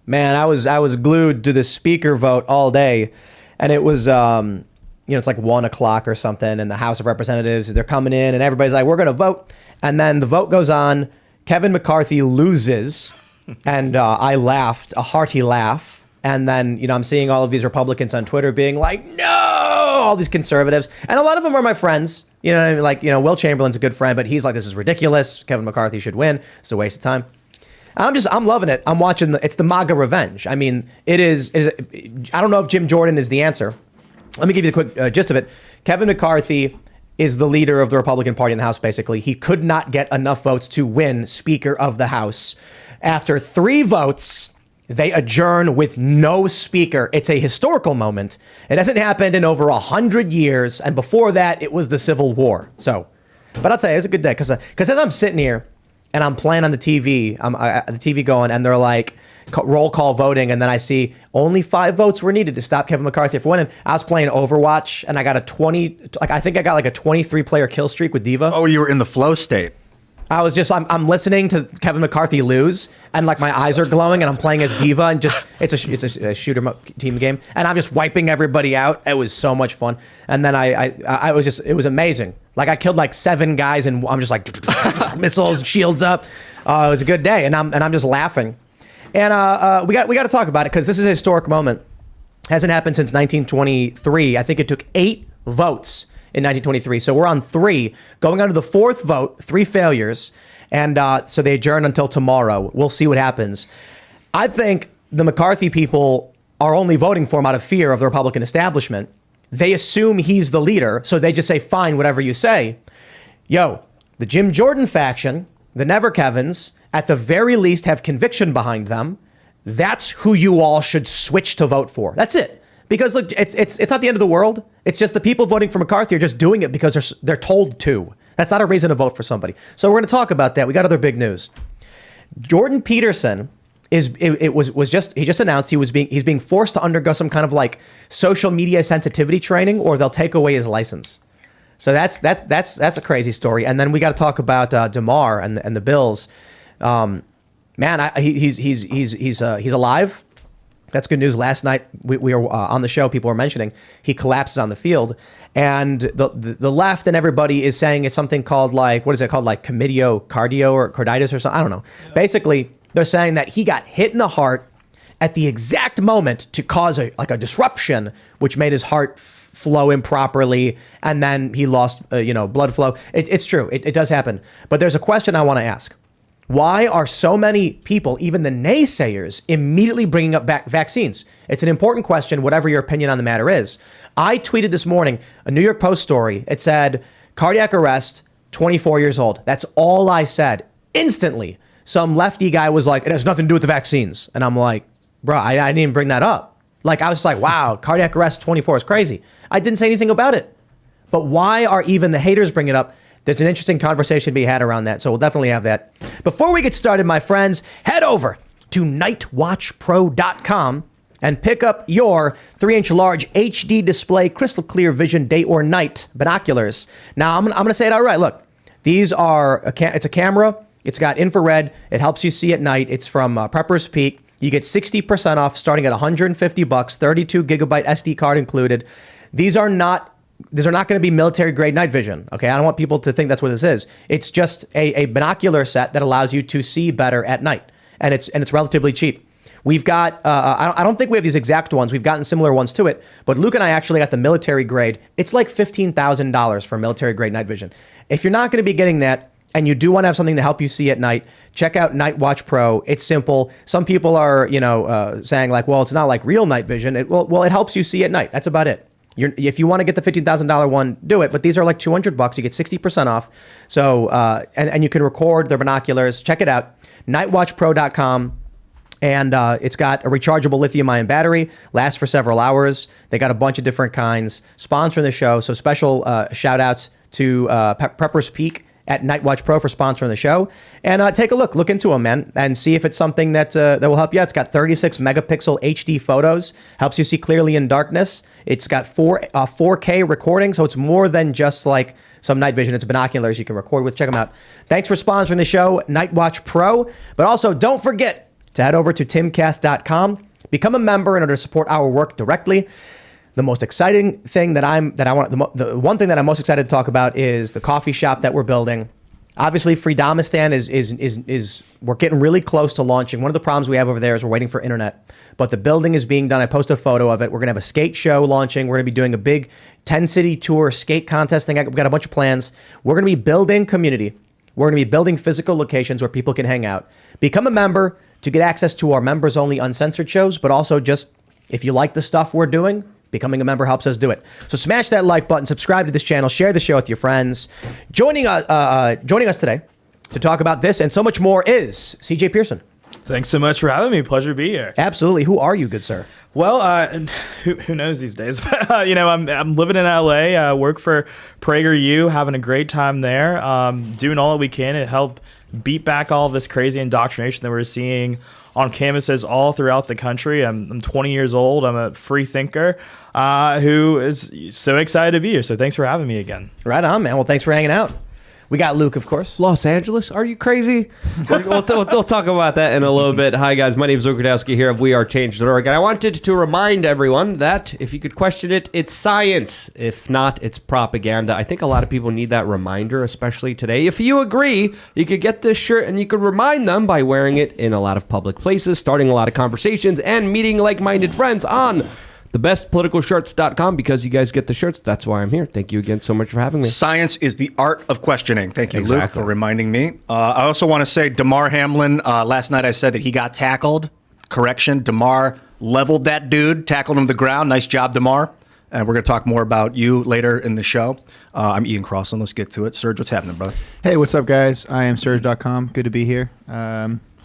Man, I was glued to the speaker vote all day, and it was it's like 1 o'clock or something, and the House of Representatives, they're coming in, and everybody's like, we're gonna vote, and then the vote goes on. Kevin McCarthy loses, and I laughed a hearty laugh, and then I'm seeing all of these Republicans on Twitter being like, no, all these conservatives, and a lot of them are my friends. You know what I mean? Like Will Chamberlain's a good friend, but he's like, this is ridiculous. Kevin McCarthy should win. It's a waste of time. I'm loving it. I'm watching it's the MAGA revenge. I mean, it is I don't know if Jim Jordan is the answer. Let me give you the quick gist of it. Kevin McCarthy is the leader of the Republican Party in the House, basically. He could not get enough votes to win Speaker of the House. After 3 votes, they adjourn with no speaker. It's a historical moment. It hasn't happened in over 100 years. And before that, it was the Civil War. So, but I'll tell you, it's a good day because as I'm sitting here, and I'm playing on the TV, the TV going, and they're like, roll call voting, and then I see only 5 votes were needed to stop Kevin McCarthy from winning. I was playing Overwatch, and I got I think I got like a 23-player kill streak with Diva. Oh, you were in the flow state. I'm listening to Kevin McCarthy lose, and like my eyes are glowing, and I'm playing as Diva, and just it's a shoot 'em up team game, and I'm just wiping everybody out. It was so much fun, and then I was just, it was amazing. Like I killed like 7 guys, and I'm just like missiles, shields up. It was a good day, and I'm just laughing, and we got to talk about it because this is a historic moment. Hasn't happened since 1923. I think it took 8 votes in 1923. So we're on 3, going on to the 4th vote, 3 failures. And so they adjourn until tomorrow. We'll see what happens. I think the McCarthy people are only voting for him out of fear of the Republican establishment. They assume he's the leader. So they just say, fine, whatever you say. Yo, the Jim Jordan faction, the Never Kevins, at the very least have conviction behind them. That's who you all should switch to vote for. That's it. Because look, it's not the end of the world. It's just the people voting for McCarthy are just doing it because they're told to. That's not a reason to vote for somebody. So we're going to talk about that. We got other big news. Jordan Peterson he just announced he's being forced to undergo some kind of like social media sensitivity training, or they'll take away his license. So that's a crazy story. And then we got to talk about Demar and the Bills. He's alive. That's good news. Last night we were on the show. People were mentioning he collapses on the field, and the left and everybody is saying it's something called like, what is it called, like cardio or carditis or something. I don't know. Yeah. Basically, they're saying that he got hit in the heart at the exact moment to cause a disruption, which made his heart flow improperly, and then he lost blood flow. It's true. It does happen. But there's a question I want to ask. Why are so many people, even the naysayers, immediately bringing up vaccines? It's an important question, whatever your opinion on the matter is. I tweeted this morning a New York Post story. It said, cardiac arrest, 24 years old. That's all I said. Instantly, some lefty guy was like, it has nothing to do with the vaccines. And I'm like, bro, I didn't even bring that up. Like, I was just like, wow, cardiac arrest, 24 is crazy. I didn't say anything about it. But why are even the haters bringing it up? There's an interesting conversation to be had around that, so we'll definitely have that. Before we get started, my friends, head over to nightwatchpro.com and pick up your 3-inch large HD display crystal clear vision day or night binoculars. Now, I'm going to say it outright. Look, these are it's a camera. It's got infrared. It helps you see at night. It's from Prepper's Peak. You get 60% off starting at $150, 32 gigabyte SD card included. These are not going to be military grade night vision. Okay. I don't want people to think that's what this is. It's just a binocular set that allows you to see better at night. And it's relatively cheap. We've got, I don't think we have these exact ones. We've gotten similar ones to it, but Luke and I actually got the military grade. It's like $15,000 for military grade night vision. If you're not going to be getting that, and you do want to have something to help you see at night, check out Night Watch Pro. It's simple. Some people are, saying like, well, it's not like real night vision. It helps you see at night. That's about it. If you want to get the $15,000 one, do it. But these are like $200. You get 60% off. So, and you can record their binoculars. Check it out. Nightwatchpro.com. And it's got a rechargeable lithium-ion battery. Lasts for several hours. They got a bunch of different kinds. Sponsoring the show. So special shout outs to Prepper's Peak at Nightwatch Pro for sponsoring the show. And take a look into them, man, and see if it's something that will help you out. It's got 36 megapixel HD photos, helps you see clearly in darkness. It's got 4K recording, so it's more than just like some night vision. It's binoculars you can record with. Check them out. Thanks for sponsoring the show, Nightwatch Pro. But also, don't forget, to head over to timcast.com, become a member in order to support our work directly. The most exciting thing the one thing that I'm most excited to talk about is the coffee shop that we're building. Obviously, Freedomistan is we're getting really close to launching. One of the problems we have over there is we're waiting for internet, but the building is being done. I posted a photo of it. We're gonna have a skate show launching. We're gonna be doing a big 10-city tour skate contest thing. We've got a bunch of plans. We're gonna be building community. We're gonna be building physical locations where people can hang out. Become a member to get access to our members-only uncensored shows, but also just if you like the stuff we're doing, becoming a member helps us do it. So smash that like button, subscribe to this channel, share the show with your friends. Joining us today to talk about this and so much more is CJ Pearson. Thanks so much for having me. Pleasure to be here. Absolutely. Who are you, good sir? Well, who knows these days? I'm living in LA. Work for PragerU, having a great time there. Doing all that we can to help beat back all of this crazy indoctrination that we're seeing on campuses all throughout the country. I'm 20 years old. I'm a free thinker who is so excited to be here. So thanks for having me again. Right on, man. Well, thanks for hanging out. We got Luke, of course. Los Angeles? Are you crazy? We'll talk about that in a little bit. Hi, guys. My name is Luke Radowski here of WeAreChange.org. And I wanted to remind everyone that if you could question it, it's science. If not, it's propaganda. I think a lot of people need that reminder, especially today. If you agree, you could get this shirt and you could remind them by wearing it in a lot of public places, starting a lot of conversations, and meeting like-minded friends on thebestpoliticalshirts.com, because you guys get the shirts. That's why I'm here. Thank you again so much for having me. Science is the art of questioning. Thank you, Luke, for reminding me. I also want to say Demar Hamlin, last night I said that he got tackled. Correction, Demar leveled that dude, tackled him to the ground. Nice job, Demar. And we're going to talk more about you later in the show. I'm Ian Crossland. Let's get to it. Serge, what's happening, brother? Hey, what's up, guys? I am Serge.com. Good to be here.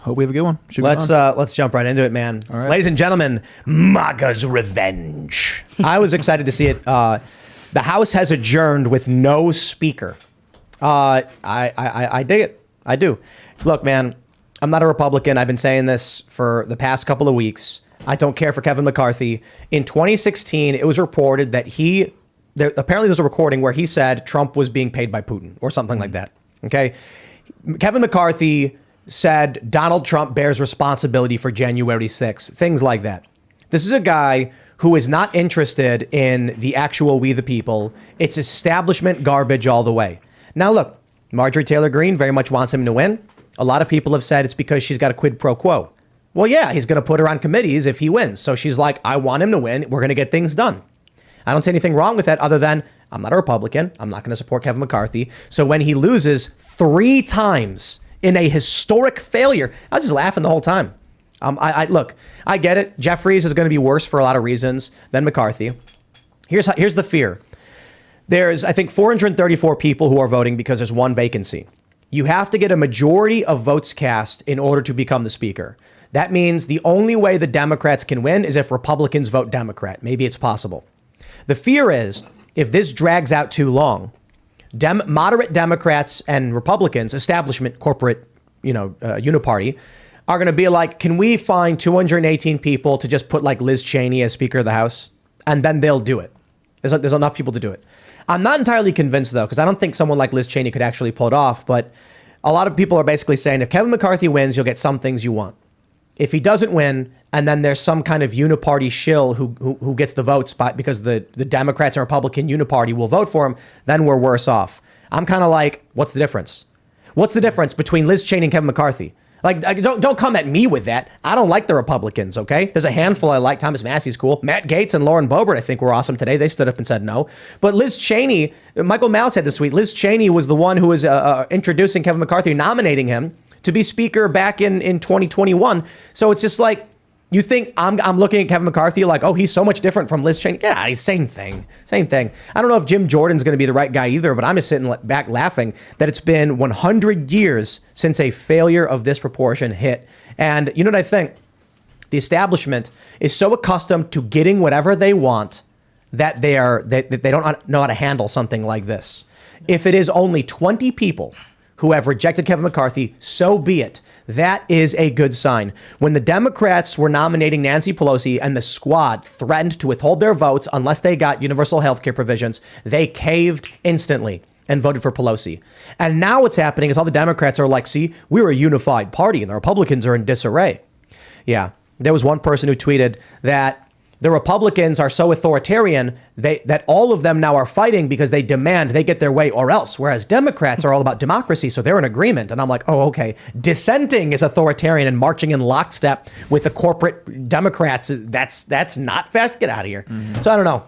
Hope we have a good one. Let's jump right into it, man. All right. Ladies and gentlemen, MAGA's revenge. I was excited to see it. The House has adjourned with no speaker. I dig it. I do. Look, man, I'm not a Republican. I've been saying this for the past couple of weeks. I don't care for Kevin McCarthy. In 2016, it was reported that apparently there's a recording where he said Trump was being paid by Putin or something like that. Okay. Kevin McCarthy said Donald Trump bears responsibility for January 6th, things like that. This is a guy who is not interested in the actual we the people. It's establishment garbage all the way. Now, look, Marjorie Taylor Greene very much wants him to win. A lot of people have said it's because she's got a quid pro quo. Well, yeah, he's going to put her on committees if he wins. So she's like, I want him to win. We're going to get things done. I don't see anything wrong with that other than I'm not a Republican. I'm not going to support Kevin McCarthy. So when he loses 3 times in a historic failure, I was just laughing the whole time. Look, I get it. Jeffries is going to be worse for a lot of reasons than McCarthy. Here's the fear. There's, I think, 434 people who are voting because there's 1 vacancy. You have to get a majority of votes cast in order to become the speaker. That means the only way the Democrats can win is if Republicans vote Democrat. Maybe it's possible. The fear is if this drags out too long, moderate Democrats and Republicans, establishment, corporate, uniparty, are going to be like, can we find 218 people to just put like Liz Cheney as Speaker of the House? And then they'll do it. There's enough people to do it. I'm not entirely convinced, though, because I don't think someone like Liz Cheney could actually pull it off. But a lot of people are basically saying if Kevin McCarthy wins, you'll get some things you want. If he doesn't win, and then there's some kind of uniparty shill who gets the votes because the Democrats and Republican uniparty will vote for him, then we're worse off. I'm kind of like, what's the difference? What's the difference between Liz Cheney and Kevin McCarthy? Like, don't come at me with that. I don't like the Republicans, okay? There's a handful I like. Thomas Massey's cool. Matt Gaetz and Lauren Boebert, I think, were awesome today. They stood up and said no. But Liz Cheney, Michael Mao said this tweet, Liz Cheney was the one who was introducing Kevin McCarthy, nominating him to be Speaker back in 2021. So it's just like, you think I'm looking at Kevin McCarthy like, oh, he's so much different from Liz Cheney. Yeah, same thing. I don't know if Jim Jordan's going to be the right guy either, but I'm just sitting back laughing that it's been 100 years since a failure of this proportion hit. And you know what I think? The establishment is so accustomed to getting whatever they want that they don't know how to handle something like this. If it is only 20 people who have rejected Kevin McCarthy, so be it. That is a good sign. When the Democrats were nominating Nancy Pelosi and the squad threatened to withhold their votes unless they got universal health care provisions, they caved instantly and voted for Pelosi. And now what's happening is all the Democrats are like, see, we're a unified party and the Republicans are in disarray. Yeah. There was one person who tweeted that the Republicans are so authoritarian that all of them now are fighting because they demand they get their way or else, whereas Democrats are all about democracy, so they're in agreement. And I'm like, oh, okay. Dissenting is authoritarian and marching in lockstep with the corporate Democrats. That's not fast. Get out of here. So I don't know.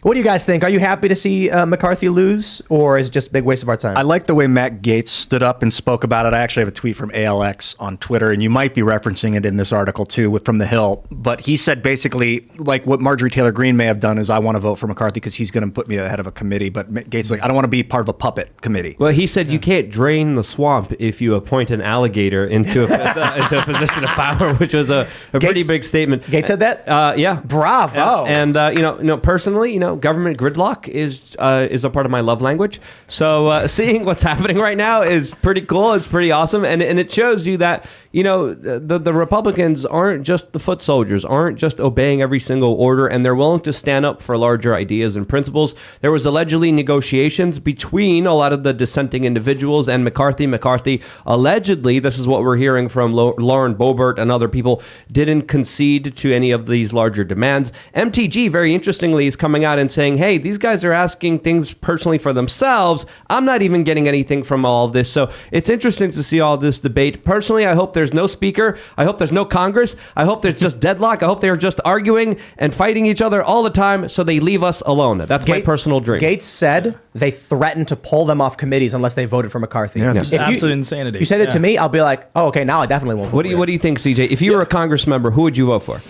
What do you guys think? Are you happy to see McCarthy lose, or is it just a big waste of our time? I like the way Matt Gaetz stood up and spoke about it. I actually have a tweet from ALX on Twitter, and you might be referencing it in this article too from The Hill. But he said basically, like what Marjorie Taylor Greene may have done is, I want to vote for McCarthy because he's going to put me ahead of a committee. But Gaetz is like, I don't want to be part of a puppet committee. Well, he said you can't drain the swamp if you appoint an alligator into a position of power, which was a pretty big statement. Gaetz said that? Yeah. Bravo. And personally, government gridlock is a part of my love language. So seeing what's happening right now is pretty cool. It's pretty awesome, and it shows you that the Republicans aren't just the foot soldiers, aren't just obeying every single order, and they're willing to stand up for larger ideas and principles. There was allegedly negotiations between a lot of the dissenting individuals and McCarthy. McCarthy allegedly, this is what we're hearing from Lauren Boebert and other people, didn't concede to any of these larger demands. MTG, very interestingly, is coming out and saying, hey, these guys are asking things personally for themselves. I'm not even getting anything from all of this. So it's interesting to see all this debate. Personally, I hope there's no speaker. I hope there's no Congress. I hope there's just deadlock. I hope they're just arguing and fighting each other all the time so they leave us alone. That's my personal dream. Gaetz said they threatened to pull them off committees unless they voted for McCarthy. Yeah, just absolute insanity. You say that to me, I'll be like, oh, okay, now I definitely won't vote. What do you think, CJ? If you were a Congress member, who would you vote for?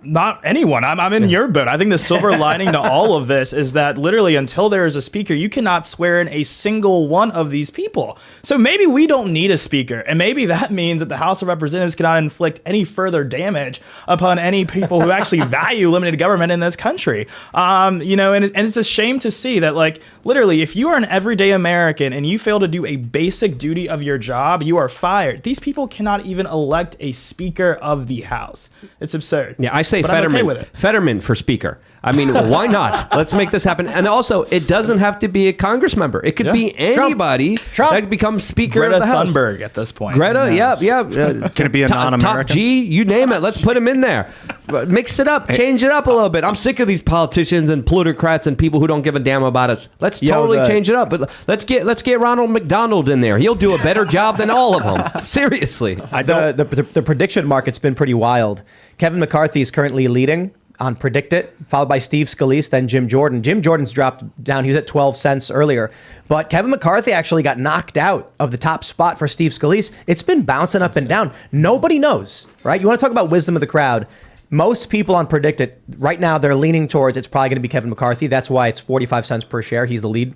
Not anyone. I'm in your boat. I think the silver lining to all of this is that literally until there is a speaker, you cannot swear in a single one of these people. So maybe we don't need a speaker, and maybe that means that the House of Representatives cannot inflict any further damage upon any people who actually value limited government in this country. And it's a shame to see that, like, literally, if you are an everyday American and you fail to do a basic duty of your job, you are fired. These people cannot even elect a speaker of the House. It's absurd. Yeah, I say but Fetterman. I'm okay with it. Fetterman for speaker. I mean, why not? Let's make this happen. And also, it doesn't have to be a Congress member. It could be anybody that could become Speaker Greta of the House. Thunberg at this point. Greta, Yes. yeah. Can it be a non-American? Top G, you name it. Let's put him in there. Mix it up. Change it up a little bit. I'm sick of these politicians and plutocrats and people who don't give a damn about us. Let's totally change it up. But let's get Ronald McDonald in there. He'll do a better job than all of them. Seriously. The prediction market's been pretty wild. Kevin McCarthy is currently leading on Predict It, followed by Steve Scalise, then Jim Jordan. Jim Jordan's dropped down. He was at 12 cents earlier. But Kevin McCarthy actually got knocked out of the top spot for Steve Scalise. It's been bouncing up and down. Nobody knows, right? You want to talk about wisdom of the crowd. Most people on Predict It, right now, they're leaning towards it's probably going to be Kevin McCarthy. That's why it's 45 cents per share. He's the lead.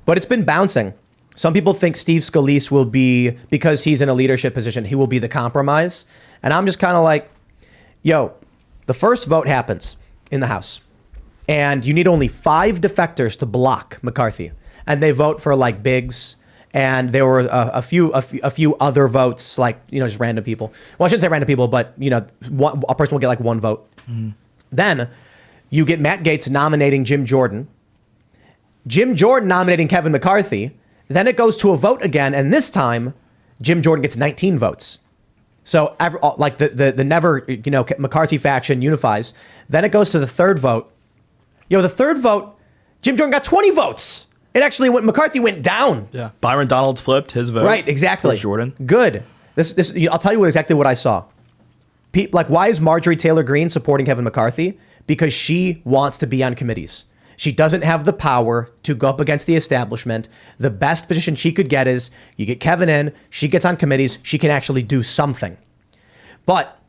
But it's been bouncing. Some people think Steve Scalise will be, because he's in a leadership position, he will be the compromise. And I'm just kind of like, the first vote happens in the House, and you need only 5 defectors to block McCarthy, and they vote for like Biggs, and there were a few other votes, like just random people. Well, I shouldn't say random people, but a person will get like 1 vote. Then you get Matt Gaetz nominating Jim Jordan nominating Kevin McCarthy. Then it goes to a vote again, and this time Jim Jordan gets 19 votes. So the never, McCarthy faction unifies. Then it goes to the third vote. The third vote, Jim Jordan got 20 votes. It actually McCarthy went down. Yeah. Byron Donalds flipped his vote. Right, exactly. For Jordan. Good. This I'll tell you exactly what I saw. Why is Marjorie Taylor Greene supporting Kevin McCarthy? Because she wants to be on committees. She doesn't have the power to go up against the establishment. The best position she could get is you get Kevin in, she gets on committees, she can actually do something. But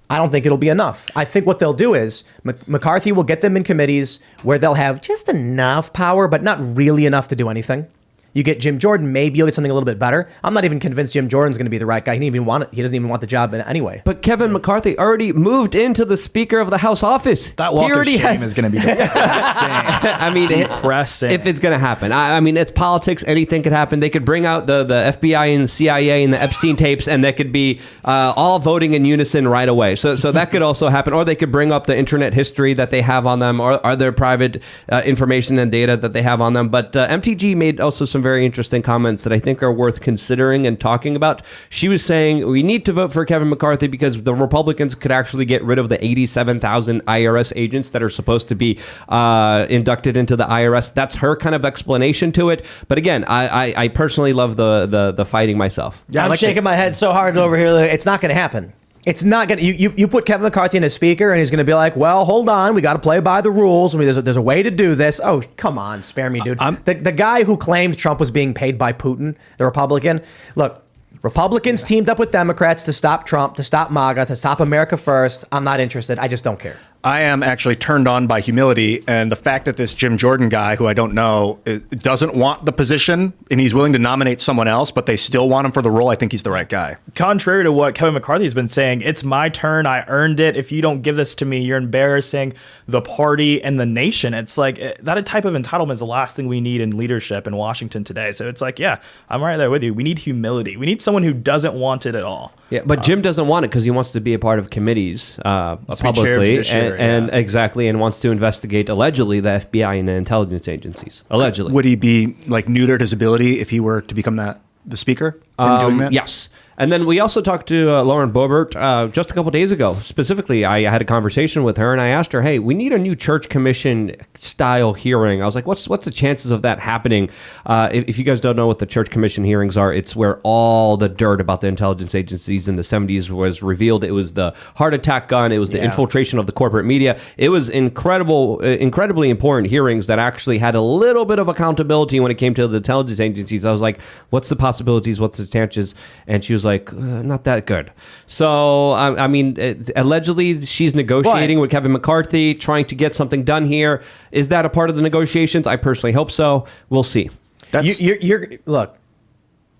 I don't think it'll be enough. I think what they'll do is McCarthy will get them in committees where they'll have just enough power, but not really enough to do anything. You get Jim Jordan, maybe you'll get something a little bit better. I'm not even convinced Jim Jordan's going to be the right guy. He doesn't even want the job anyway. But Kevin McCarthy already moved into the Speaker of the House office. That walk of shame is going to be depressing. I mean, depressing. If it's going to happen. I mean, it's politics. Anything could happen. They could bring out the FBI and the CIA and the Epstein tapes, and that could be all voting in unison right away. So that could also happen. Or they could bring up the internet history that they have on them, or their private information and data that they have on them. But MTG made also some some very interesting comments that I think are worth considering and talking about. She was saying we need to vote for Kevin McCarthy because the Republicans could actually get rid of the 87,000 IRS agents that are supposed to be inducted into the IRS. That's her kind of explanation to it. But again, I personally love the fighting myself. Yeah, I'm shaking my head so hard over here. It's not going to happen. It's not going to. You put Kevin McCarthy in as speaker, and he's going to be like, "Well, hold on, we got to play by the rules. I mean, there's a way to do this." Oh, come on, spare me, dude. The guy who claimed Trump was being paid by Putin, the Republican. Look, Republicans teamed up with Democrats to stop Trump, to stop MAGA, to stop America First. I'm not interested. I just don't care. I am actually turned on by humility and the fact that this Jim Jordan guy, who I don't know, doesn't want the position and he's willing to nominate someone else, but they still want him for the role. I think he's the right guy. Contrary to what Kevin McCarthy has been saying, it's my turn. I earned it. If you don't give this to me, you're embarrassing the party and the nation. It's like that type of entitlement is the last thing we need in leadership in Washington today. So it's like, yeah, I'm right there with you. We need humility. We need someone who doesn't want it at all. Yeah, but Jim doesn't want it because he wants to be a part of committees publicly, and exactly, and wants to investigate allegedly the FBI and the intelligence agencies. Allegedly, would he be like neutered his ability if he were to become the speaker in doing that? Yes. And then we also talked to Lauren Boebert just a couple days ago. Specifically, I had a conversation with her, and I asked her, hey, we need a new church commission style hearing. I was like, what's the chances of that happening? If you guys don't know what the church commission hearings are, it's where all the dirt about the intelligence agencies in the 70s was revealed. It was the heart attack gun. It was the infiltration of the corporate media. It was incredibly important hearings that actually had a little bit of accountability when it came to the intelligence agencies. I was like, what's the possibilities? What's the chances? And she was like, not that good. So, I mean, allegedly she's negotiating with Kevin McCarthy, trying to get something done here. Is that a part of the negotiations? I personally hope so. We'll see. Look,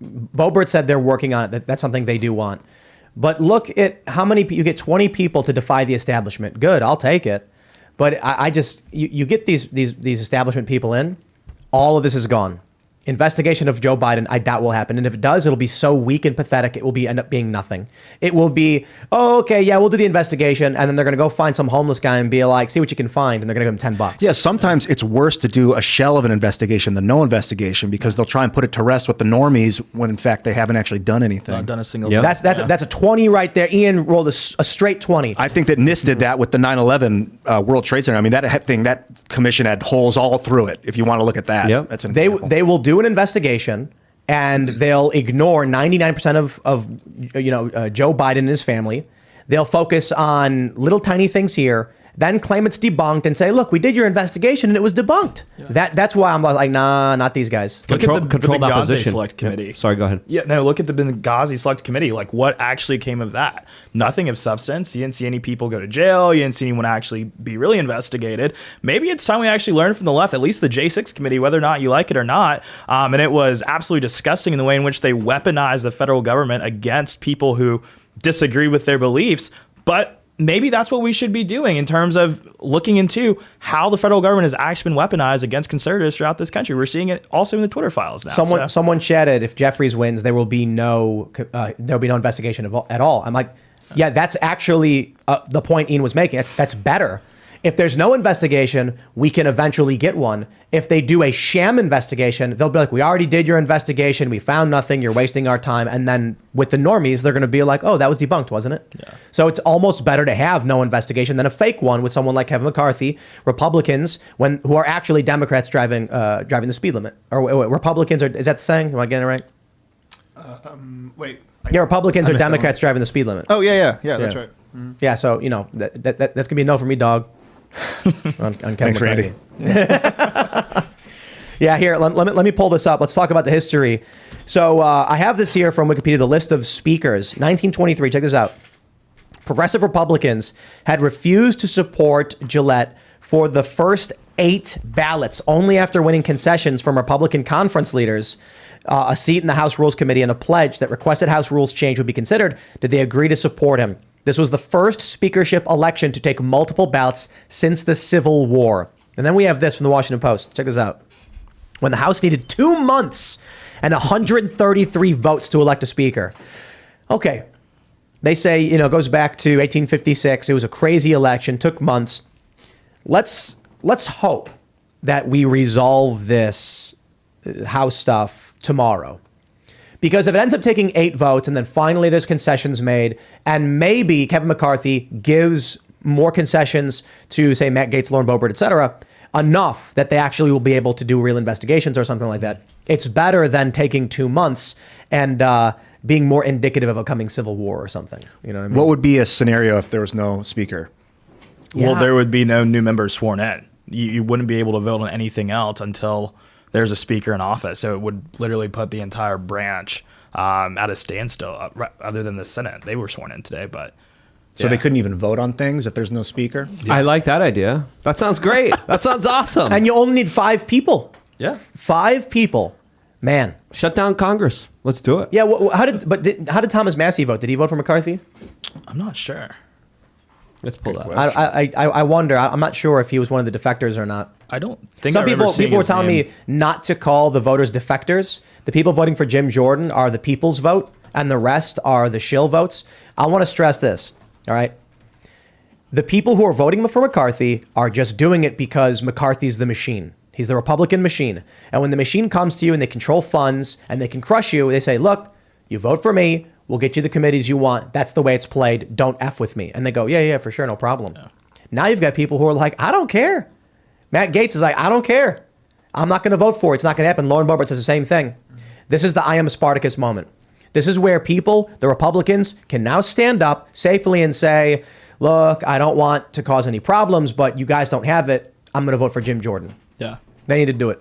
Boebert said they're working on it. That's something they do want. But look at how many you get 20 people to defy the establishment. Good, I'll take it. But I just you get these establishment people in, all of this is gone. Investigation of Joe Biden, I doubt will happen. And if it does, it'll be so weak and pathetic, it will end up being nothing. It will be, oh, okay, yeah, we'll do the investigation. And then they're going to go find some homeless guy and be like, see what you can find. And they're going to give him $10. Yeah, sometimes it's worse to do a shell of an investigation than no investigation because they'll try and put it to rest with the normies when in fact they haven't actually done anything. Not done a single thing. That's a 20 right there. Ian rolled a straight 20. I think that NIST did that with the 9/11 World Trade Center. I mean, that commission had holes all through it. If you want to look at that, that's an example. They will do an investigation. And they'll ignore 99% of Joe Biden and his family. They'll focus on little tiny things here, then claim it's debunked and say, look, we did your investigation and it was debunked. Yeah. That's why I'm like, nah, not these guys. Control the Benghazi opposition. Select Committee. Yeah. Sorry, go ahead. Yeah, no, look at the Benghazi Select Committee. Like, what actually came of that? Nothing of substance. You didn't see any people go to jail. You didn't see anyone actually be really investigated. Maybe it's time we actually learn from the left, at least the J6 Committee, whether or not you like it or not. And it was absolutely disgusting in the way in which they weaponized the federal government against people who disagree with their beliefs. But maybe that's what we should be doing in terms of looking into how the federal government has actually been weaponized against conservatives throughout this country. We're seeing it also in the Twitter files now. Someone chatted, if Jeffries wins, there will be no investigation at all. I'm like, yeah, that's actually the point Ian was making. That's better. If there's no investigation, we can eventually get one. If they do a sham investigation, they'll be like, we already did your investigation. We found nothing. You're wasting our time. And then with the normies, they're going to be like, oh, that was debunked, wasn't it? Yeah. So it's almost better to have no investigation than a fake one with someone like Kevin McCarthy, Republicans, who are actually Democrats driving the speed limit. Or Republicans, is that the saying? Am I getting it right? Wait. Yeah, Republicans or Democrats driving the speed limit. Oh, yeah, that's right. Mm-hmm. Yeah, so, that's going to be a no for me, dog. on Kevin Thanks, McCarthy. Randy. Yeah, here, let me pull this up. Let's talk about the history. So I have this here from Wikipedia, the list of speakers. 1923, check this out. Progressive Republicans had refused to support Gillette for the first 8 ballots, only after winning concessions from Republican conference leaders, a seat in the House Rules Committee, and a pledge that requested House rules change would be considered. Did they agree to support him? This was the first speakership election to take multiple ballots since the Civil War. And then we have this from the Washington Post. Check this out. When the House needed 2 months and 133 votes to elect a speaker. Okay. They say, it goes back to 1856. It was a crazy election, took months. Let's hope that we resolve this House stuff tomorrow. Because if it ends up taking 8 votes and then finally there's concessions made and maybe Kevin McCarthy gives more concessions to, say, Matt Gaetz, Lauren Boebert, et cetera, enough that they actually will be able to do real investigations or something like that, it's better than taking 2 months and being more indicative of a coming civil war or something. You know what I mean? What would be a scenario if there was no speaker? Well, there would be no new members sworn in. You wouldn't be able to vote on anything else until there's a speaker in office. So it would literally put the entire branch at a standstill, other than the Senate. They were sworn in today, but... So they couldn't even vote on things if there's no speaker? Yeah. I like that idea. That sounds great. That sounds awesome. And you only need 5 people. Yeah. 5 people. Man. Shut down Congress. Let's do it. Yeah, how did Thomas Massey vote? Did he vote for McCarthy? I'm not sure. Let's pull that. I wonder. I'm not sure if he was one of the defectors or not. I don't think Some I remember seeing people were his telling name. me not to call the voters defectors. The people voting for Jim Jordan are the people's vote, and the rest are the shill votes. I want to stress this, all right? The people who are voting for McCarthy are just doing it because McCarthy's the machine. He's the Republican machine. And when the machine comes to you and they control funds and they can crush you, they say, look, you vote for me, we'll get you the committees you want. That's the way it's played. Don't F with me. And they go, yeah, for sure, no problem. Yeah. Now you've got people who are like, I don't care. Matt Gaetz is like, I don't care. I'm not going to vote for it. It's not going to happen. Lauren Boebert says the same thing. This is the I am Spartacus moment. This is where people, the Republicans, can now stand up safely and say, look, I don't want to cause any problems, but you guys don't have it. I'm going to vote for Jim Jordan. Yeah. They need to do it.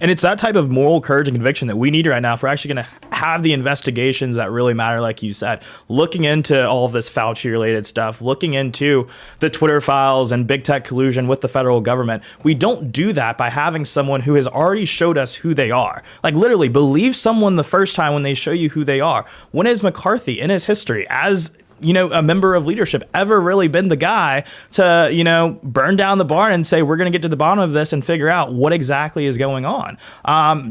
And it's that type of moral courage and conviction that we need right now if we're actually going to have the investigations that really matter, like you said. Looking into all of this Fauci-related stuff, looking into the Twitter files and big tech collusion with the federal government. We don't do that by having someone who has already showed us who they are. Like, literally, believe someone the first time when they show you who they are. When has McCarthy, in his history, as a member of leadership, ever really been the guy to, burn down the barn and say, we're going to get to the bottom of this and figure out what exactly is going on?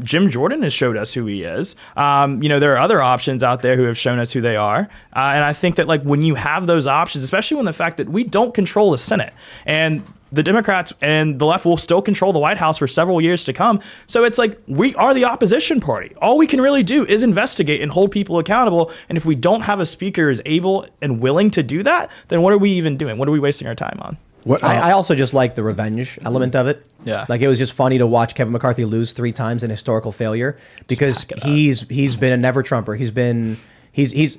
Jim Jordan has showed us who he is. There are other options out there who have shown us who they are. And I think that, like, when you have those options, especially when the fact that we don't control the Senate and the Democrats and the left will still control the White House for several years to come. So it's like, we are the opposition party. All we can really do is investigate and hold people accountable. And if we don't have a speaker who is able and willing to do that, then what are we even doing? What are we wasting our time on? I also just like the revenge element of it. Yeah. Like, it was just funny to watch Kevin McCarthy lose 3 times in historical failure because he's been a never Trumper. He's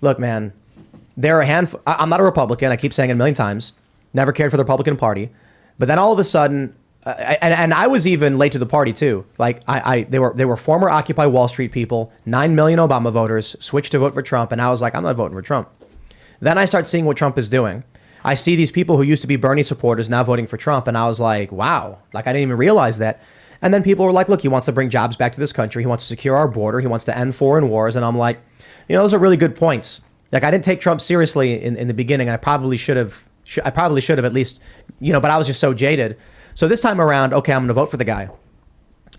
look, man, there are a handful. I'm not a Republican. I keep saying it a million times. Never cared for the Republican Party. But then all of a sudden, and I was even late to the party too. Like, they were former Occupy Wall Street people, 9 million Obama voters, switched to vote for Trump. And I was like, I'm not voting for Trump. Then I start seeing what Trump is doing. I see these people who used to be Bernie supporters now voting for Trump. And I was like, wow, like, I didn't even realize that. And then people were like, look, he wants to bring jobs back to this country. He wants to secure our border. He wants to end foreign wars. And I'm like, those are really good points. Like, I didn't take Trump seriously in the beginning. And I probably should have at least, but I was just so jaded. So this time around, okay, I'm going to vote for the guy.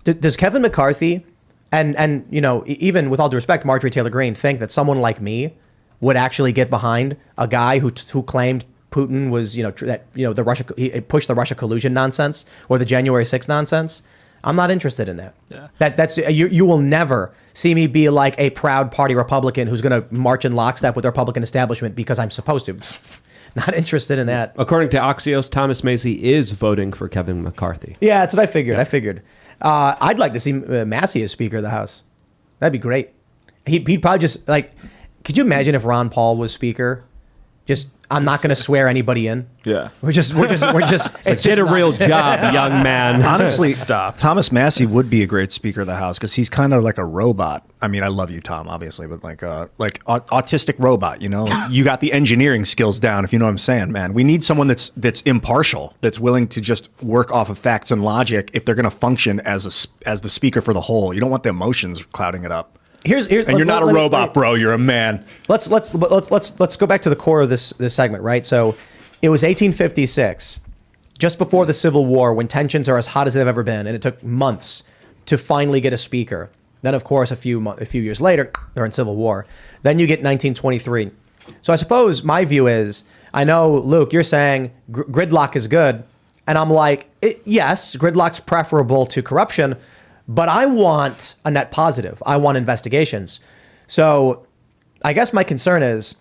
Does Kevin McCarthy and even with all due respect, Marjorie Taylor Greene, think that someone like me would actually get behind a guy who claimed Putin was, the Russia, he pushed the Russia collusion nonsense or the January 6th nonsense? I'm not interested in that. Yeah. That's you will never see me be like a proud party Republican who's going to march in lockstep with the Republican establishment because I'm supposed to. Not interested in that. According to Axios, Thomas Massey is voting for Kevin McCarthy. Yeah, that's what I figured. I'd like to see Massey as Speaker of the House. That'd be great. He'd probably just, like, could you imagine if Ron Paul was Speaker? Just, I'm not going to swear anybody in. Yeah. We're just. It's get a real job, young man. Honestly, stop. Thomas Massey would be a great Speaker of the House because he's kind of like a robot. I mean, I love you, Tom, obviously, but like autistic robot. You got the engineering skills down. If you know what I'm saying, man. We need someone that's impartial, that's willing to just work off of facts and logic. If they're going to function as the Speaker for the whole, you don't want the emotions clouding it up. Here's and you're not a robot, bro. You're a man. Let's go back to the core of this segment, right? So, it was 1856, just before the Civil War, when tensions are as hot as they've ever been, and it took months to finally get a speaker. Then, of course, a few years later, they're in Civil War. Then you get 1923. So I suppose my view is, I know, Luke, you're saying gridlock is good, and I'm like, yes, gridlock's preferable to corruption. but I want a net positive. I want investigations. So I guess my concern is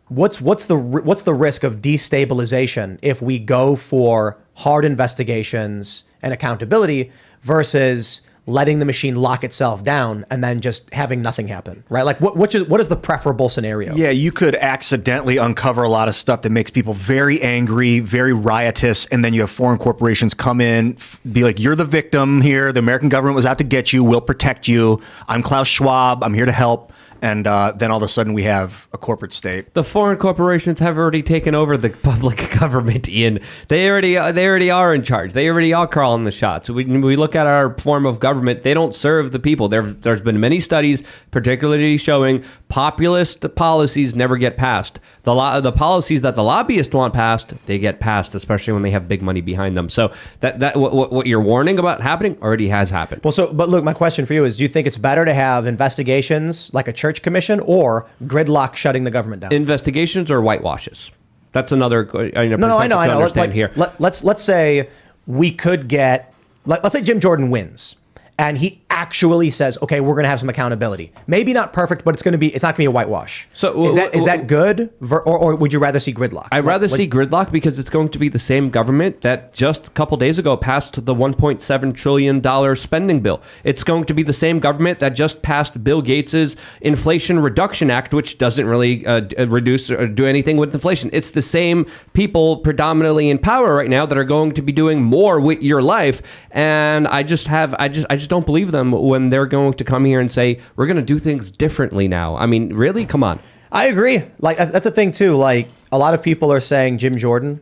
what's the risk of destabilization if we go for hard investigations and accountability versus letting the machine lock itself down and then just having nothing happen, right? Like what is the preferable scenario? Yeah, you could accidentally uncover a lot of stuff that makes people very angry, very riotous, and then you have foreign corporations come in, be like, you're the victim here. The American government was out to get you. We'll protect you. I'm Klaus Schwab. I'm here to help. And then all of a sudden we have a corporate state. The foreign corporations have already taken over the public government, Ian. They already are in charge. They already are calling the shots. We look at our form of government. They don't serve the people. There's been many studies, particularly showing populist policies never get passed. The policies that the lobbyists want passed, they get passed, especially when they have big money behind them. So that what you're warning about happening already has happened. Well, but look, my question for you is: do you think it's better to have investigations like a church commission or gridlock shutting the government down? Investigations or whitewashes? That's another. No, I know. Let's say we could get. Let's say Jim Jordan wins, and he actually says, "Okay, we're going to have some accountability. Maybe not perfect, but it's not going to be a whitewash." So is that good, or would you rather see gridlock? I'd rather see gridlock because it's going to be the same government that just a couple days ago passed the $1.7 trillion spending bill. It's going to be the same government that just passed Bill Gates's Inflation Reduction Act, which doesn't really reduce or do anything with inflation. It's the same people predominantly in power right now that are going to be doing more with your life, and I just don't believe them when they're going to come here and say, we're going to do things differently now. I mean, really? Come on. I agree. Like, that's the thing, too. Like, a lot of people are saying Jim Jordan,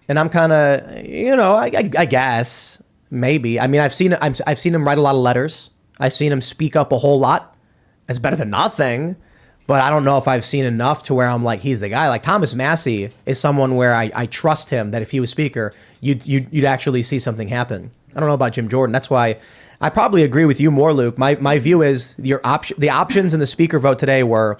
and I'm kind of, I guess, maybe. I mean, I've seen him write a lot of letters. I've seen him speak up a whole lot. It's better than nothing. But I don't know if I've seen enough to where I'm like, he's the guy. Like, Thomas Massey is someone where I trust him that if he was speaker, you'd actually see something happen. I don't know about Jim Jordan. That's why I probably agree with you more, Luke. My view is the options in the speaker vote today were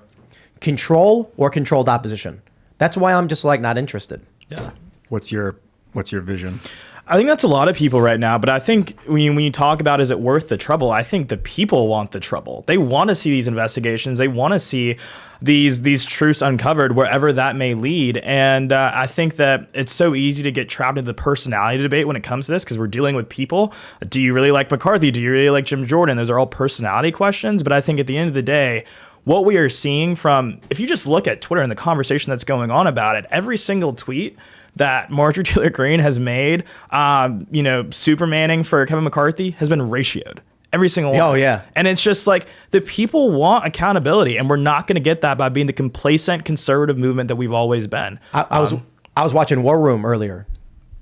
control or controlled opposition. That's why I'm just like not interested. Yeah. What's your vision? I think that's a lot of people right now, but I think when you talk about is it worth the trouble, I think the people want the trouble. They want to see these investigations. They want to see these truths uncovered wherever that may lead. And I think that it's so easy to get trapped into the personality debate when it comes to this because we're dealing with people. Do you really like McCarthy? Do you really like Jim Jordan? Those are all personality questions. But I think at the end of the day, what we are seeing from, if you just look at Twitter and the conversation that's going on about it, every single tweet that Marjorie Taylor Greene has made, Supermaning for Kevin McCarthy has been ratioed. Every single one. Oh, yeah. And it's just like the people want accountability, and we're not going to get that by being the complacent conservative movement that we've always been. I was watching War Room earlier,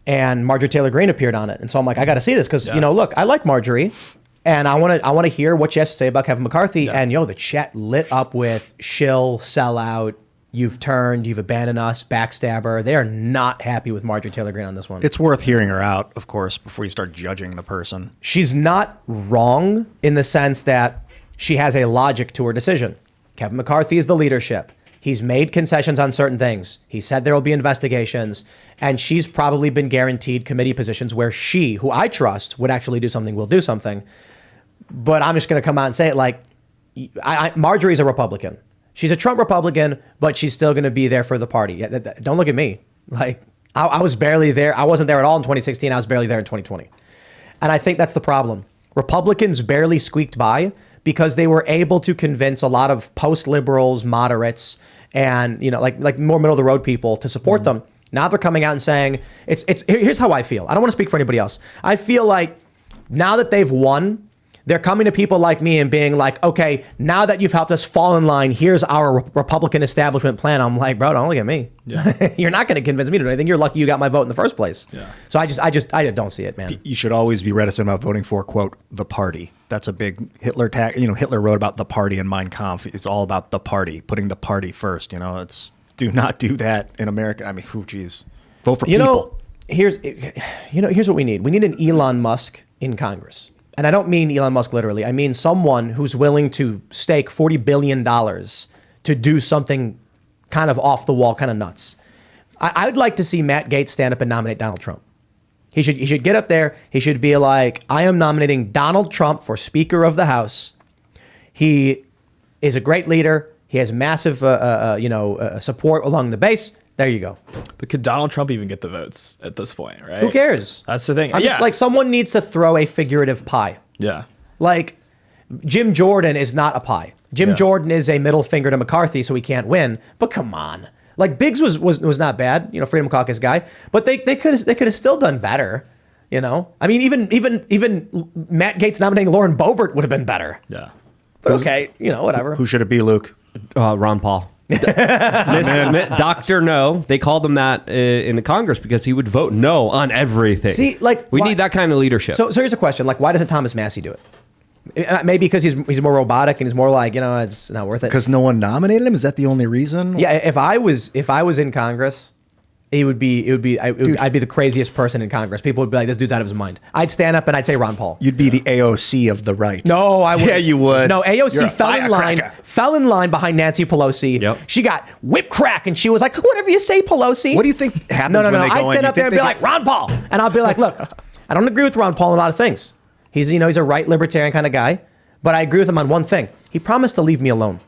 and Marjorie Taylor Greene appeared on it. And so I'm like, I got to see this because, look, I like Marjorie. And I want to hear what she has to say about Kevin McCarthy. Yeah. And, the chat lit up with shill, sellout, you've turned, you've abandoned us, backstabber. They are not happy with Marjorie Taylor Greene on this one. It's worth hearing her out, of course, before you start judging the person. She's not wrong in the sense that she has a logic to her decision. Kevin McCarthy is the leadership. He's made concessions on certain things. He said there will be investigations, and she's probably been guaranteed committee positions where she, who I trust, would actually do something, will do something. But I'm just going to come out and say it like, Marjorie's a Republican. She's a Trump Republican, but she's still going to be there for the party. Don't look at me. Like, I was barely there. I wasn't there at all in 2016. I was barely there in 2020. And I think that's the problem. Republicans barely squeaked by because they were able to convince a lot of post-liberals, moderates, and, like more middle of the road people to support them. Now they're coming out and saying, here's how I feel. I don't want to speak for anybody else. I feel like now that they've won, they're coming to people like me and being like, okay, now that you've helped us fall in line, here's our Republican establishment plan. I'm like, bro, don't look at me. Yeah. You're not going to convince me to do anything. You're lucky you got my vote in the first place. Yeah. So I don't see it, man. You should always be reticent about voting for, quote, the party. That's a big Hitler tag. Hitler wrote about the party in Mein Kampf. It's all about the party, putting the party first. Do not do that in America. I mean, geez. Vote for people. Here's what we need. We need an Elon Musk in Congress. And I don't mean Elon Musk literally. I mean someone who's willing to stake $40 billion to do something kind of off the wall, kind of nuts. I'd like to see Matt Gaetz stand up and nominate Donald Trump. He should get up there. He should be like, I am nominating Donald Trump for Speaker of the House. He is a great leader. He has massive, support along the base. There you go. But could Donald Trump even get the votes at this point, right? Who cares? That's the thing. I'm just like, someone needs to throw a figurative pie. Yeah. Like, Jim Jordan is not a pie. Jim Jordan is a middle finger to McCarthy, so he can't win. But come on. Like, Biggs was not bad, Freedom Caucus guy. But they could have still done better, I mean, even Matt Gaetz nominating Lauren Boebert would have been better. Yeah. But okay, whatever. Who should it be, Luke? Ron Paul. Dr. No. They called him that in the Congress because he would vote no on everything. See, like, we need that kind of leadership. So here's a question. Like, why doesn't Thomas Massey do it? Maybe because he's more robotic and he's more like, it's not worth it. Because no one nominated him? Is that the only reason? Yeah, if I was in Congress, I'd be the craziest person in Congress. People would be like, this dude's out of his mind. I'd stand up and I'd say Ron Paul. You'd be the AOC of the right. No, I would. Yeah, you would. No, AOC fell in line behind Nancy Pelosi. Yep. She got whip crack and she was like, whatever you say, Pelosi. What do you think happens No. when they go I'd in? stand You up there and think be they like, Ron Paul. And I'll be like, look, I don't agree with Ron Paul on a lot of things. He's a right libertarian kind of guy. But I agree with him on one thing. He promised to leave me alone.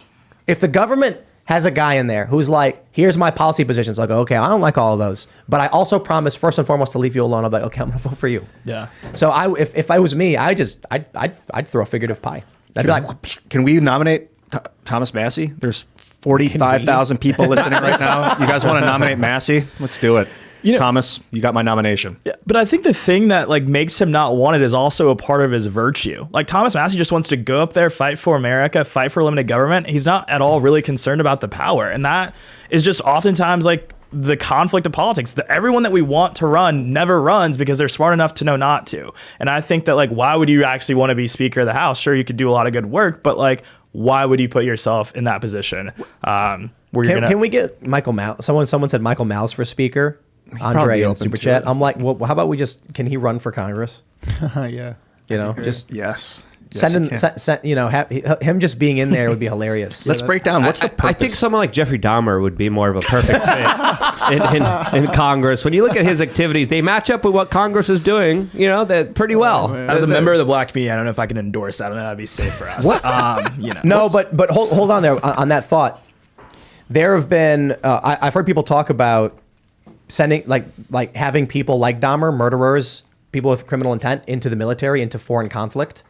If the government has a guy in there who's like, here's my policy positions, I'll go, okay, I don't like all of those. But I also promise first and foremost to leave you alone. I'll be like, okay, I'm gonna vote for you. Yeah. So if I was me, I'd throw a figurative pie. I'd be like, can we nominate Thomas Massey? There's 45,000 people listening right now. You guys want to nominate Massey? Let's do it. Thomas, you got my nomination. Yeah, but I think the thing that makes him not wanted is also a part of his virtue. Like, Thomas Massey just wants to go up there, fight for America, fight for limited government. He's not at all really concerned about the power. And that is just oftentimes the conflict of politics. Everyone that we want to run never runs because they're smart enough to know not to. And I think that why would you actually want to be Speaker of the House? Sure, you could do a lot of good work, but why would you put yourself in that position? Can we get Michael Mouse? Someone said Michael Mouse for Speaker. Andre in Super Chat. I'm like, well, how about can he run for Congress? Yeah. Just yes. Him just being in there would be hilarious. Let's break down what's the purpose. I think someone like Jeffrey Dahmer would be more of a perfect fit in Congress. When you look at his activities, they match up with what Congress is doing, that pretty well. As a member of the Black community, I don't know if I can endorse that. I don't know that'd be safe for us. What? No, but hold on there on that thought. There have been I've heard people talk about sending like having people like Dahmer, murderers, people with criminal intent, into the military, into foreign conflict,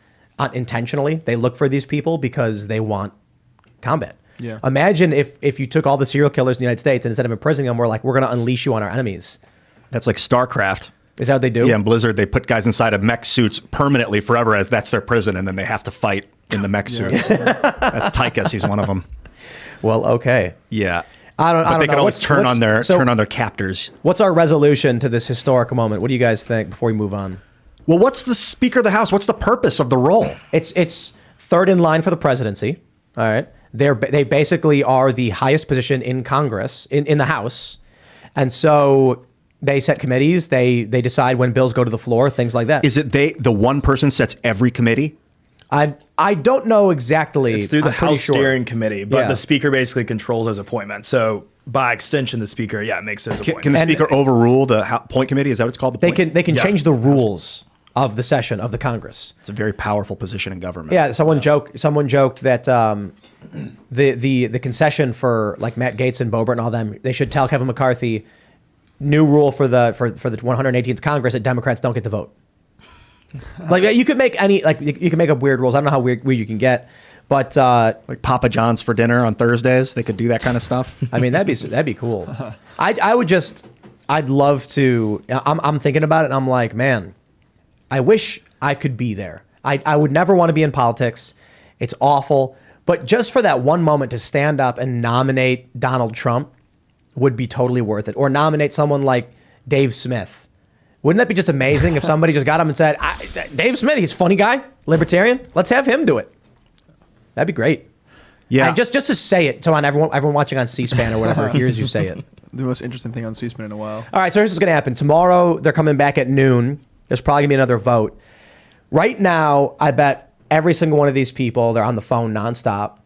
intentionally. They look for these people because they want combat. Yeah. Imagine if you took all the serial killers in the United States and instead of imprisoning them, we're going to unleash you on our enemies. That's like StarCraft. Is that what they do? Yeah, in Blizzard, they put guys inside of mech suits permanently forever as that's their prison, and then they have to fight in the mech suits. That's Tychus. He's one of them. Well, okay. Yeah. I don't But they know. can always turn on their captors. What's our resolution to this historic moment? What do you guys think before we move on? Well, what's the Speaker of the House? What's the purpose of the role? It's third in line for the presidency. All right. They basically are the highest position in Congress, in the House. And so they set committees. They decide when bills go to the floor, things like that. Is it the one person sets every committee? I don't know exactly. It's through the House Steering Committee, but Yeah. the Speaker basically controls those appointments. So by extension, the Speaker, makes those appointments. Can the Speaker overrule the point committee? Is that what it's called? They can change the rules of the session of the Congress. It's a very powerful position in government. Yeah, someone joked that the concession for like Matt Gaetz and Boebert and all them, they should tell Kevin McCarthy, new rule for the 118th Congress that Democrats don't get to vote. Like you could make you can make up weird rules. I don't know how weird you can get, but like Papa John's for dinner on Thursdays, they could do that kind of stuff. I mean, that'd be cool. I'd love to. I'm thinking about it, and I'm like, man, I wish I could be there. I would never want to be in politics. It's awful, but just for that one moment to stand up and nominate Donald Trump would be totally worth it, or nominate someone like Dave Smith. Wouldn't that be just amazing if somebody just got him and said, Dave Smith, he's a funny guy, libertarian. Let's have him do it. That'd be great. Yeah. And just to say it, so on everyone watching on C-SPAN or whatever hears you say it. The most interesting thing on C-SPAN in a while. All right, so here's what's going to happen. Tomorrow, they're coming back at noon. There's probably going to be another vote. Right now, I bet every single one of these people, they're on the phone nonstop.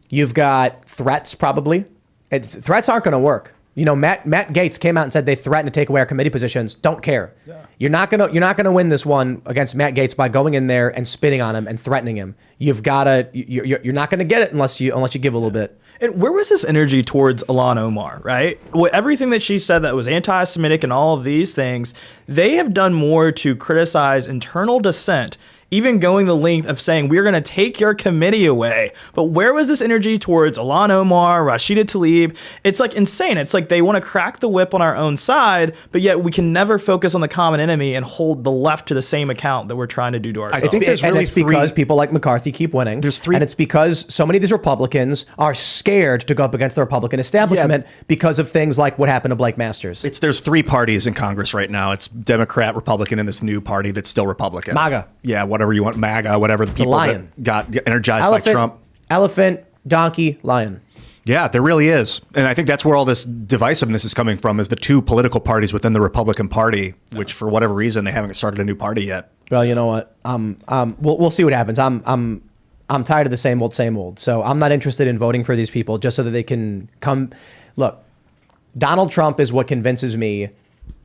You've got threats probably. Threats aren't going to work. Matt Gaetz came out and said they threatened to take away our committee positions. Don't care. Yeah. You're not gonna win this one against Matt Gaetz by going in there and spitting on him and threatening him. You've gotta. You're not gonna get it unless you give a little bit. And where was this energy towards Ilhan Omar, right? Everything that she said that was anti-Semitic and all of these things, they have done more to criticize internal dissent, even going the length of saying, we're going to take your committee away. But where was this energy towards Ilhan Omar, Rashida Tlaib? It's like insane. It's like they want to crack the whip on our own side, but yet we can never focus on the common enemy and hold the left to the same account that we're trying to do to ourselves. I think it's because people like McCarthy keep winning. And it's because so many of these Republicans are scared to go up against the Republican establishment because of things like what happened to Blake Masters. There's 3 parties in Congress right now. It's Democrat, Republican, and this new party that's still Republican. MAGA. Yeah, whatever you want, MAGA, whatever the people that got energized by Trump. Elephant, donkey, lion. Yeah, there really is. And I think that's where all this divisiveness is coming from, is the 2 political parties within the Republican Party, which for whatever reason, they haven't started a new party yet. Well, you know what? We'll see what happens. I'm tired of the same old. So I'm not interested in voting for these people just so that they can come. Look, Donald Trump is what convinces me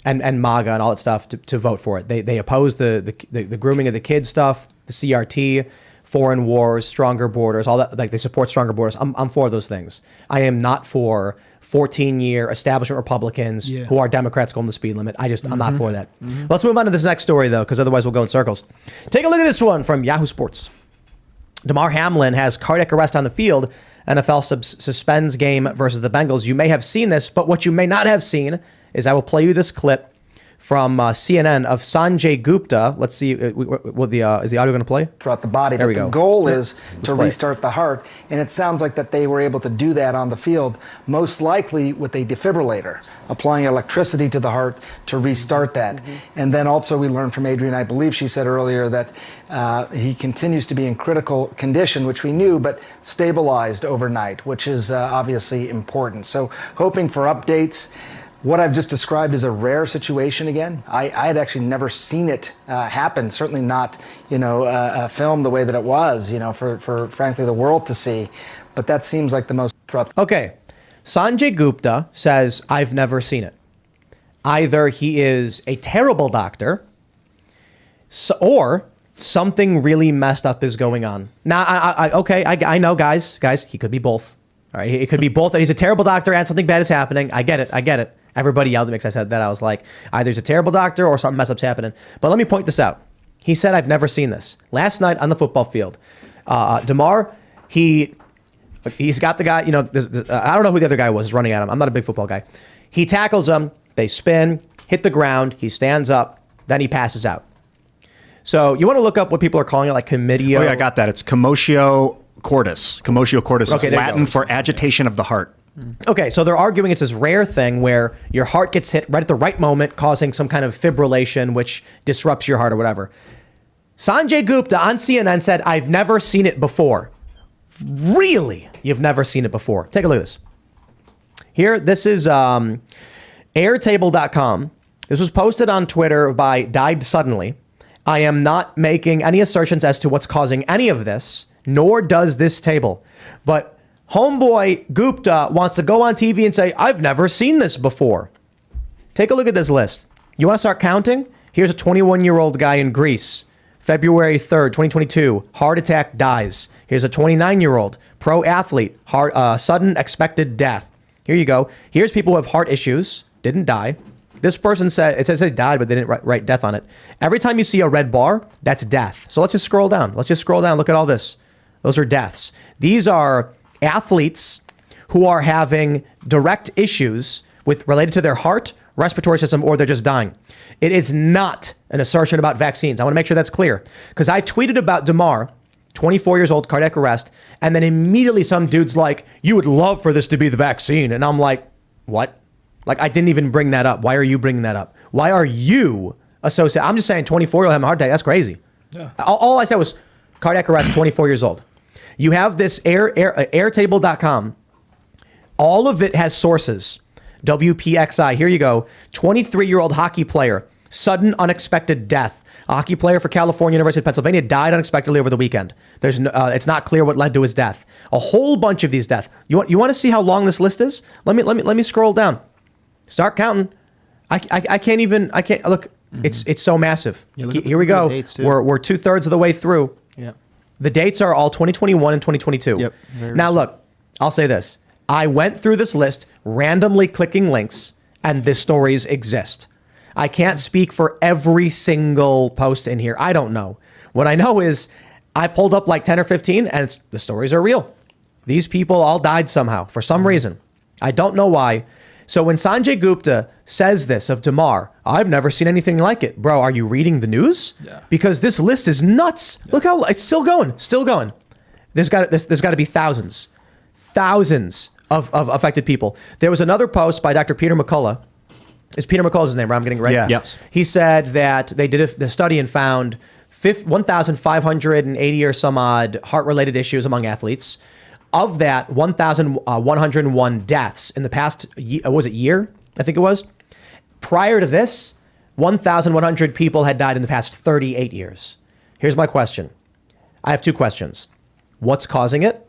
and MAGA and all that stuff to vote for it. They oppose the grooming of the kids stuff, the CRT, foreign wars, stronger borders, all that. Like, they support stronger borders. I'm for those things. I am not for 14-year establishment Republicans who are Democrats going the speed limit. I'm not for that. Let's move on to this next story, though, because otherwise we'll go in circles. Take a look at this one from Yahoo Sports. Demar Hamlin has cardiac arrest on the field. NFL suspends game versus the Bengals. You may have seen this, but what you may not have seen is I will play you this clip from CNN of Sanjay Gupta. Let's see, is the audio going to play? Throughout the body. There we but go. The goal is to play restart the heart, and it sounds like that they were able to do that on the field, most likely with a defibrillator, applying electricity to the heart to restart that. And then also we learned from Adrian, I believe she said earlier, that he continues to be in critical condition, which we knew, but stabilized overnight, which is obviously important. So hoping for updates. What I've just described is a rare situation again. I had actually never seen it happen, certainly not, filmed the way that it was, for frankly the world to see. But that seems like the most... Okay, Sanjay Gupta says, I've never seen it. Either he is a terrible doctor or something really messed up is going on. Now, I know, guys, he could be both. All right, it could be both that he's a terrible doctor and something bad is happening. I get it. Everybody yelled at me because I said that. I was like, either he's a terrible doctor or something mess up's happening. But let me point this out. He said, I've never seen this. Last night on the football field, Demar, he's got the guy, I don't know who the other guy was running at him. I'm not a big football guy. He tackles him. They spin, hit the ground. He stands up. Then he passes out. So you want to look up what people are calling it, like commotio. Oh, yeah, I got that. It's commotio cordis. Commotio cordis is Latin for agitation of the heart. Okay, so they're arguing it's this rare thing where your heart gets hit right at the right moment, causing some kind of fibrillation, which disrupts your heart or whatever. Sanjay Gupta on CNN said, I've never seen it before. Really? You've never seen it before? Take a look at this. Here, this is airtable.com. This was posted on Twitter by Died Suddenly. I am not making any assertions as to what's causing any of this, nor does this table. But homeboy Gupta wants to go on TV and say, I've never seen this before. Take a look at this list. You want to start counting? Here's a 21-year-old guy in Greece. February 3rd, 2022, heart attack, dies. Here's a 29-year-old pro athlete, sudden expected death. Here you go. Here's people who have heart issues, didn't die. This person said, it says they died, but they didn't write death on it. Every time you see a red bar, that's death. So let's just scroll down. Look at all this. Those are deaths. These are athletes who are having direct issues related to their heart, respiratory system, or they're just dying. It is not an assertion about vaccines. I want to make sure that's clear, because I tweeted about Demar, 24 years old, cardiac arrest, and then immediately some dude's like, you would love for this to be the vaccine. And I'm like, what? Like, I didn't even bring that up. Why are you bringing that up? Why are you associated? I'm just saying 24-year-old having a heart attack. That's crazy. Yeah. All I said was cardiac arrest, 24 years old. You have this airtable.com. All of it has sources. WPXI. Here you go. 23-year-old hockey player. Sudden unexpected death. A hockey player for California, University of Pennsylvania died unexpectedly over the weekend. It's not clear what led to his death. A whole bunch of these deaths. You want to see how long this list is? Let me scroll down. Start counting. I can't even. I can't look. It's so massive. Yeah, look at Here we the go. dates, too. We're 2/3 of the way through. Yeah. The dates are all 2021 and 2022. Yep, very Now look, I'll say this. I went through this list randomly clicking links, and the stories exist. I can't speak for every single post in here. I don't know. What I know is I pulled up like 10 or 15, and the stories are real. These people all died somehow for some reason. I don't know why. So when Sanjay Gupta says this of Demar, I've never seen anything like it. Bro, are you reading the news? Yeah. Because this list is nuts. Yeah. Look how it's still going. There's got to be thousands of affected people. There was another post by Dr. Peter McCullough. Is Peter McCullough's name, right? I'm getting it right? Yeah. Yes. He said that they did the study and found 1,580 or some odd heart-related issues among athletes. Of that, 1,101 deaths in the past, year? I think it was. Prior to this, 1,100 people had died in the past 38 years. Here's my question. I have two questions. What's causing it?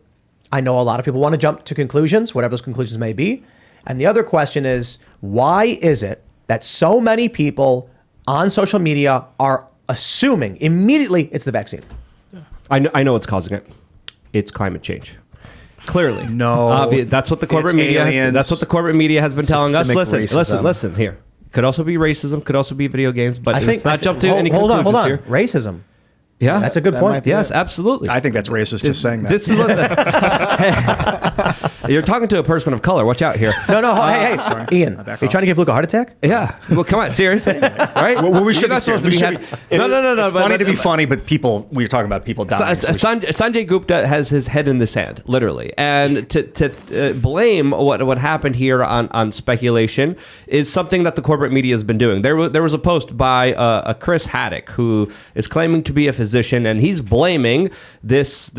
I know a lot of people want to jump to conclusions, whatever those conclusions may be. And the other question is, why is it that so many people on social media are assuming immediately it's the vaccine? I know what's causing it. It's climate change. Clearly, No. That's what the corporate It's media. aliens. That's what the corporate media has been telling us. Systemic Listen. racism. Here, could also be racism. Could also be video games. But let's not jump to any hold conclusions on. here. Racism. Yeah, That's a good That point. might be Yes, it. absolutely. I think that's racist just saying that. This is what you're talking to a person of color. Watch out here. No. Hey, Ian, are you trying to give Luke a heart attack? Yeah. Well, come on, seriously, right? Well, we You're should not supposed to be. No. It's funny to be funny, but people, we're talking about people dying. so we should- Sanjay Gupta has his head in the sand, literally, and to blame what happened here on speculation is something that the corporate media has been doing. There was a post by a Chris Haddock who is claiming to be a physician, and he's blaming this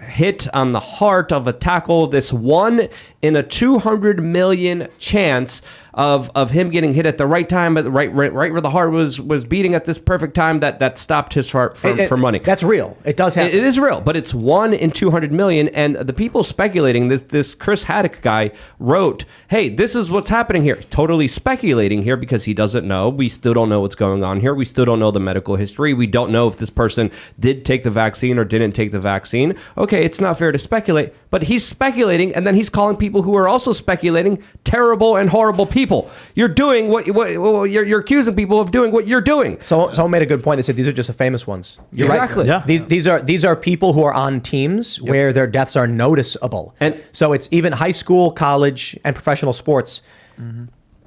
hit on the heart of a tackle, this 1 in a 200 million chance of him getting hit at the right time, but right where the heart was beating at this perfect time that stopped his heart from running. That's real. It does happen. It is real, but it's 1 in 200 million. And the people speculating, this Chris Haddock guy wrote, hey, this is what's happening here. Totally speculating here because he doesn't know. We still don't know what's going on here. We still don't know the medical history. We don't know if this person did take the vaccine or didn't take the vaccine. Okay, it's not fair to speculate, but he's speculating, and then he's calling people who are also speculating terrible and horrible people. You're doing what you're accusing people of doing what you're doing. So someone made a good point. They said these are just the famous ones. You're Exactly. right. Yeah. These are people who are on teams where their deaths are noticeable. And so it's even high school, college, and professional sports.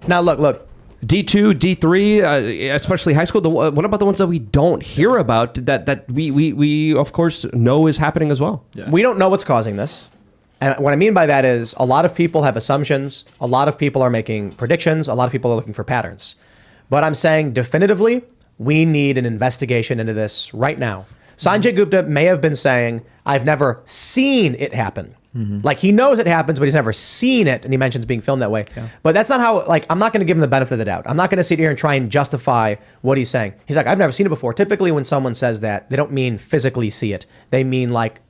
Now look. D2, D3, especially high school. What about the ones that we don't hear about that we of course know is happening as well? Yeah. We don't know what's causing this. And what I mean by that is a lot of people have assumptions. A lot of people are making predictions. A lot of people are looking for patterns. But I'm saying definitively, we need an investigation into this right now. Sanjay Gupta may have been saying, I've never seen it happen. Like he knows it happens, but he's never seen it. And he mentions being filmed that way. Yeah. But that's not how, I'm not going to give him the benefit of the doubt. I'm not going to sit here and try and justify what he's saying. He's like, I've never seen it before. Typically when someone says that, they don't mean physically see it. They mean like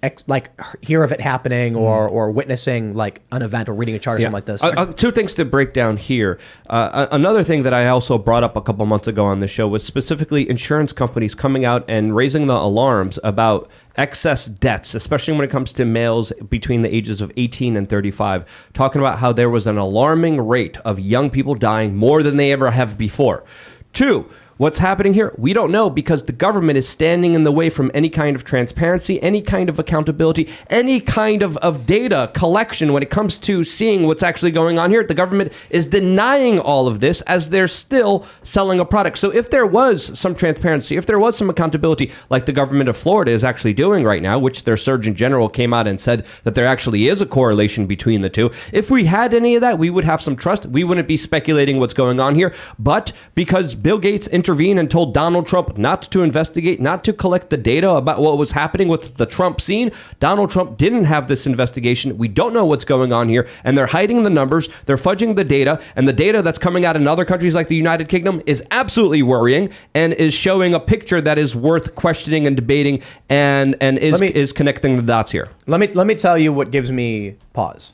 hear of it happening or witnessing like an event or reading a chart or something like this. Two things to break down here. Another thing that I also brought up a couple months ago on the show was specifically insurance companies coming out and raising the alarms about excess deaths, especially when it comes to males between the ages of 18 and 35, talking about how there was an alarming rate of young people dying more than they ever have before. 2, what's happening here? We don't know because the government is standing in the way from any kind of transparency, any kind of accountability, any kind of data collection when it comes to seeing what's actually going on here. The government is denying all of this as they're still selling a product. So if there was some transparency, if there was some accountability, like the government of Florida is actually doing right now, which their Surgeon General came out and said that there actually is a correlation between the two. If we had any of that, we would have some trust. We wouldn't be speculating what's going on here. But because Bill Gates intervened and told Donald Trump not to investigate, not to collect the data about what was happening with the Trump scene, Donald Trump didn't have this investigation. We don't know what's going on here, and they're hiding the numbers, they're fudging the data, and the data that's coming out in other countries like the United Kingdom is absolutely worrying and is showing a picture that is worth questioning and debating and is connecting the dots here. Let me tell you what gives me pause.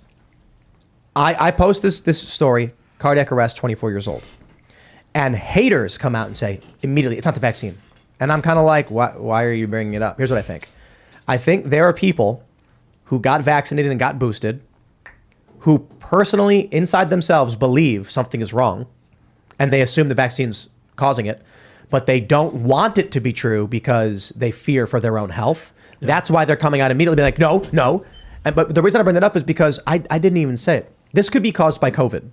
I post this story cardiac arrest, 24 years old. And haters come out and say immediately, it's not the vaccine. And I'm kind of like, why are you bringing it up? Here's what I think. I think there are people who got vaccinated and got boosted who personally, inside themselves, believe something is wrong, and they assume the vaccine's causing it, but they don't want it to be true because they fear for their own health. Yeah. That's why they're coming out immediately being like, no. But the reason I bring that up is because I didn't even say it. This could be caused by COVID.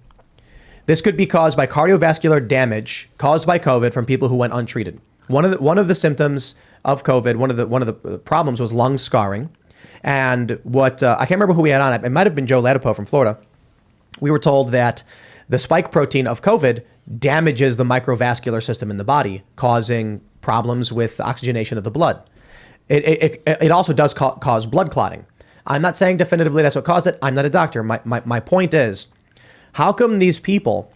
This could be caused by cardiovascular damage caused by COVID from people who went untreated. One of the symptoms of COVID, one of the problems was lung scarring. And what I can't remember who we had on. It might have been Joe Latipo from Florida. We were told that the spike protein of COVID damages the microvascular system in the body, causing problems with oxygenation of the blood. It also does cause blood clotting. I'm not saying definitively that's what caused it. I'm not a doctor. My point is, how come these people,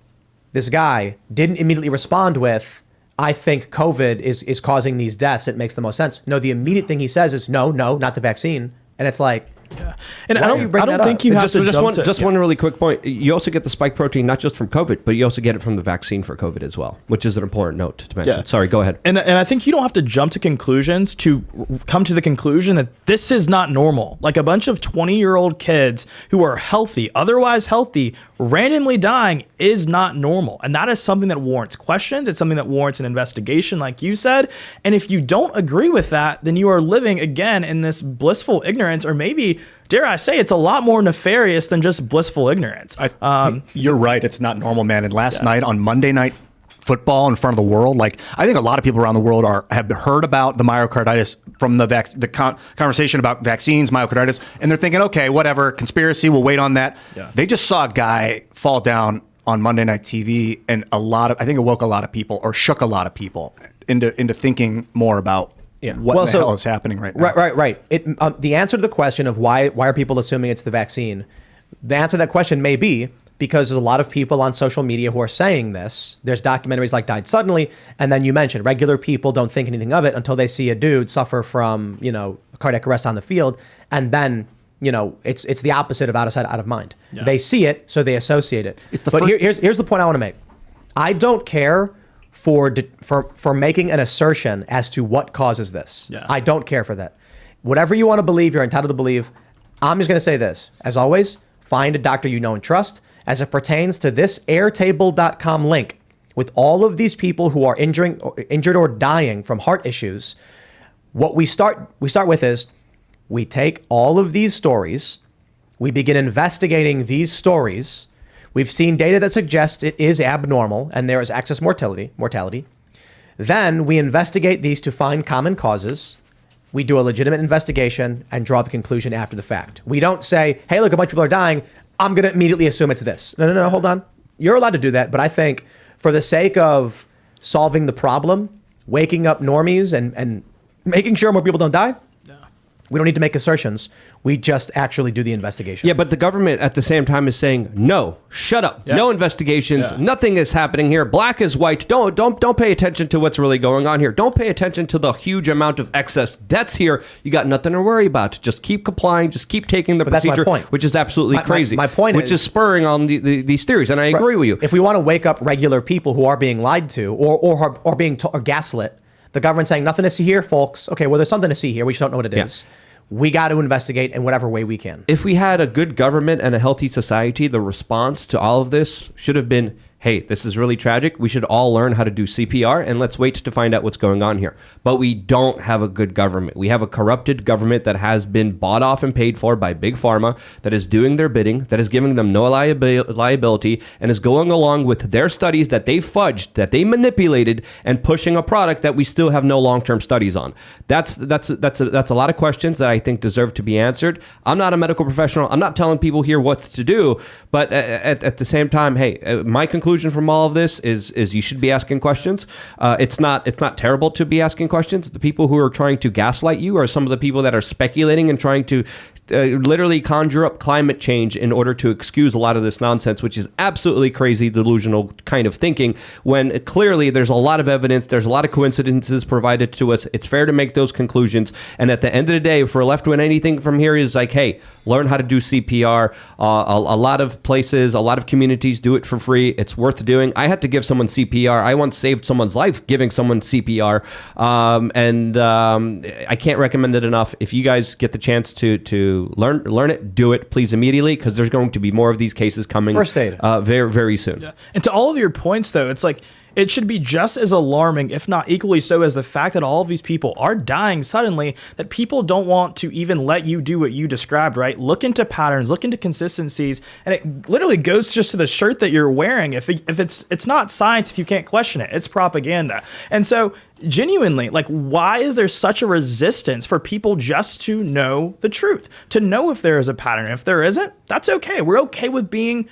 this guy, didn't immediately respond with, I think COVID is causing these deaths. It makes the most sense. No, the immediate thing he says is, no, not the vaccine. And it's like, yeah. And I don't think you have just one really quick point. You also get the spike protein not just from COVID, but you also get it from the vaccine for COVID as well, which is an important note to mention. Yeah. Sorry, go ahead. And I think you don't have to jump to conclusions to come to the conclusion that this is not normal. Like a bunch of 20-year-old kids who are healthy, otherwise healthy, randomly dying is not normal. And that is something that warrants questions. It's something that warrants an investigation, like you said. And if you don't agree with that, then you are living again in this blissful ignorance, or maybe, dare I say, it's a lot more nefarious than just blissful ignorance. You're right. It's not normal, man. And last night on Monday Night Football in front of the world, like I think a lot of people around the world have heard about the myocarditis from the conversation about vaccines, myocarditis, and they're thinking, okay, whatever, conspiracy, we'll wait on that. Yeah. They just saw a guy fall down on Monday Night TV, and I think it woke a lot of people, or shook a lot of people into thinking more about what the hell is happening right now. Right. The answer to the question of why are people assuming it's the vaccine, the answer to that question may be because there's a lot of people on social media who are saying this. There's documentaries like Died Suddenly, and then you mentioned regular people don't think anything of it until they see a dude suffer from, cardiac arrest on the field, and then, it's the opposite of out of sight, out of mind. Yeah. They see it, so they associate it. Here's the point I want to make. I don't care for making an assertion as to what causes this. Yeah. I don't care for that. Whatever you want to believe, you're entitled to believe. I'm just going to say this. As always, find a doctor you know and trust. As it pertains to this airtable.com link, with all of these people who are injured or dying from heart issues, what we start with is we take all of these stories, we begin investigating these stories. We've seen data that suggests it is abnormal and there is excess mortality. Then we investigate these to find common causes. We do a legitimate investigation and draw the conclusion after the fact. We don't say, hey, look, a bunch of people are dying. I'm going to immediately assume it's this. No, hold on. You're allowed to do that. But I think for the sake of solving the problem, waking up normies and making sure more people don't die, we don't need to make assertions. We just actually do the investigation. Yeah, but the government at the same time is saying, no, shut up. Yeah. No investigations. Yeah. Nothing is happening here. Black is white. Don't pay attention to what's really going on here. Don't pay attention to the huge amount of excess deaths here. You got nothing to worry about. Just keep complying. Just keep taking the procedure, that's my point. Which is absolutely crazy. My point which is spurring on these theories, and I agree with you. If we want to wake up regular people who are being lied to or being gaslit, the government's saying nothing to see here, folks. Okay, well, there's something to see here. We just don't know what it is. We got to investigate in whatever way we can. If we had a good government and a healthy society, the response to all of this should have been, hey, this is really tragic. We should all learn how to do CPR, and let's wait to find out what's going on here. But we don't have a good government. We have a corrupted government that has been bought off and paid for by Big Pharma, that is doing their bidding, that is giving them no liability, and is going along with their studies that they fudged, that they manipulated, and pushing a product that we still have no long-term studies on. That's a lot of questions that I think deserve to be answered. I'm not a medical professional. I'm not telling people here what to do, but at the same time, hey, my conclusion from all of this is you should be asking questions. It's not terrible to be asking questions. The people who are trying to gaslight you are some of the people that are speculating and trying to literally conjure up climate change in order to excuse a lot of this nonsense, which is absolutely crazy, delusional kind of thinking, when clearly there's a lot of evidence, there's a lot of coincidences provided to us. It's fair to make those conclusions. And at the end of the day, if we're left with anything from here is like, hey, learn how to do CPR. A lot of places, a lot of communities do it for free. It's worth doing. I had to give someone CPR. I once saved someone's life giving someone CPR. I can't recommend it enough. If you guys get the chance to learn it, do it, please, immediately, because there's going to be more of these cases coming. First aid. Very, very soon. Yeah. And to all of your points, though, it's like, it should be just as alarming, if not equally so, as the fact that all of these people are dying suddenly, that people don't want to even let you do what you described, right? Look into patterns, look into consistencies, and it literally goes just to the shirt that you're wearing. If it's not science, if you can't question it, it's propaganda. And so genuinely, like, why is there such a resistance for people just to know the truth, to know if there is a pattern? If there isn't, that's okay. We're okay with being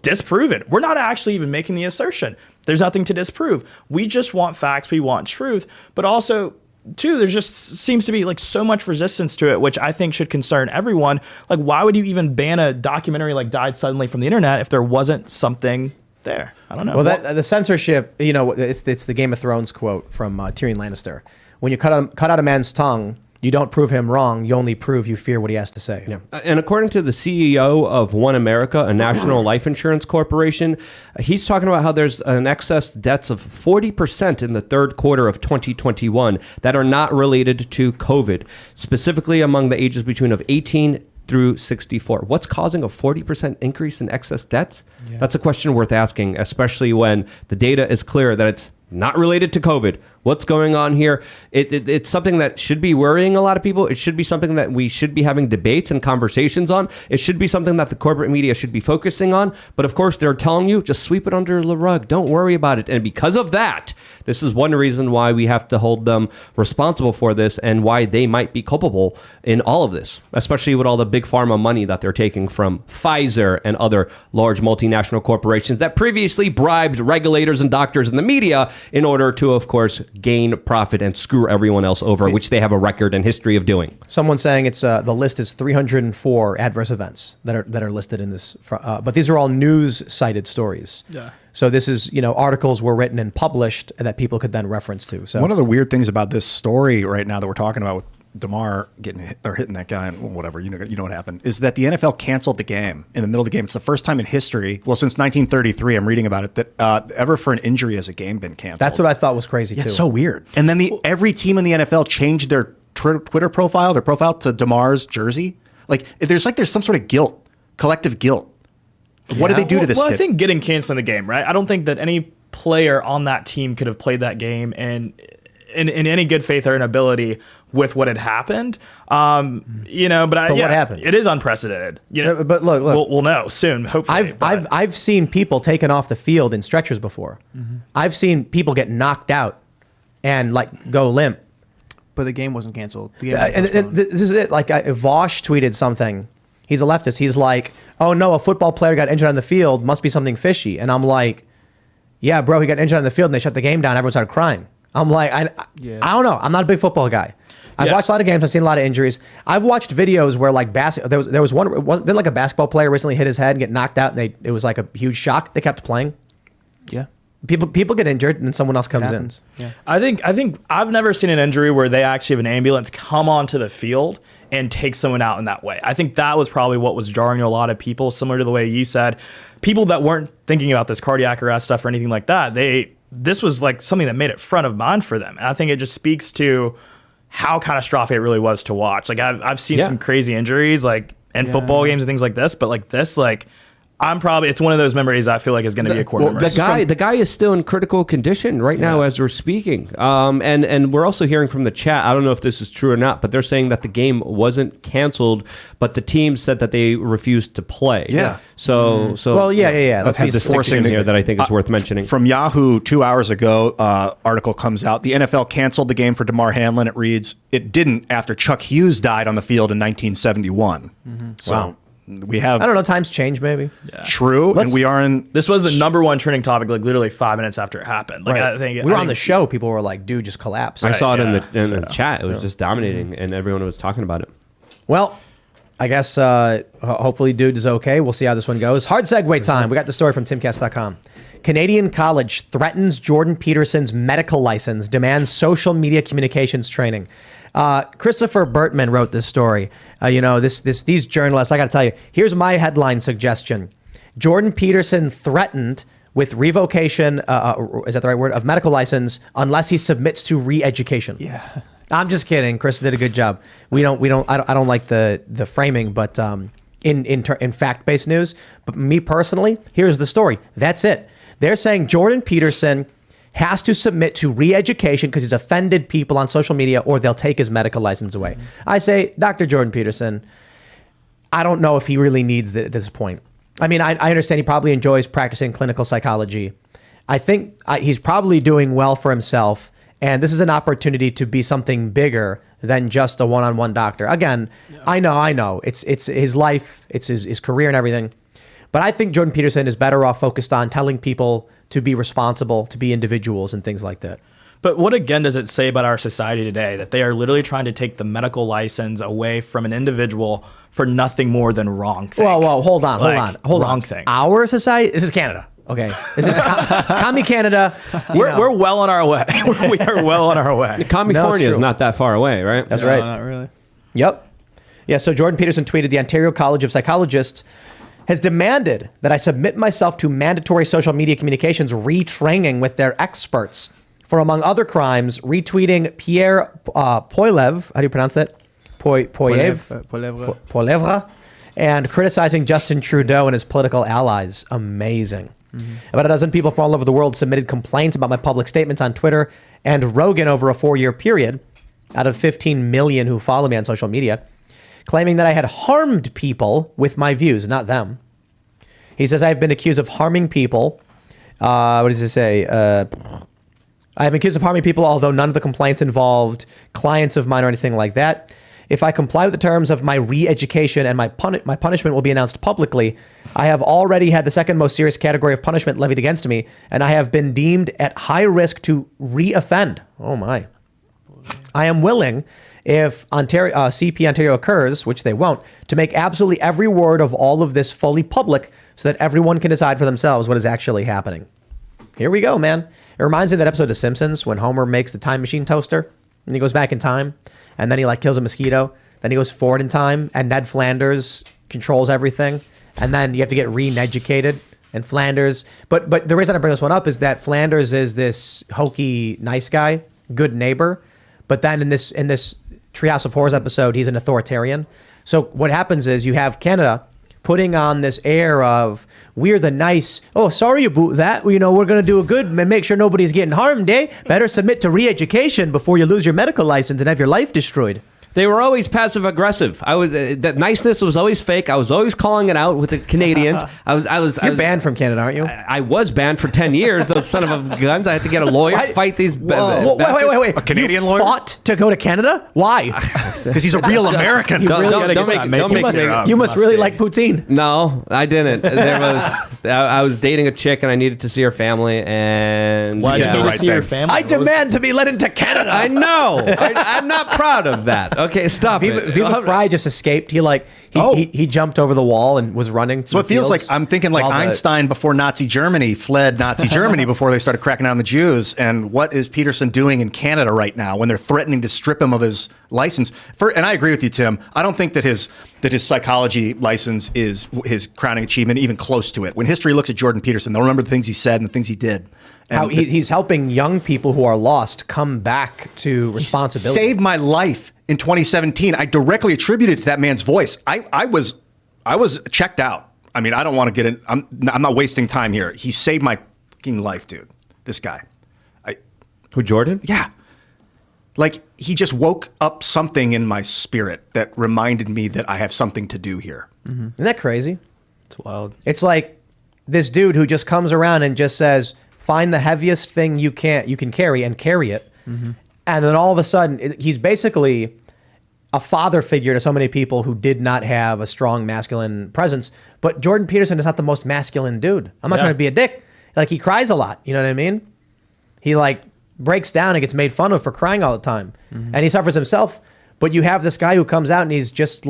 disproven. We're not actually even making the assertion. There's nothing to disprove. We just want facts. We want truth. But also, too, there just seems to be like so much resistance to it, which I think should concern everyone. Like, why would you even ban a documentary like Died Suddenly from the internet if there wasn't something there? I don't know. Well, the censorship, it's the Game of Thrones quote from Tyrion Lannister. When you cut out a man's tongue, you don't prove him wrong. You only prove you fear what he has to say. Yeah. And according to the CEO of One America, a national life insurance corporation, he's talking about how there's an excess deaths of 40% in the third quarter of 2021 that are not related to COVID, specifically among the ages between of 18 through 64. What's causing a 40% increase in excess deaths? Yeah. That's a question worth asking, especially when the data is clear that it's not related to COVID. What's going on here? It's something that should be worrying a lot of people. It should be something that we should be having debates and conversations on. It should be something that the corporate media should be focusing on. But of course, they're telling you, just sweep it under the rug. Don't worry about it. And because of that, this is one reason why we have to hold them responsible for this and why they might be culpable in all of this, especially with all the big pharma money that they're taking from Pfizer and other large multinational corporations that previously bribed regulators and doctors and the media in order to, of course, gain profit and screw everyone else over, which they have a record and history of doing. Someone saying it's the list is 304 adverse events that are listed in this, but these are all news cited stories. Yeah. So this is, articles were written and published that people could then reference to. So one of the weird things about this story right now that we're talking about with Demar hitting that guy and whatever, you know what happened, is that the NFL canceled the game in the middle of the game. It's the first time in history, well, since 1933, I'm reading about it, that ever for an injury has a game been canceled. That's what I thought was crazy, too. It's so weird. And then every team in the NFL changed their Twitter profile, their profile to Demar's jersey. There's some sort of guilt, collective guilt. What did they do to this kid? I think getting canceled in the game, right? I don't think that any player on that team could have played that game and in any good faith or inability with what had happened. But what happened? It is unprecedented. But look, we'll know soon. Hopefully, I've seen people taken off the field in stretchers before. Mm-hmm. I've seen people get knocked out and go limp. But the game wasn't canceled. This is it. Vosh tweeted something. He's a leftist. He's like, "Oh no, a football player got injured on the field. Must be something fishy." And I'm like, "Yeah, bro, he got injured on the field and they shut the game down. Everyone started crying." I'm like, I don't know. I'm not a big football guy. I've watched a lot of games. I've seen a lot of injuries. I've watched videos where there was one. Didn't a basketball player recently hit his head and get knocked out, and it was like a huge shock. They kept playing. Yeah. People get injured and then someone else comes in. Yeah. I think I've never seen an injury where they actually have an ambulance come onto the field and take someone out in that way. I think that was probably what was jarring to a lot of people, similar to the way you said. People that weren't thinking about this cardiac arrest stuff or anything like that, this was like something that made it front of mind for them. And I think it just speaks to how catastrophic it really was to watch. I've seen some crazy injuries in football games and things like this, but it's one of those memories I feel like is going to be a core memory. The guy is still in critical condition right now as we're speaking. And we're also hearing from the chat, I don't know if this is true or not, but they're saying that the game wasn't canceled, but the team said that they refused to play. Yeah. So Let's have this distinction here that I think is worth mentioning. From Yahoo 2 hours ago, article comes out. The NFL canceled the game for Demar Hamlin. It reads, it didn't after Chuck Hughes died on the field in 1971. Mm-hmm. So. Wow. We have, I don't know, times change maybe. Yeah. True. And we are in. This was the number one trending topic, literally 5 minutes after it happened. I think we were on the show. People were like, dude, just collapsed. I saw it in the chat. It was just dominating and everyone was talking about it. Well, I guess hopefully dude is okay. We'll see how this one goes. Hard segue time. We got the story from Timcast.com. Canadian college threatens Jordan Peterson's medical license, demands social media communications training. Christopher Bertman wrote this story. These journalists, I got to tell you, here's my headline suggestion. Jordan Peterson threatened with revocation, is that the right word, of medical license unless he submits to re-education. Yeah. I'm just kidding. Chris did a good job. I don't like the framing, but in fact-based news. But me personally, here's the story. That's it. They're saying Jordan Peterson has to submit to re-education because he's offended people on social media, or they'll take his medical license away. I say, Dr. Jordan Peterson, I don't know if he really needs it at this point. I mean, I understand he probably enjoys practicing clinical psychology. I think he's probably doing well for himself. And this is an opportunity to be something bigger than just a one-on-one doctor. Again, yeah. I know. It's his life, it's his career and everything. But I think Jordan Peterson is better off focused on telling people to be responsible, to be individuals and things like that. But what again does it say about our society today that they are literally trying to take the medical license away from an individual for nothing more than wrong thing? Whoa, hold on. Wrong thing. Our society, this is Canada. Okay, this is commie Canada. We're well on our way. We are well on our way. California is not that far away, right? That's right. Not really. Yep. Yeah, so Jordan Peterson tweeted, the Ontario College of Psychologists has demanded that I submit myself to mandatory social media communications retraining with their experts for, among other crimes, retweeting Pierre Poilievre, how do you pronounce that? Poilievre, and criticizing Justin Trudeau and his political allies. Amazing. Mm-hmm. About a dozen people from all over the world submitted complaints about my public statements on Twitter and Rogan over a 4-year period, out of 15 million who follow me on social media, claiming that I had harmed people with my views, not them. He says, I have been accused of harming people. What does it say? I have been accused of harming people, although none of the complaints involved clients of mine or anything like that. If I comply with the terms of my re-education and my punishment will be announced publicly, I have already had the second most serious category of punishment levied against me, and I have been deemed at high risk to re-offend. Oh my. I am willing, if CP Ontario occurs, which they won't, to make absolutely every word of all of this fully public so that everyone can decide for themselves what is actually happening. Here we go, man. It reminds me of that episode of Simpsons when Homer makes the time machine toaster and he goes back in time. And then he kills a mosquito. Then he goes forward in time, and Ned Flanders controls everything. And then you have to get re-educated. And Flanders, but the reason I bring this one up is that Flanders is this hokey, nice guy, good neighbor. But then in this Treehouse of Horrors episode, he's an authoritarian. So what happens is you have Canada putting on this air of, we're the nice, oh, sorry about that. We're going to do a good and make sure nobody's getting harmed, eh? Better submit to re-education before you lose your medical license and have your life destroyed. They were always passive aggressive. That niceness was always fake. I was always calling it out with the Canadians. You're banned from Canada, aren't you? I was banned for 10 years. Those son of a guns. I had to get a lawyer, fight these. Wait. A Canadian lawyer? Fought to go to Canada? Why? Because he's a real American. You must really like poutine. No, I didn't. I was dating a chick and I needed to see her family. And why did you see her family? I demand to be let into Canada. I know. I'm not proud of that. Okay, stop it. Viva Fry just escaped. He jumped over the wall and was running. So it feels like I'm thinking like Einstein before Nazi Germany fled Nazi Germany before they started cracking down on the Jews. And what is Peterson doing in Canada right now when they're threatening to strip him of his license? And I agree with you, Tim. I don't think that his psychology license is his crowning achievement, even close to it. When history looks at Jordan Peterson, they'll remember the things he said and the things he did. How he's helping young people who are lost come back to responsibility. Saved my life in 2017. I directly attributed it to that man's voice. I was checked out. I mean, I don't want to get in. I'm not wasting time here. He saved my fucking life, dude. This guy. Who, Jordan? Yeah. Like, he just woke up something in my spirit that reminded me that I have something to do here. Mm-hmm. Isn't that crazy? It's wild. It's like this dude who just comes around and just says, find the heaviest thing you can carry and carry it. Mm-hmm. And then all of a sudden, he's basically a father figure to so many people who did not have a strong masculine presence. But Jordan Peterson is not the most masculine dude. I'm not trying to be a dick. Like, he cries a lot. You know what I mean? He breaks down and gets made fun of for crying all the time. Mm-hmm. And he suffers himself. But you have this guy who comes out and he's just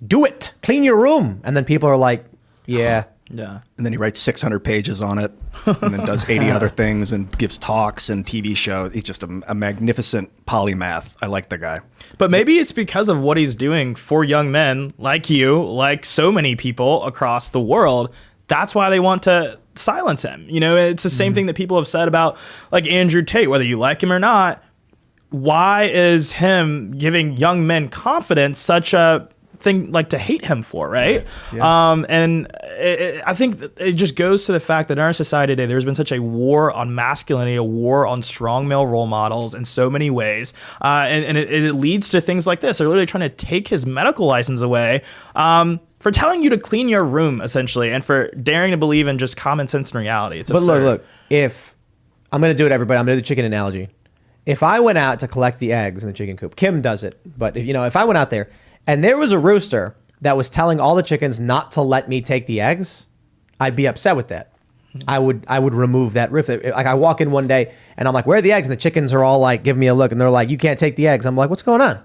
do it, clean your room. And then people are like, yeah. Yeah. And then he writes 600 pages on it and then does 80 other things and gives talks and TV shows. He's just a magnificent polymath. I like the guy. But maybe it's because of what he's doing for young men like you, like so many people across the world. That's why they want to silence him. You know, it's the same thing that people have said about like Andrew Tate, whether you like him or not. Why is him giving young men confidence such a thing like to hate him for, right? And I think that it just goes to the fact that in our society today, there's been such a war on masculinity, a war on strong male role models in so many ways. And it leads to things like this. They're literally trying to take his medical license away for telling you to clean your room, essentially, and for daring to believe in just common sense and reality. It's absurd. But look, if I'm going to do it, everybody, I'm going to do the chicken analogy. If I went out to collect the eggs in the chicken coop, Kim does it. But if I went out there and there was a rooster that was telling all the chickens not to let me take the eggs, I'd be upset with that. I would remove that rooster. Like I walk in one day and I'm like, where are the eggs? And the chickens are all like, giving me a look and they're like, you can't take the eggs. I'm like, what's going on?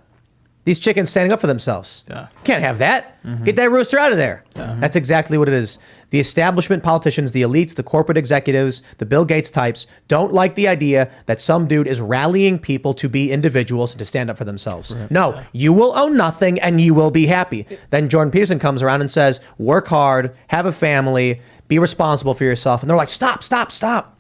These chickens standing up for themselves. Yeah. Can't have that. Get that rooster out of there. That's exactly what it is. The establishment politicians, the elites, the corporate executives, the Bill Gates types don't like the idea that some dude is rallying people to be individuals and to stand up for themselves. Right. No, you will own nothing and you will be happy. Then Jordan Peterson comes around and says, work hard, have a family, be responsible for yourself. And they're like, stop.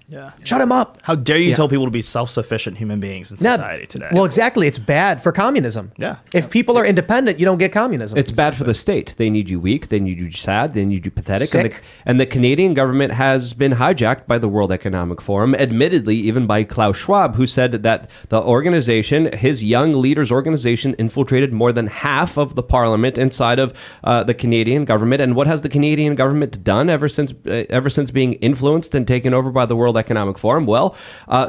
Yeah. Shut him up. How dare you tell people to be self-sufficient human beings in society today? Well, exactly. It's bad for communism. Yeah. If people are independent, you don't get communism. It's bad for the state. They need you weak. They need you sad. They need you pathetic. Sick. And the Canadian government has been hijacked by the World Economic Forum, admittedly even by Klaus Schwab, who said that the organization, his Young Leaders organization, infiltrated more than half of the parliament inside of the Canadian government. And what has the Canadian government done ever since being influenced and taken over by the World Economic Forum? Well,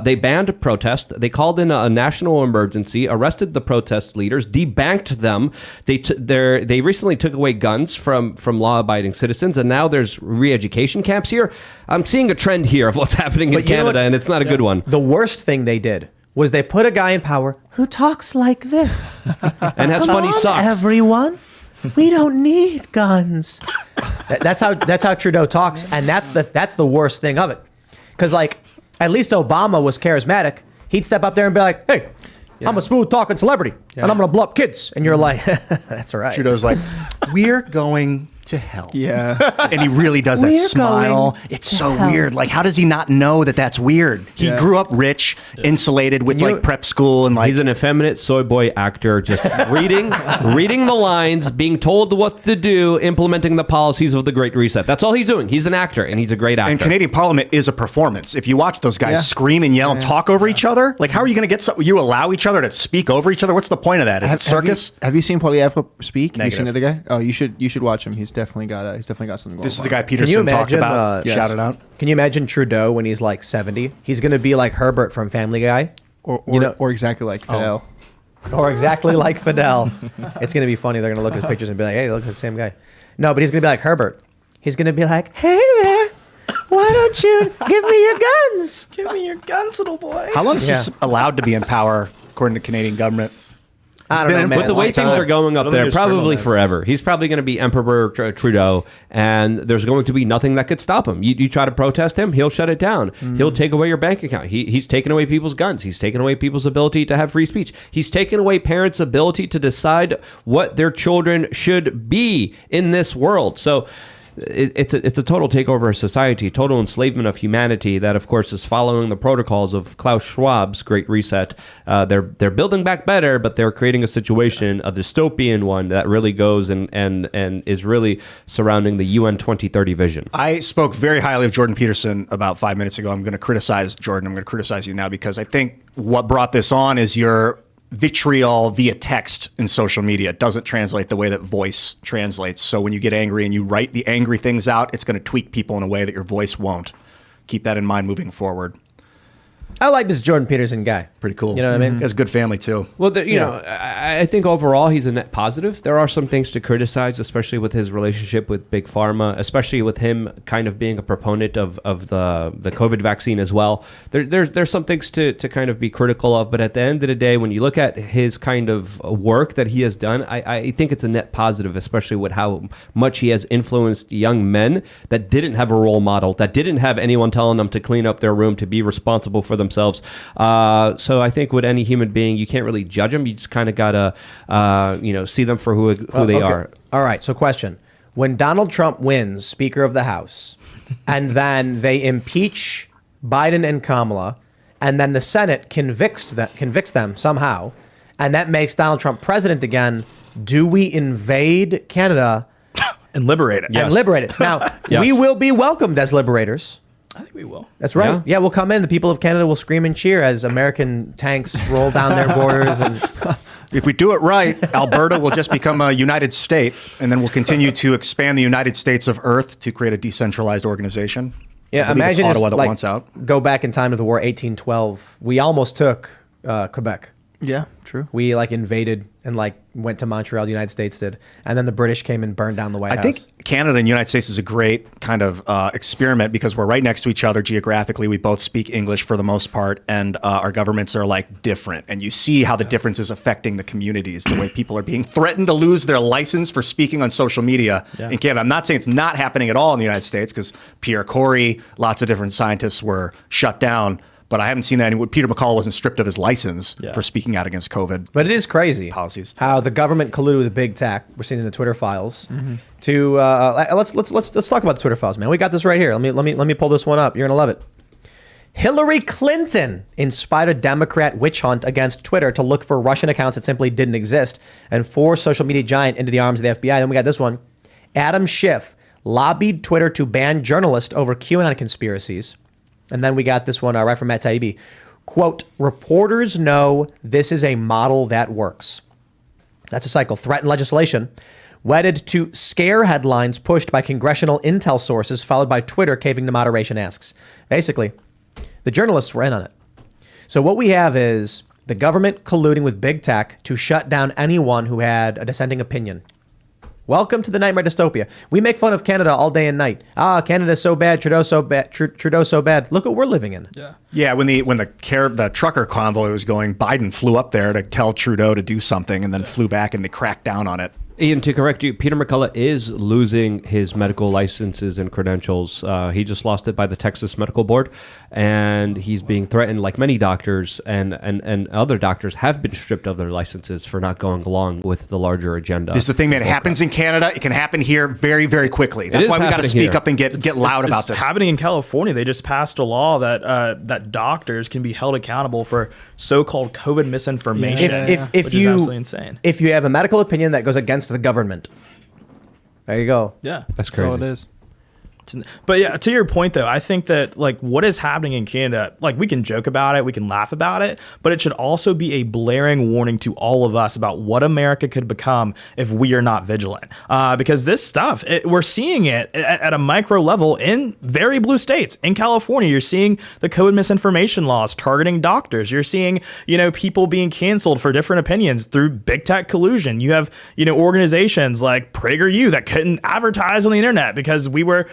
they banned protest. They called in a national emergency, arrested the protest leaders, debanked them. They recently took away guns from law-abiding citizens, and now there's re-education camps here. I'm seeing a trend here of what's happening in Canada, and it's not a good one. The worst thing they did was they put a guy in power who talks like this. And has funny socks. Everyone, we don't need guns. That's how Trudeau talks, and that's the worst thing of it. Because, like, at least Obama was charismatic. He'd step up there and be like, hey, I'm a smooth-talking celebrity, and I'm going to blow up kids. And you're like, that's all right. Trudeau's like, we're going to hell. Yeah. And he really does that We're smile. going It's so weird. Like, how does he not know that that's weird? He grew up rich, insulated with like prep school and like. He's an effeminate soy boy actor, just reading the lines, being told what to do, implementing the policies of the Great Reset. That's all he's doing. He's an actor, and he's a great actor. And Canadian Parliament is a performance. If you watch those guys scream and yell and talk over each other, like how are you going to get you allow each other to speak over each other? What's the point of that? Is it circus? Have you seen Poilievre speak? Have you seen Negative. the other guy? Oh, you should watch him. He's definitely got something going This is on. the guy Can you Peterson talked imagine, about. yes. Shout it out. Can you imagine Trudeau when he's like 70? He's going to be like Herbert from Family Guy. or exactly like Fidel. Or exactly like Fidel. It's going to be funny. They're going to look at his pictures and be like, hey, look at the same guy. No, but he's going to be like Herbert. He's going to be like, hey there, why don't you give me your guns? Give me your guns, little boy. How long is he allowed to be in power, according to Canadian government? I don't know, man. With the way things are going up I don't there, think there's term probably limits. forever. He's probably going to be Emperor Trudeau, and there's going to be nothing that could stop him. You try to protest him, he'll shut it down. He'll take away your bank account. He's taken away people's guns. He's taken away people's ability to have free speech. He's taken away parents' ability to decide what their children should be in this world. So it's a total takeover of society, total enslavement of humanity that, of course, is following the protocols of Klaus Schwab's Great Reset. They're building back better, but they're creating a situation, a dystopian one, that really goes and is really surrounding the UN 2030 vision. I spoke very highly of Jordan Peterson about 5 minutes ago. I'm going to criticize Jordan. I'm going to criticize you now because I think what brought this on is your vitriol via text in social media. It doesn't translate the way that voice translates. So when you get angry and you write the angry things out, it's going to tweak people in a way that your voice won't. Keep that in mind moving forward. I like this Jordan Peterson guy. Pretty cool. You know what I mean? He has a good family too. Well, you know, I think overall he's a net positive. There are some things to criticize, especially with his relationship with Big Pharma, especially with him kind of being a proponent of the COVID vaccine as well. There's some things to kind of be critical of, but at the end of the day, when you look at his kind of work that he has done, I think it's a net positive, especially with how much he has influenced young men that didn't have a role model, that didn't have anyone telling them to clean up their room, to be responsible for themselves. So I think with any human being, you can't really judge them. You just kind of gotta, see them for who they are. All right. So, question: when Donald Trump wins Speaker of the House, and then they impeach Biden and Kamala, and then the Senate convicts them somehow, and that makes Donald Trump president again, do we invade Canada and liberate it? And liberate it? Now, we will be welcomed as liberators. I think we will. That's right. Yeah, we'll come in. The people of Canada will scream and cheer as American tanks roll down their borders. And if we do it right, Alberta will just become a United State, and then we'll continue to expand the United States of Earth to create a decentralized organization. Yeah, imagine just go back in time to the war, 1812. We almost took Quebec. Yeah, true. We invaded and went to Montreal. The United States did, and then the British came and burned down the White House. I think Canada and the United States is a great kind of experiment because we're right next to each other geographically. We both speak English for the most part, and our governments are different. And you see how the difference is affecting the communities. The way people are being threatened to lose their license for speaking on social media in Canada. I'm not saying it's not happening at all in the United States because Pierre Corey, lots of different scientists were shut down. But I haven't seen any. Peter McCullough wasn't stripped of his license for speaking out against COVID. But it is crazy policies. How the government colluded with big tech. We're seeing in the Twitter files. To let's talk about the Twitter files, man. We got this right here. Let me pull this one up. You're gonna love it. Hillary Clinton inspired a Democrat witch hunt against Twitter to look for Russian accounts that simply didn't exist and force social media giant into the arms of the FBI. Then we got this one. Adam Schiff lobbied Twitter to ban journalists over QAnon conspiracies. And then we got this one right from Matt Taibbi. Quote, reporters know this is a model that works. That's a cycle. Threatened legislation. Wedded to scare headlines pushed by congressional intel sources, followed by Twitter caving to moderation asks. Basically, the journalists were in on it. So what we have is the government colluding with big tech to shut down anyone who had a dissenting opinion. Welcome to the nightmare dystopia. We make fun of Canada all day and night. Canada's so bad, Trudeau's so bad, Trudeau's so bad. Look what we're living in. Yeah. When the trucker convoy was going, Biden flew up there to tell Trudeau to do something, and then flew back, and they cracked down on it. Ian, to correct you, Peter McCullough is losing his medical licenses and credentials. He just lost it by the Texas Medical Board, and he's being threatened like many doctors and other doctors have been stripped of their licenses for not going along with the larger agenda. This is the thing, man. It happens in Canada. It can happen here very, very quickly. That's why we got to speak up and get loud about this. It's happening in California. They just passed a law that doctors can be held accountable for so-called COVID misinformation, which is absolutely insane. If you have a medical opinion that goes against the government, there you go. Yeah, that's crazy. That's all it is. But yeah, to your point though, I think that what is happening in Canada, we can joke about it, we can laugh about it, but it should also be a blaring warning to all of us about what America could become if we are not vigilant. Because this stuff, we're seeing it at a micro level in very blue states. In California, you're seeing the COVID misinformation laws targeting doctors. You're seeing, people being canceled for different opinions through big tech collusion. You have, organizations like PragerU that couldn't advertise on the internet because we were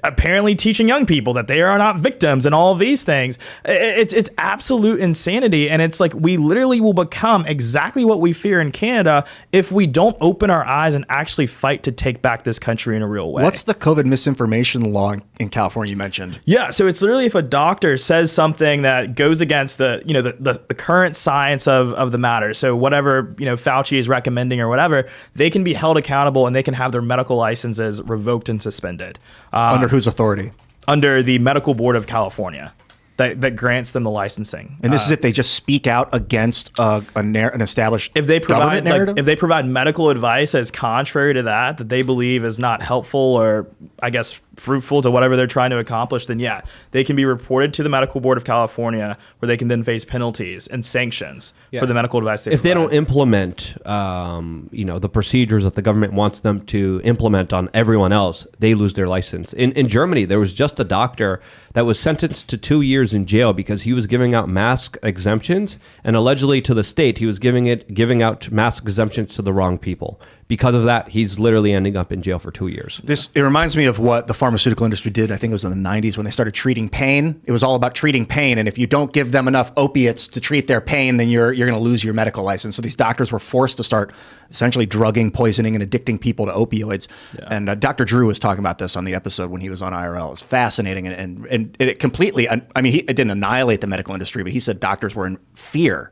apparently teaching young people that they are not victims and all of these things. It's absolute insanity. And it's we literally will become exactly what we fear in Canada if we don't open our eyes and actually fight to take back this country in a real way. What's the COVID misinformation law in California you mentioned? Yeah. So it's literally if a doctor says something that goes against the current science of the matter. So whatever, Fauci is recommending or whatever, they can be held accountable and they can have their medical licenses revoked and suspended. Under whose authority? Under the Medical Board of California that grants them the licensing. And this is if they just speak out against an established government narrative? If they provide medical advice that's contrary to that they believe is not helpful or I guess fruitful to whatever they're trying to accomplish, then yeah, they can be reported to the Medical Board of California, where they can then face penalties and sanctions for the medical device if they don't implement, the procedures that the government wants them to implement on everyone else, they lose their license. In Germany, there was just a doctor that was sentenced to 2 years in jail because he was giving out mask exemptions, and allegedly to the state, he was giving out mask exemptions to the wrong people. Because of that, he's literally ending up in jail for 2 years. It reminds me of what the pharmaceutical industry did. I think it was in the 90s when they started treating pain. It was all about treating pain. And if you don't give them enough opiates to treat their pain, then you're going to lose your medical license. So these doctors were forced to start essentially drugging, poisoning, and addicting people to opioids. Yeah. And Dr. Drew was talking about this on the episode when he was on IRL. It was fascinating. And it completely, it didn't annihilate the medical industry, but he said doctors were in fear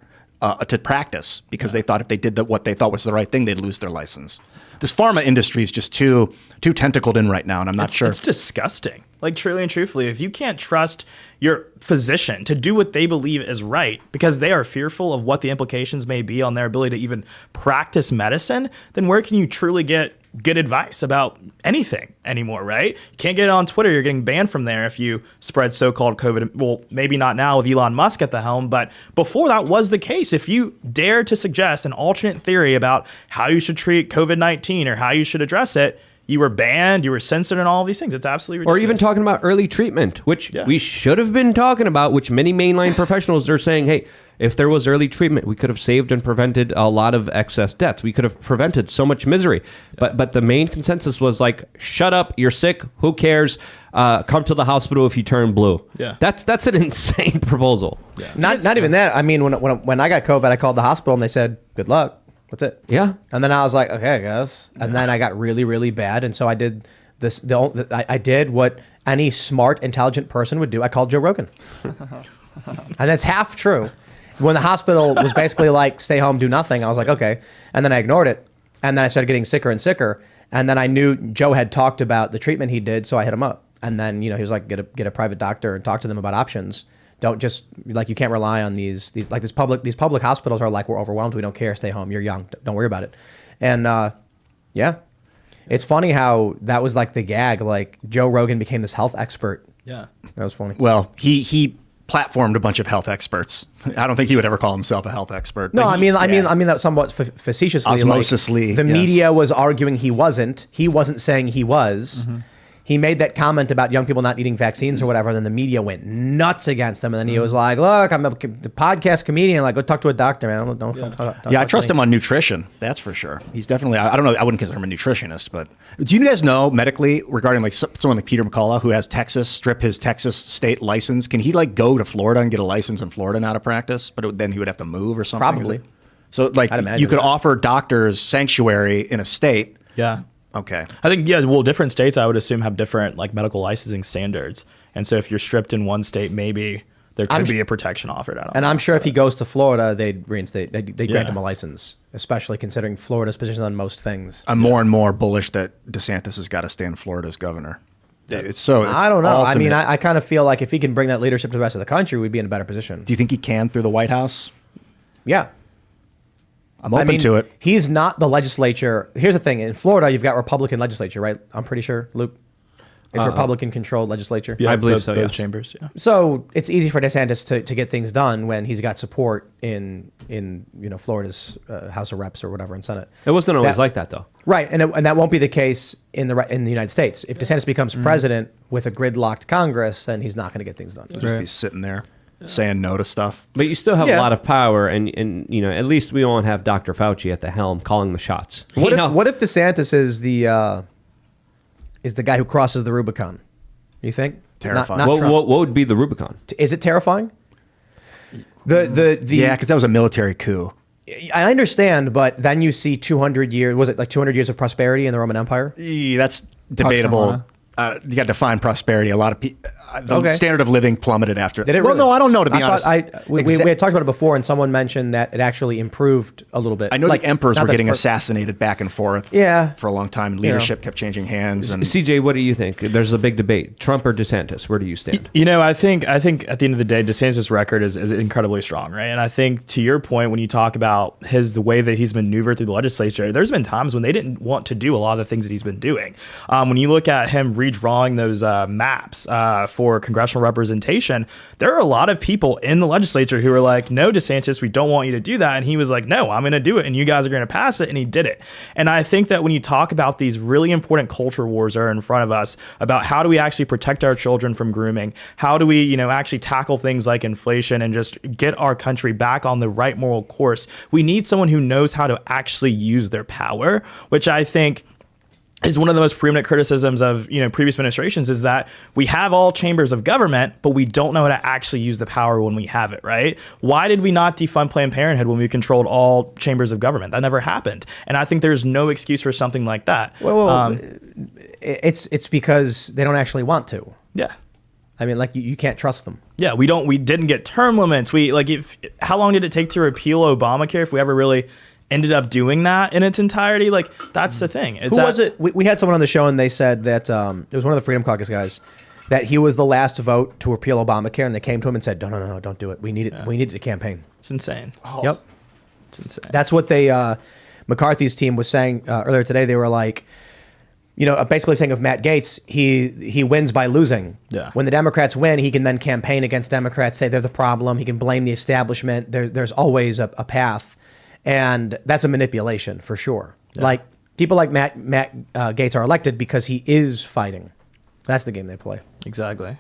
to practice because they thought if they did what they thought was the right thing, they'd lose their license. This pharma industry is just too tentacled in right now, and I'm not sure. It's disgusting. Like, truly and truthfully, if you can't trust your physician to do what they believe is right because they are fearful of what the implications may be on their ability to even practice medicine, then where can you truly get good advice about anything anymore, right? You can't get it on Twitter. You're getting banned from there if you spread so-called COVID. Well, maybe not now with Elon Musk at the helm, but before that was the case. If you dare to suggest an alternate theory about how you should treat COVID-19 or how you should address it, you were banned, you were censored, and all of these things. It's absolutely ridiculous. Or even talking about early treatment, which we should have been talking about, which many mainline professionals are saying, hey, if there was early treatment, we could have saved and prevented a lot of excess deaths. We could have prevented so much misery. But the main consensus was like, shut up, you're sick, who cares? Come to the hospital if you turn blue. Yeah. That's an insane proposal. Yeah. Not even that. I mean, when I got COVID, I called the hospital and they said, good luck. That's it. Yeah. And then I was like, okay, I guess. And then I got really, really bad. And so I did this. I did what any smart, intelligent person would do. I called Joe Rogan. And that's half true. When the hospital was basically like, stay home, do nothing, I was like, okay. And then I ignored it. And then I started getting sicker and sicker. And then I knew Joe had talked about the treatment he did, so I hit him up. And then, he was like, get a private doctor and talk to them about options. Don't just, like, you can't rely on these public hospitals are like, we're overwhelmed, we don't care, stay home, you're young, don't worry about it. And yeah, it's funny how that was like the gag, like Joe Rogan became this health expert. Yeah. That was funny. Well, he platformed a bunch of health experts. I don't think he would ever call himself a health expert. No, I mean that somewhat facetiously. Osmosisly. Like, the media was arguing he wasn't. He wasn't saying he was. Mm-hmm. He made that comment about young people not needing vaccines or whatever, and then the media went nuts against him. And then he was like, look, I'm a podcast comedian. Like, go talk to a doctor, man. Don't I trust him on nutrition. That's for sure. He's definitely, I don't know, I wouldn't consider him a nutritionist, but do you guys know medically regarding like someone like Peter McCullough who has strip his Texas state license? Can he like go to Florida and get a license in Florida and out of practice? But then he would have to move or something? Probably. So like you could offer doctors sanctuary in a state. Yeah. Okay. I think, different states, I would assume, have different like medical licensing standards. And so if you're stripped in one state, maybe there could be a protection offered. I'm sure if he goes to Florida, they'd reinstate, they'd grant him a license, especially considering Florida's position on most things. I'm more and more bullish that DeSantis has got to stay in Florida as governor. It's I don't know. Ultimate. I mean, I kind of feel like if he can bring that leadership to the rest of the country, we'd be in a better position. Do you think he can through the White House? Yeah. I'm open to it. He's not the legislature. Here's the thing. In Florida, you've got Republican legislature, right? I'm pretty sure, Luke. It's Republican-controlled legislature. Yeah, I believe so, both chambers, yeah. So it's easy for DeSantis to get things done when he's got support in Florida's House of Reps or whatever and Senate. It wasn't always like that, though. Right, and that won't be the case in the United States. If DeSantis becomes president with a gridlocked Congress, then he's not going to get things done. He'll just be sitting there. Saying no to stuff. But you still have a lot of power, and at least we won't have Dr. Fauci at the helm calling the shots. What if DeSantis is the guy who crosses the Rubicon? You think? Terrifying. Not what would be the Rubicon? Is it terrifying? Yeah, because that was a military coup. I understand, but then you see 200 years. Was it like 200 years of prosperity in the Roman Empire? That's debatable. You got to define prosperity. A lot of people. the standard of living plummeted after. Did it well, really? no, I don't know, to be honest. We had talked about it before, and someone mentioned that it actually improved a little bit. I know the emperors not were that getting it's assassinated back and forth for a long time. Leadership kept changing hands. And CJ, what do you think? There's a big debate. Trump or DeSantis? Where do you stand? I think at the end of the day, DeSantis' record is incredibly strong, right? And I think to your point, when you talk about the way that he's maneuvered through the legislature, there's been times when they didn't want to do a lot of the things that he's been doing. When you look at him redrawing those maps for congressional representation, there are a lot of people in the legislature who are like, no, DeSantis, we don't want you to do that. And he was like, no, I'm going to do it. And you guys are going to pass it. And he did it. And I think that when you talk about these really important culture wars that are in front of us about how do we actually protect our children from grooming, how do we, actually tackle things like inflation and just get our country back on the right moral course, we need someone who knows how to actually use their power, which I think is one of the most preeminent criticisms of previous administrations, is that we have all chambers of government, but we don't know how to actually use the power when we have it, right? Why did we not defund Planned Parenthood when we controlled all chambers of government? That never happened. And I think there's no excuse for something like that. Well, it's because they don't actually want to. Yeah. I mean, like you can't trust them. Yeah, we didn't get term limits. How long did it take to repeal Obamacare if we ever really ended up doing that in its entirety? Like, that's the thing. Who was it? We had someone on the show and they said that it was one of the Freedom Caucus guys, that he was the last vote to repeal Obamacare, and they came to him and said, no, don't do it. We need it. We need it to campaign. It's insane. Yep. It's insane. That's what McCarthy's team was saying earlier today. They were like, basically saying of Matt Gaetz, he wins by losing. Yeah. When the Democrats win, he can then campaign against Democrats, say they're the problem. He can blame the establishment. There's always a path. And that's a manipulation for sure. Yeah. Like people like Matt Gaetz are elected because he is fighting. That's the game they play. Exactly.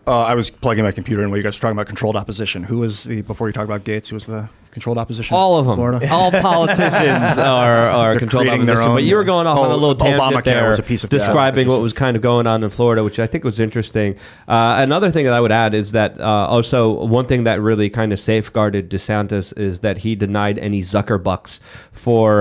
I was plugging my computer in while you guys were talking about controlled opposition. Before you talk about Gaetz, who was the controlled opposition? All of them. Florida? All politicians are controlled opposition. But you were going off on a little tangent there, was a piece of describing what was kind of going on in Florida, which I think was interesting. Another thing that I would add is that also one thing that really kind of safeguarded DeSantis is that he denied any Zuckerbucks for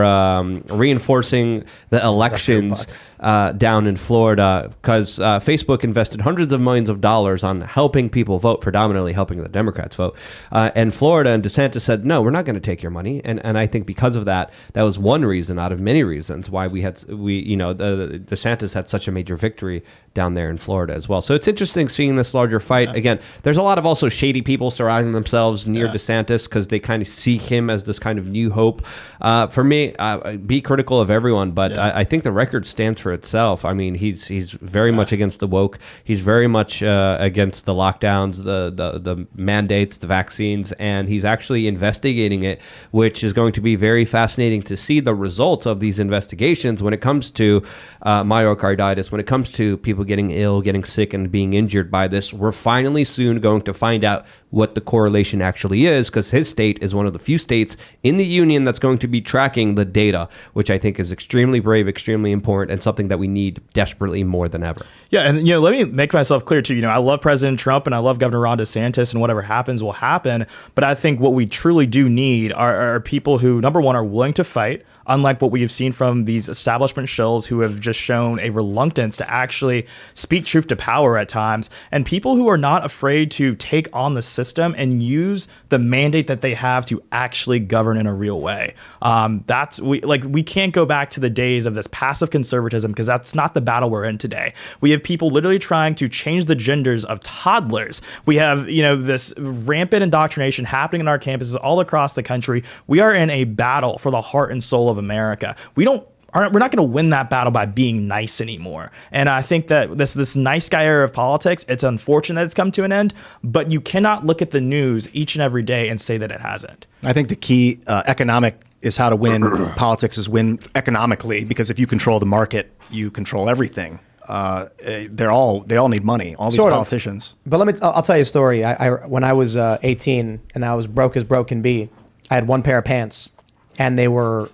reinforcing the elections down in Florida, because Facebook invested hundreds of millions of dollars on helping people vote, predominantly helping the Democrats vote. And Florida and DeSantis said, no, we're not going to take your money. And I think because of that, that was one reason out of many reasons why DeSantis had such a major victory down there in Florida as well. So it's interesting seeing this larger fight. Yeah. Again, there's a lot of also shady people surrounding themselves near DeSantis because they kind of see him as this kind of new hope. For me, be critical of everyone, but I think the record stands for itself. I mean, he's very much against the woke. He's very much against the lockdowns, the mandates, the vaccines, and he's actually investigating it, which is going to be very fascinating to see the results of these investigations when it comes to myocarditis, when it comes to people getting ill, getting sick, and being injured by this. We're finally soon going to find out what the correlation actually is, because his state is one of the few states in the union that's going to be tracking the data, which I think is extremely brave, extremely important, and something that we need desperately more than ever. Yeah, and let me make myself clear too. I love President Trump and I love Governor Ron DeSantis, and whatever happens will happen. But I think what we truly do need are people who, number one, are willing to fight, unlike what we have seen from these establishment shills who have just shown a reluctance to actually speak truth to power at times, and people who are not afraid to take on the system and use the mandate that they have to actually govern in a real way. We can't go back to the days of this passive conservatism, because that's not the battle we're in today. We have people literally trying to change the genders of toddlers. We have, this rampant indoctrination happening in our campuses all across the country. We are in a battle for the heart and soul of America. We're not going to win that battle by being nice anymore. And I think that this nice guy era of politics, it's unfortunate that it's come to an end, but you cannot look at the news each and every day and say that it hasn't. I think the key economic is how to win politics is win economically, because if you control the market, you control everything. They all need money, all these politicians. But I'll tell you a story. When I was 18 and I was broke as broke can be, I had one pair of pants, and the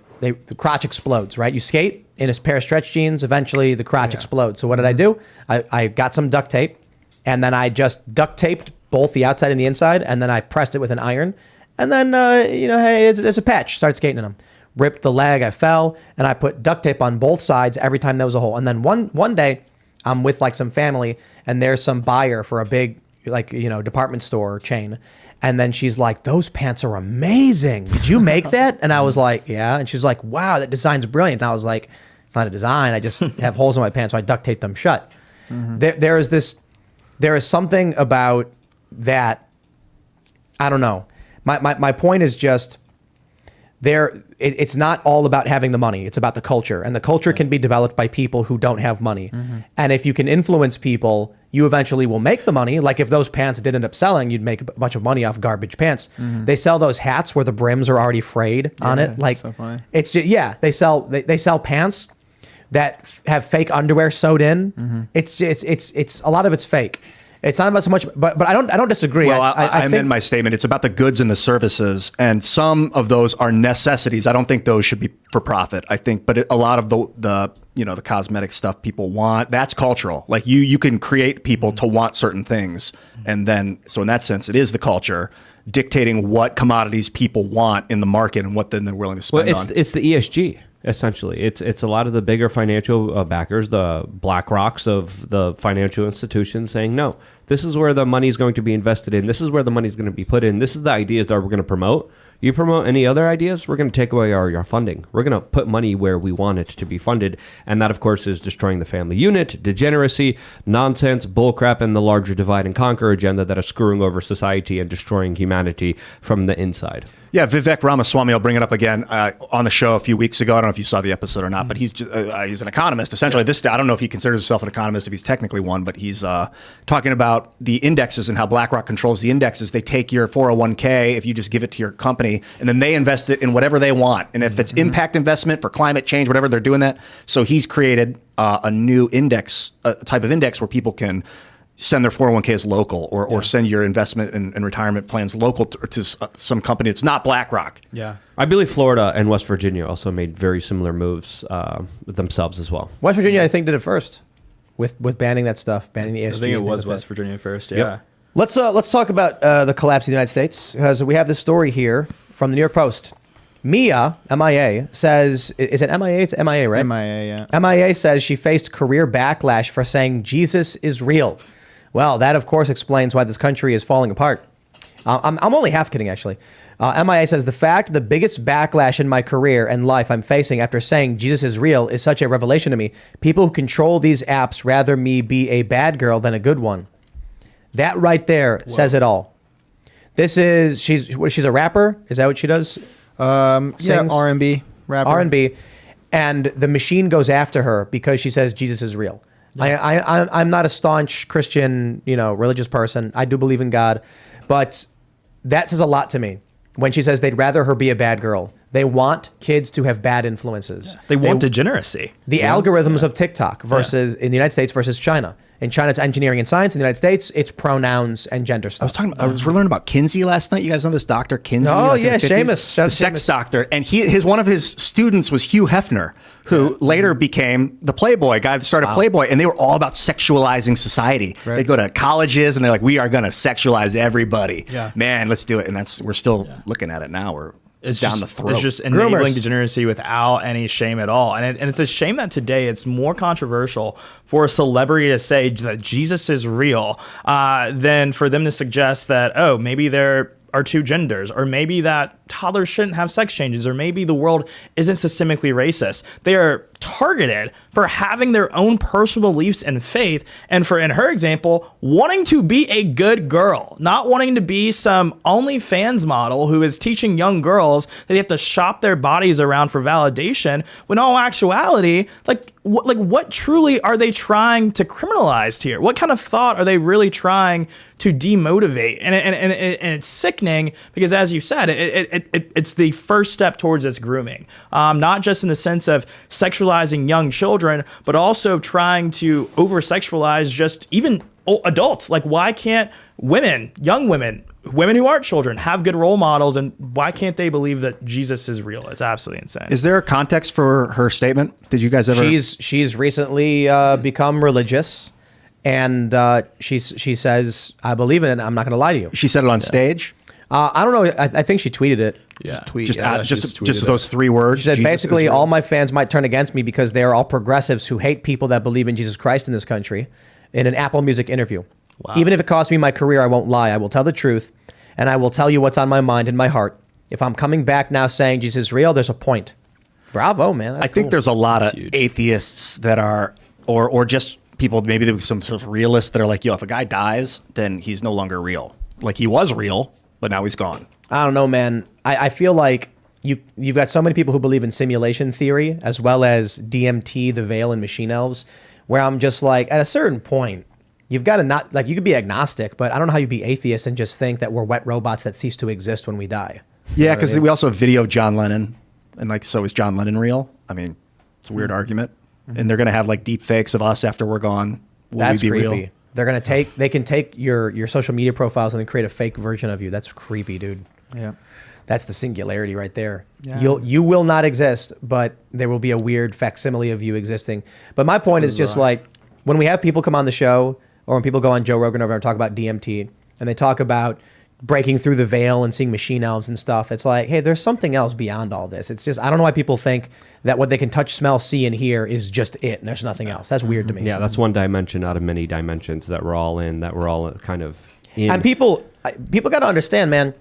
crotch explodes, right? You skate in a pair of stretch jeans, eventually the crotch explodes. So what did I do? I got some duct tape, and then I just duct taped both the outside and the inside, and then I pressed it with an iron. And then, hey, it's a patch. Start skating in them. Ripped the leg, I fell, and I put duct tape on both sides every time there was a hole. And then one day, I'm with like some family, and there's some buyer for a big like department store chain, and then she's like, "Those pants are amazing. Did you make that?" And I was like, "Yeah." And she's like, "Wow, that design's brilliant." And I was like, "It's not a design. I just have holes in my pants, so I duct tape them shut." There is something about that. I don't know. My point is just it's not all about having the money. It's about the culture, and the culture can be developed by people who don't have money. And if you can influence people, you eventually will make the money. Like if those pants did end up selling, you'd make a bunch of money off garbage pants. They sell those hats where the brims are already frayed on it. Like so funny. it's just, they sell pants that have fake underwear sewed in. It's a lot of it's fake. It's not about so much, but I don't disagree. Well, I I think amend my statement. It's about the goods and the services, and some of those are necessities. I don't think those should be for profit. I think, but a lot of the cosmetic stuff people want, that's cultural. Like you can create people to want certain things, and then so in that sense, it is the culture dictating what commodities people want in the market and what then they're willing to spend on. It's the ESG. Essentially, it's a lot of the bigger financial backers, the BlackRocks of the financial institutions, saying, no, this is where the money is going to be invested in. This is where the money is going to be put in. This is the ideas that we're going to promote. You promote any other ideas, we're going to take away our funding. We're going to put money where we want it to be funded. And that, of course, is destroying the family unit, degeneracy, nonsense, bullcrap, and the larger divide and conquer agenda that is screwing over society and destroying humanity from the inside. Yeah, Vivek Ramaswamy, I'll bring it up again on the show a few weeks ago. I don't know if you saw the episode or not, but he's an economist. Essentially, I don't know if he considers himself an economist, if he's technically one, but he's talking about the indexes and how BlackRock controls the indexes. They take your 401k if you just give it to your company, and then they invest it in whatever they want. And if it's impact investment for climate change, whatever, they're doing that. So he's created a new index, a type of index where people can send their 401ks local or send your investment and retirement plans local to some company. It's not BlackRock. Yeah. I believe Florida and West Virginia also made very similar moves themselves as well. West Virginia, I think, did it first with banning that stuff, banning the ESG. I think it was West Virginia first. Yeah. Yep. Let's talk about the collapse of the United States, because we have this story here from the New York Post. MIA says, is it MIA? It's MIA, right? MIA, yeah. MIA says she faced career backlash for saying Jesus is real. Well, that, of course, explains why this country is falling apart. I'm only half kidding, actually. MIA says, the fact the biggest backlash in my career and life I'm facing after saying Jesus is real is such a revelation to me. People who control these apps rather me be a bad girl than a good one. That right there says it all. She's a rapper? Is that what she does? Yeah, R&B, rapper. R&B. And the machine goes after her because she says Jesus is real. I'm not a staunch Christian, religious person. I do believe in God, but that says a lot to me. When she says they'd rather her be a bad girl, they want kids to have bad influences. They want degeneracy. The algorithms of TikTok versus in the United States versus China. In China, it's engineering and science. In the United States, it's pronouns and gender stuff. I was learning about Kinsey last night. You guys know this Dr. Kinsey? Oh, like yeah, in the 50s? Seamus. Shout out The to sex Seamus. doctor. And one of his students was Hugh Hefner, who later became the Playboy guy that started Playboy. And they were all about sexualizing society. Right. They'd go to colleges and they're like, we are going to sexualize everybody. Yeah. Man, let's do it. And we're still looking at it now. It's down the throat. It's just enabling Groomers. degeneracy without any shame at all. And it's a shame that today it's more controversial for a celebrity to say that Jesus is real than for them to suggest that, maybe there are two genders, or maybe that toddlers shouldn't have sex changes, or maybe the world isn't systemically racist. They are targeted for having their own personal beliefs and faith, and for, in her example, wanting to be a good girl, not wanting to be some OnlyFans model who is teaching young girls that they have to shop their bodies around for validation, when in all actuality, what truly are they trying to criminalize here? What kind of thought are they really trying to demotivate? And it's sickening because, as you said, it's the first step towards this grooming, not just in the sense of sexualizing young children, but also trying to over-sexualize just even adults. Like, why can't women, young women who aren't children, have good role models, and why can't they believe that Jesus is real? It's absolutely insane. Is there a context for her statement? Did you guys ever? She's recently become religious, and she says, "I believe in it. I'm not going to lie to you." She said it on stage? I don't know. I think she tweeted it. Yeah. Just those 3 words. She said, Jesus basically, is real. all my fans might turn against me because they are all progressives who hate people that believe in Jesus Christ in this country, in an Apple Music interview. Wow. Even if it costs me my career, I won't lie. I will tell the truth, and I will tell you what's on my mind and my heart. If I'm coming back now saying Jesus is real, there's a point. Bravo, man. That's I think cool. there's a lot of huge. atheists that are, or just people, maybe there was some sort of realists that are like, yo, if a guy dies, then he's no longer real. Like he was real, but now he's gone. I don't know, man. I feel like you've got so many people who believe in simulation theory as well as DMT, the veil, and machine elves, where I'm just like, at a certain point, you've got to not, like, you could be agnostic, but I don't know how you be atheist and just think that we're wet robots that cease to exist when we die. Yeah, because we also have video of John Lennon, and like, so is John Lennon real? I mean, it's a weird argument. And they're gonna have like deep fakes of us after we're gone. Will That's we be creepy. real? They're gonna they can take your social media profiles and then create a fake version of you. That's creepy, dude. Yeah. That's the singularity right there. Yeah. You will not exist, but there will be a weird facsimile of you existing. But my point is just like when we have people come on the show, or when people go on Joe Rogan over and talk about DMT, and they talk about breaking through the veil and seeing machine elves and stuff, it's like, hey, there's something else beyond all this. It's just, I don't know why people think that what they can touch, smell, see, and hear is just it, and there's nothing else. That's weird to me. Yeah, that's one dimension out of many dimensions that we're all in, that we're all kind of in. And people got to understand, man,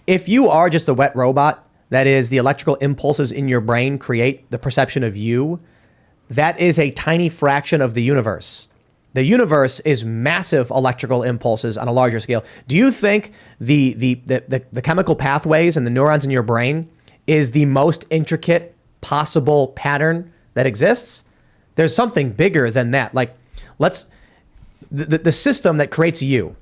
if you are just a wet robot, that is, the electrical impulses in your brain create the perception of you, that is a tiny fraction of the universe. The universe is massive electrical impulses on a larger scale. Do you think the chemical pathways and the neurons in your brain is the most intricate possible pattern that exists? There's something bigger than that. Like, the system that creates you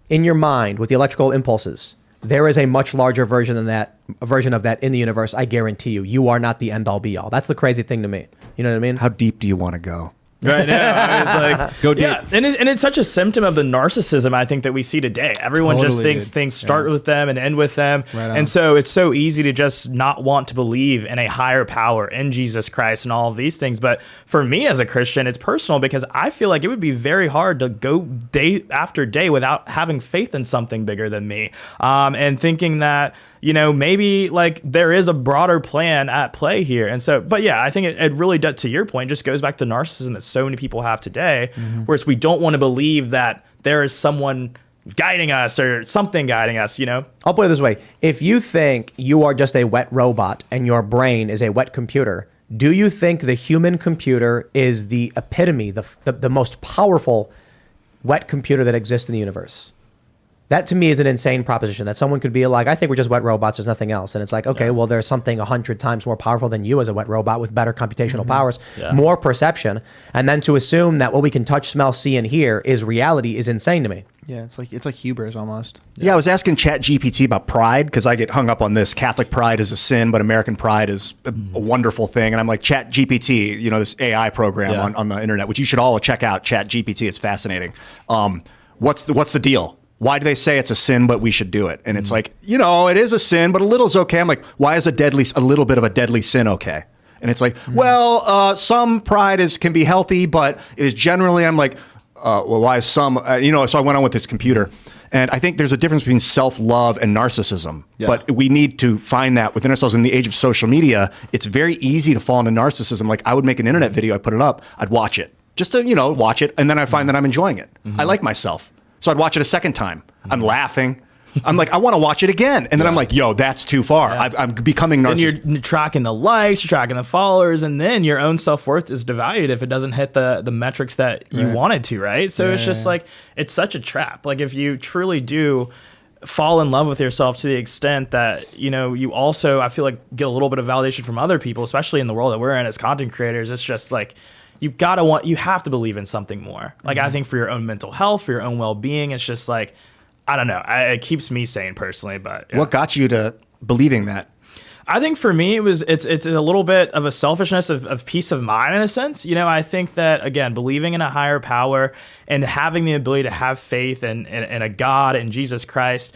in your mind with the electrical impulses, there is a much larger version of that in the universe. I guarantee you. You are not the end all be all. That's the crazy thing to me. You know what I mean? How deep do you want to go? Right now, I was like, Go deep. yeah, and it's such a symptom of the narcissism I think that we see today. Everyone just Totally, thinks dude. things start with them and end with them, Right on. and so it's so easy to just not want to believe in a higher power, in Jesus Christ, and all of these things. But for me as a Christian, it's personal because I feel like it would be very hard to go day after day without having faith in something bigger than me, and thinking that, you know, maybe like there is a broader plan at play here. And so, but yeah, I think it really does, to your point, just goes back to narcissism that so many people have today, where it's, we don't want to believe that there is someone guiding us or something guiding us, you know? I'll put it this way. If you think you are just a wet robot and your brain is a wet computer, do you think the human computer is the epitome, the most powerful wet computer that exists in the universe? That to me is an insane proposition, that someone could be like, I think we're just wet robots, there's nothing else. And it's like, okay, well, there's something 100 times more powerful than you as a wet robot with better computational powers, more perception. And then to assume that what we can touch, smell, see, and hear is reality is insane to me. Yeah, it's like hubris almost. Yeah, I was asking ChatGPT about pride because I get hung up on this. Catholic pride is a sin, but American pride is a wonderful thing. And I'm like, ChatGPT, you know, this AI program on the internet, which you should all check out. ChatGPT, it's fascinating. What's the deal? Why do they say it's a sin, but we should do it? And it's like, you know, it is a sin, but a little is okay. I'm like, why is a little bit of a deadly sin okay? And it's like, well, some pride can be healthy, but it is generally, I'm like, well, why is some, you know, so I went on with this computer. And I think there's a difference between self-love and narcissism. Yeah. But we need to find that within ourselves. In the age of social media, it's very easy to fall into narcissism. Like, I would make an internet video, I'd put it up, I'd watch it. Just to, you know, watch it. And then I find that I'm enjoying it. I like myself. So I'd watch it a second time. I'm laughing. I'm like, I want to watch it again. And then I'm like, yo, that's too far. I'm becoming narcissistic. And you're tracking the likes, you're tracking the followers, and then your own self-worth is devalued if it doesn't hit the metrics that you wanted to, right? So it's just like, it's such a trap. Like, if you truly do fall in love with yourself to the extent that, you know, you also, I feel like, get a little bit of validation from other people, especially in the world that we're in as content creators, it's just like, you have to believe in something more. Like, I think for your own mental health, for your own well-being, it's just like, I don't know. It keeps me sane personally, but yeah. What got you to believing that? I think for me, it's a little bit of a selfishness of peace of mind in a sense. I think that, again, believing in a higher power and having the ability to have faith in a God and Jesus Christ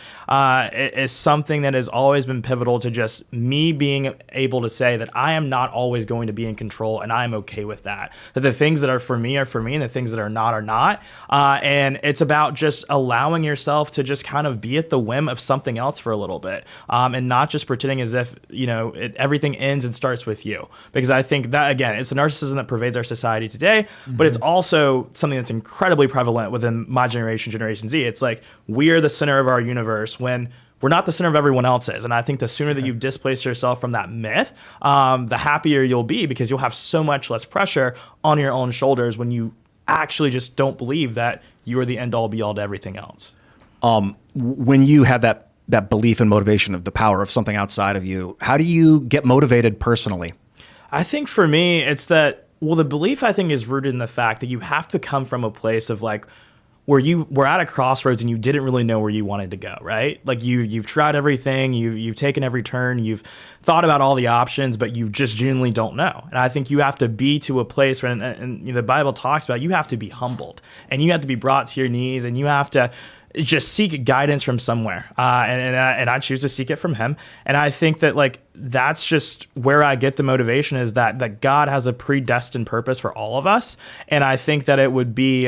is something that has always been pivotal to just me being able to say that I am not always going to be in control, and I am okay with that. That the things that are for me, and the things that are not. And it's about just allowing yourself to just kind of be at the whim of something else for a little bit, and not just pretending as if everything ends and starts with you. Because I think that, again, it's the narcissism that pervades our society today, but it's also something that's incredibly prevalent within my generation, Generation Z. It's like we are the center of our universe when we're not the center of everyone else's. And I think the sooner that you displace yourself from that myth, the happier you'll be, because you'll have so much less pressure on your own shoulders when you actually just don't believe that you are the end all be all to everything else. When you have that belief and motivation of the power of something outside of you, how do you get motivated personally? I think for me, it's that, the belief I think is rooted in the fact that you have to come from a place of like, where you were at a crossroads and you didn't really know where you wanted to go, right? Like you've tried everything, you've taken every turn, you've thought about all the options, but you just genuinely don't know. And I think you have to be to a place where, and the Bible talks about, you have to be humbled and you have to be brought to your knees and you have to just seek guidance from somewhere. And I choose to seek it from him. And I think that that's just where I get the motivation, is that God has a predestined purpose for all of us. And I think that it would be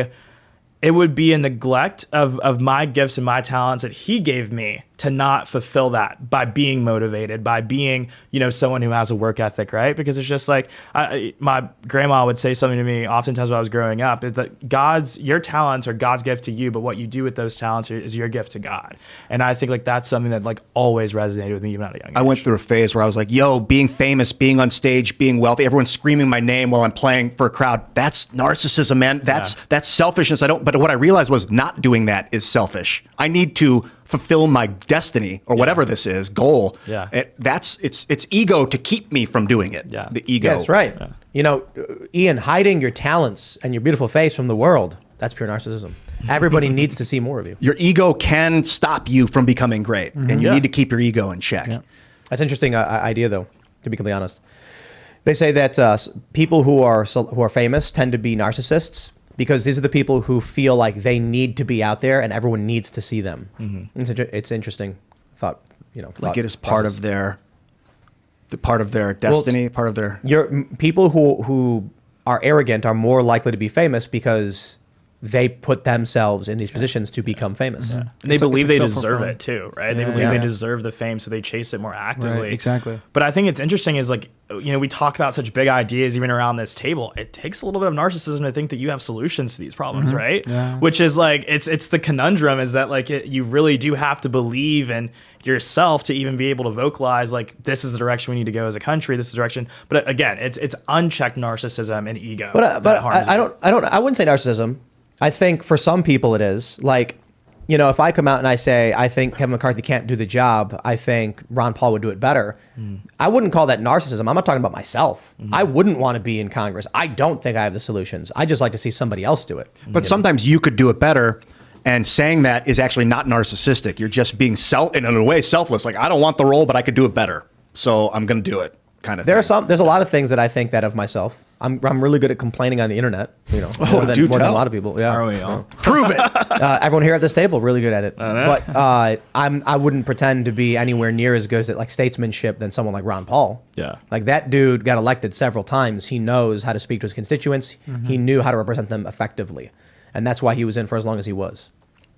a neglect of my gifts and my talents that he gave me to not fulfill that by being motivated, by being, someone who has a work ethic, right? Because it's just like, my grandma would say something to me oftentimes when I was growing up, is that your talents are God's gift to you, but what you do with those talents is your gift to God. And I think that's something that always resonated with me even at a young age. I went through a phase where I was like, being famous, being on stage, being wealthy, everyone's screaming my name while I'm playing for a crowd. That's narcissism, man. That's selfishness. But what I realized was not doing that is selfish. I need to fulfill my destiny or whatever this is, goal. Yeah. It's ego to keep me from doing it. Yeah. The ego. Yeah, that's right. Yeah. Ian, hiding your talents and your beautiful face from the world, that's pure narcissism. Everybody needs to see more of you. Your ego can stop you from becoming great, and you need to keep your ego in check. Yeah. That's an interesting idea, though, to be completely honest. They say that people who are famous tend to be narcissists, because these are the people who feel like they need to be out there and everyone needs to see them. Mm-hmm. It's interesting thought. Like it is part of their destiny, part of their. People who are arrogant are more likely to be famous because they put themselves in these positions to become famous. Yeah. And they believe they deserve it too, right? They believe they deserve the fame, so they chase it more actively. Right, exactly. But I think it's interesting is we talk about such big ideas even around this table. It takes a little bit of narcissism to think that you have solutions to these problems, right? Yeah. Which is it's the conundrum, is that you really do have to believe in yourself to even be able to vocalize this is the direction we need to go as a country, this is the direction. But again, it's unchecked narcissism and ego. But I wouldn't say narcissism. I think for some people it is. If I come out and I say, I think Kevin McCarthy can't do the job, I think Ron Paul would do it better, I wouldn't call that narcissism. I'm not talking about myself. I wouldn't want to be in Congress. I don't think I have the solutions. I just like to see somebody else do it. But sometimes you could do it better, and saying that is actually not narcissistic. You're just being in a way selfless. I don't want the role, but I could do it better, so I'm going to do it. Kind of. There's a lot of things that I think that of myself. I'm really good at complaining on the internet. More than a lot of people. Yeah. Are we all? Prove it. Everyone here at this table really good at it. But I wouldn't pretend to be anywhere near as good at statesmanship than someone like Ron Paul. Yeah. That dude got elected several times. He knows how to speak to his constituents. He knew how to represent them effectively, and that's why he was in for as long as he was.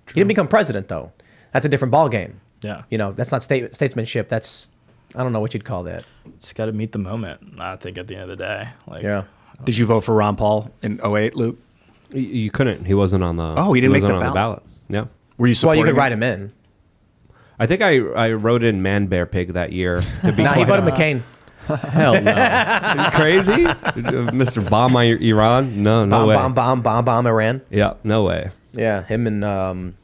True. He didn't become president though. That's a different ball game. Yeah. That's not statesmanship. That's, I don't know what you'd call that. It's got to meet the moment, I think, at the end of the day. Yeah. Did you vote for Ron Paul in 2008, Luke? You couldn't. He wasn't on the. Oh, he didn't make the ballot. Yeah. Were you supporting? Well, you could write him in. I think I wrote in Man Bear Pig that year. To be he voted McCain. Hell no. Are you crazy? Mr. Bomb Iran? No way. Bomb Iran? Yeah, no way. Yeah, him and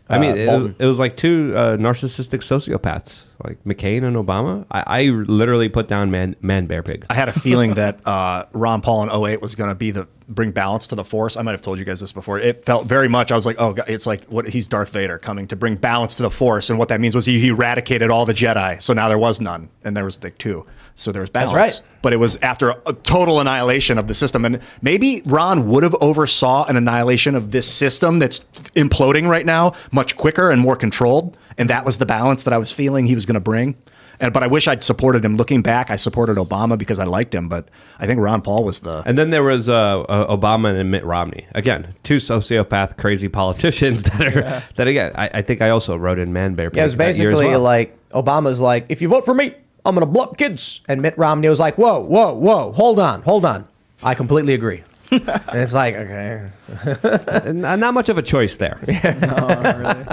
it was like two narcissistic sociopaths. like McCain and Obama. I literally put down man bear pig. I had a feeling that Ron Paul in 08 was going to be bring balance to the force. I might have told you guys this before. It felt very much, I was like, oh, God, it's like he's Darth Vader coming to bring balance to the force. And what that means was he eradicated all the Jedi. So now there was none. And there was like 2. So there was balance. That's right. But it was after a total annihilation of the system. And maybe Ron would have oversaw an annihilation of this system that's imploding right now much quicker and more controlled. And that was the balance that I was feeling he was going to bring. But I wish I'd supported him. Looking back, I supported Obama because I liked him. But I think Ron Paul was the... And then there was Obama and Mitt Romney. Again, 2 sociopath, crazy politicians that again, I think I also wrote in man bear pig. Yeah, it was basically like, Obama's like, if you vote for me, I'm going to blow up kids. And Mitt Romney was like, whoa, hold on. I completely agree. And it's like, okay. Not much of a choice there. No, not really.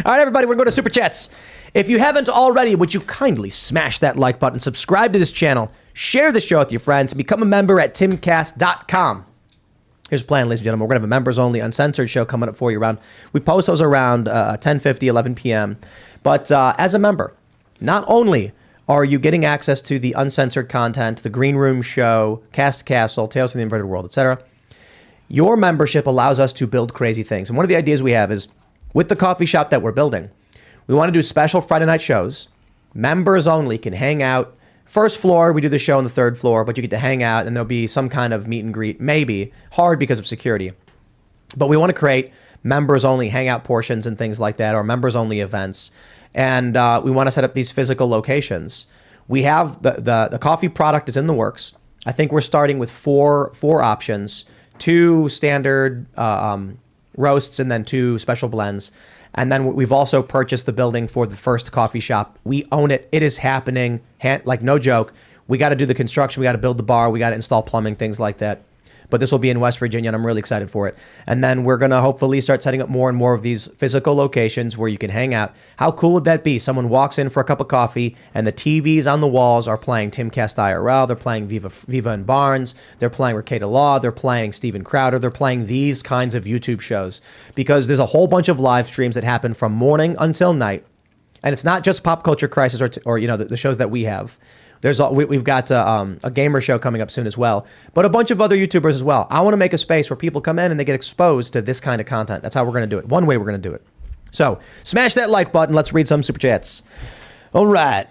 All right, everybody, we're going to go to Super Chats. If you haven't already, would you kindly smash that like button, subscribe to this channel, share the show with your friends, and become a member at timcast.com. Here's the plan, ladies and gentlemen. We're going to have a members-only uncensored show coming up for you we post those around 10:50, 11 p.m. But as a member, not only are you getting access to the uncensored content, the Green Room show, Cast Castle, Tales from the Inverted World, etc., your membership allows us to build crazy things. And one of the ideas we have is, with the coffee shop that we're building, we want to do special Friday night shows. Members only can hang out. First floor, we do the show on the 3rd floor, but you get to hang out, and there'll be some kind of meet and greet, maybe. Hard because of security. But we want to create members only hangout portions and things like that, or members only events. And we want to set up these physical locations. We have the coffee product is in the works. I think we're starting with four options, 2 standard roasts and then 2 special blends. And then we've also purchased the building for the first coffee shop. We own it. It is happening. Like, no joke. We got to do the construction. We got to build the bar. We got to install plumbing, things like that. But this will be in West Virginia, and I'm really excited for it. And then we're going to hopefully start setting up more and more of these physical locations where you can hang out. How cool would that be? Someone walks in for a cup of coffee, and the TVs on the walls are playing Timcast IRL. They're playing Viva and Barnes. They're playing Recaita Law. They're playing Steven Crowder. They're playing these kinds of YouTube shows. Because there's a whole bunch of live streams that happen from morning until night. And it's not just Pop Culture Crisis or the shows that we have. We've got a gamer show coming up soon as well, but a bunch of other YouTubers as well. I want to make a space where people come in and they get exposed to this kind of content. That's how we're going to do it. One way we're going to do it. So smash that like button. Let's read some Super Chats. All right.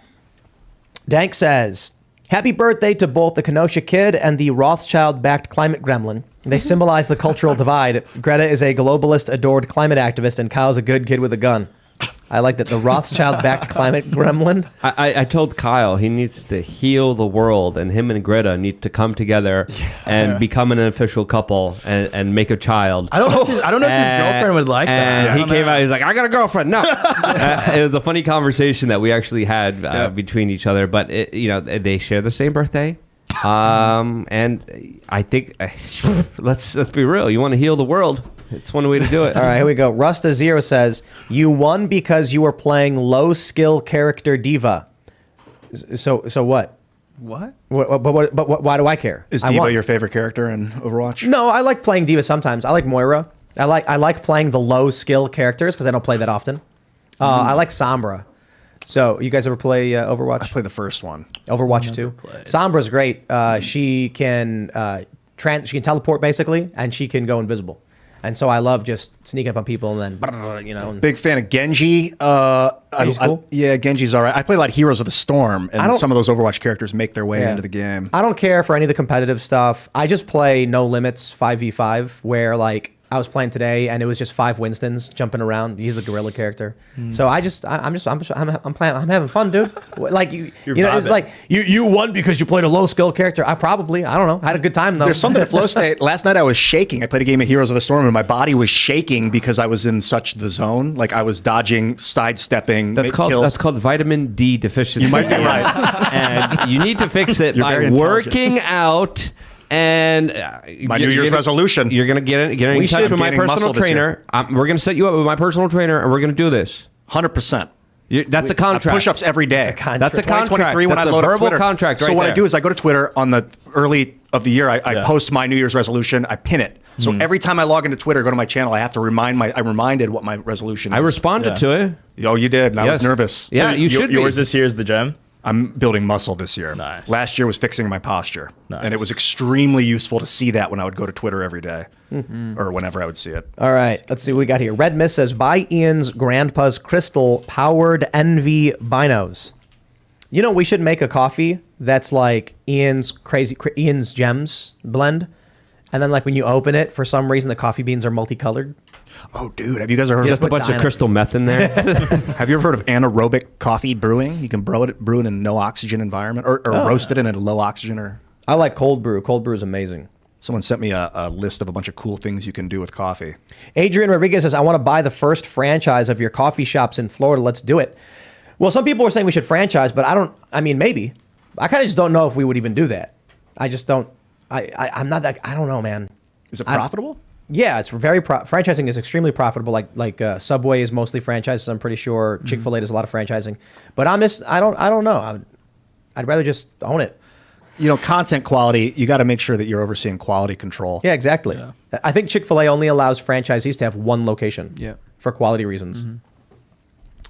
Dank says, happy birthday to both the Kenosha Kid and the Rothschild-backed climate gremlin. They symbolize the cultural divide. Greta is a globalist, adored climate activist, and Kyle's a good kid with a gun. I like that. The Rothschild-backed climate gremlin. I told Kyle he needs to heal the world, and him and Greta need to come together and become an official couple and make a child. I don't know if his girlfriend would like that. And he came out. He was like, "I got a girlfriend." No, it was a funny conversation that we actually had between each other. But they share the same birthday. And I think let's be real. You want to heal the world. It's one way to do it. All right, here we go. Rusta Zero says, you won because you were playing low skill character diva. So what? What? But why do I care? Is Diva your favorite character in Overwatch? No, I like playing Diva sometimes. I like Moira. I like playing the low skill characters because I don't play that often. I like Sombra. So you guys ever play Overwatch? I played the first one. Overwatch 2. Sombra's great. She can teleport basically, and she can go invisible. And so I love just sneaking up on people and then, Big fan of Genji. Genji's cool. Yeah, Genji's all right. I play a lot of Heroes of the Storm, and some of those Overwatch characters make their way into the game. I don't care for any of the competitive stuff. I just play No Limits 5v5, where I was playing today, and it was just 5 Winstons jumping around. He's the gorilla character, so I'm having fun, dude. It's like you won because you played a low skill character. I don't know. I had a good time though. There's something at flow state. Last night I was shaking. I played a game of Heroes of the Storm, and my body was shaking because I was in such the zone. Like I was dodging, sidestepping. That's called vitamin D deficiency. You might be right, and you need to fix it by working out. And my New Year's resolution. You're going to get in touch with my personal trainer. We're going to set you up with my personal trainer, and we're going to do this. 100%. That's a contract. Push-ups every day. That's a contract. 2023 when That's I load a up verbal Twitter. Contract. Right so what there. I do is I go to Twitter on the early of the year. I post my New Year's resolution. I pin it. So every time I log into Twitter, go to my channel, I have to I reminded what my resolution is. I responded to it. Oh, you did? And I was Yes. nervous. Yeah, you should be. Yours this year is the gym. I'm building muscle this year. Nice. Last year was fixing my posture. Nice. And it was extremely useful to see that when I would go to Twitter every day or whenever I would see it. All right, let's see what we got here. Red Mist says, buy Ian's grandpa's crystal powered NV binos. You know, we should make a coffee that's like Ian's gems blend. And then like when you open it, for some reason, the coffee beans are multicolored. Oh, dude, have you guys ever heard Just a bunch of crystal meth in there. Have you ever heard of anaerobic coffee brewing? You can brew it in a no oxygen environment or roast it in a low oxygen or... I like cold brew. Cold brew is amazing. Someone sent me a list of a bunch of cool things you can do with coffee. Adrian Rodriguez says, I want to buy the first franchise of your coffee shops in Florida. Let's do it. Well, some people are saying we should franchise, but maybe. I kind of just don't know if we would even do that. I just don't. I'm not that. I don't know, man. Is it profitable? Yeah, it's very franchising is extremely profitable. Like Subway is mostly franchised. So I'm pretty sure Chick-fil-A does a lot of franchising. But I don't know. I'd rather just own it. You know, content quality, you got to make sure that you're overseeing quality control. Yeah, exactly. Yeah. I think Chick-fil-A only allows franchisees to have one location. Yeah. For quality reasons.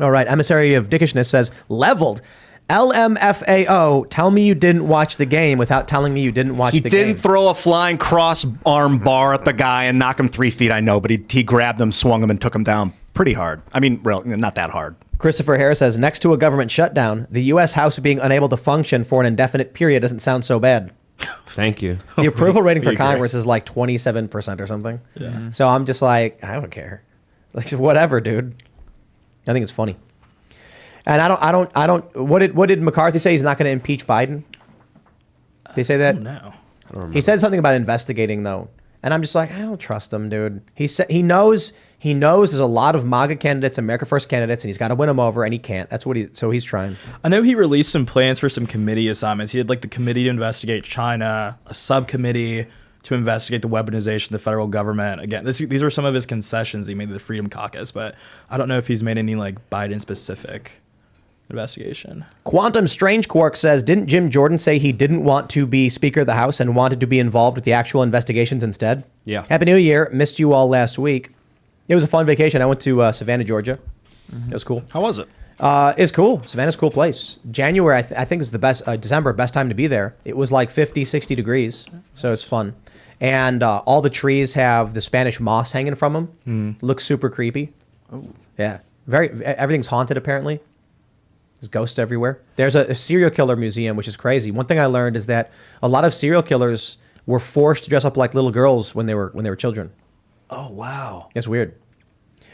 All right, Emissary of Dickishness says, leveled. LMFAO, tell me you didn't watch the game without telling me you didn't watch the game. He didn't throw a flying cross arm bar at the guy and knock him 3 feet, I know, but he grabbed him, swung him, and took him down pretty hard. I mean, not that hard. Christopher Harris says, next to a government shutdown, the U.S. House being unable to function for an indefinite period doesn't sound so bad. Thank you. The approval rating for Congress is like 27% or something. Yeah. So I'm just like, I don't care. Like, whatever, dude. I think it's funny. And I don't. What did McCarthy say? He's not going to impeach Biden. They say that. No, he said something about investigating though, and I'm just like, I don't trust him, dude. He said he knows there's a lot of MAGA candidates, America First candidates, and he's got to win them over, and he can't. That's what so he's trying. I know he released some plans for some committee assignments. He had like the committee to investigate China, a subcommittee to investigate the weaponization of the federal government. Again, these are some of his concessions he made to the Freedom Caucus, but I don't know if he's made any like Biden specific investigation. Quantum Strange Quark says, didn't Jim Jordan say he didn't want to be Speaker of the House and wanted to be involved with the actual investigations instead? Yeah. Happy New Year. Missed you all last week. It was a fun vacation. I went to Savannah, Georgia. It was cool. How was it? It's cool. Savannah's a cool place. January, I think is the best, December, best time to be there. It was like 50, 60 degrees. So it's fun. And all the trees have the Spanish moss hanging from them. Looks super creepy. Oh. Yeah. Everything's haunted apparently. There's ghosts everywhere. There's a serial killer museum, which is crazy. One thing I learned is that a lot of serial killers were forced to dress up like little girls when they were children. Oh, wow. It's weird.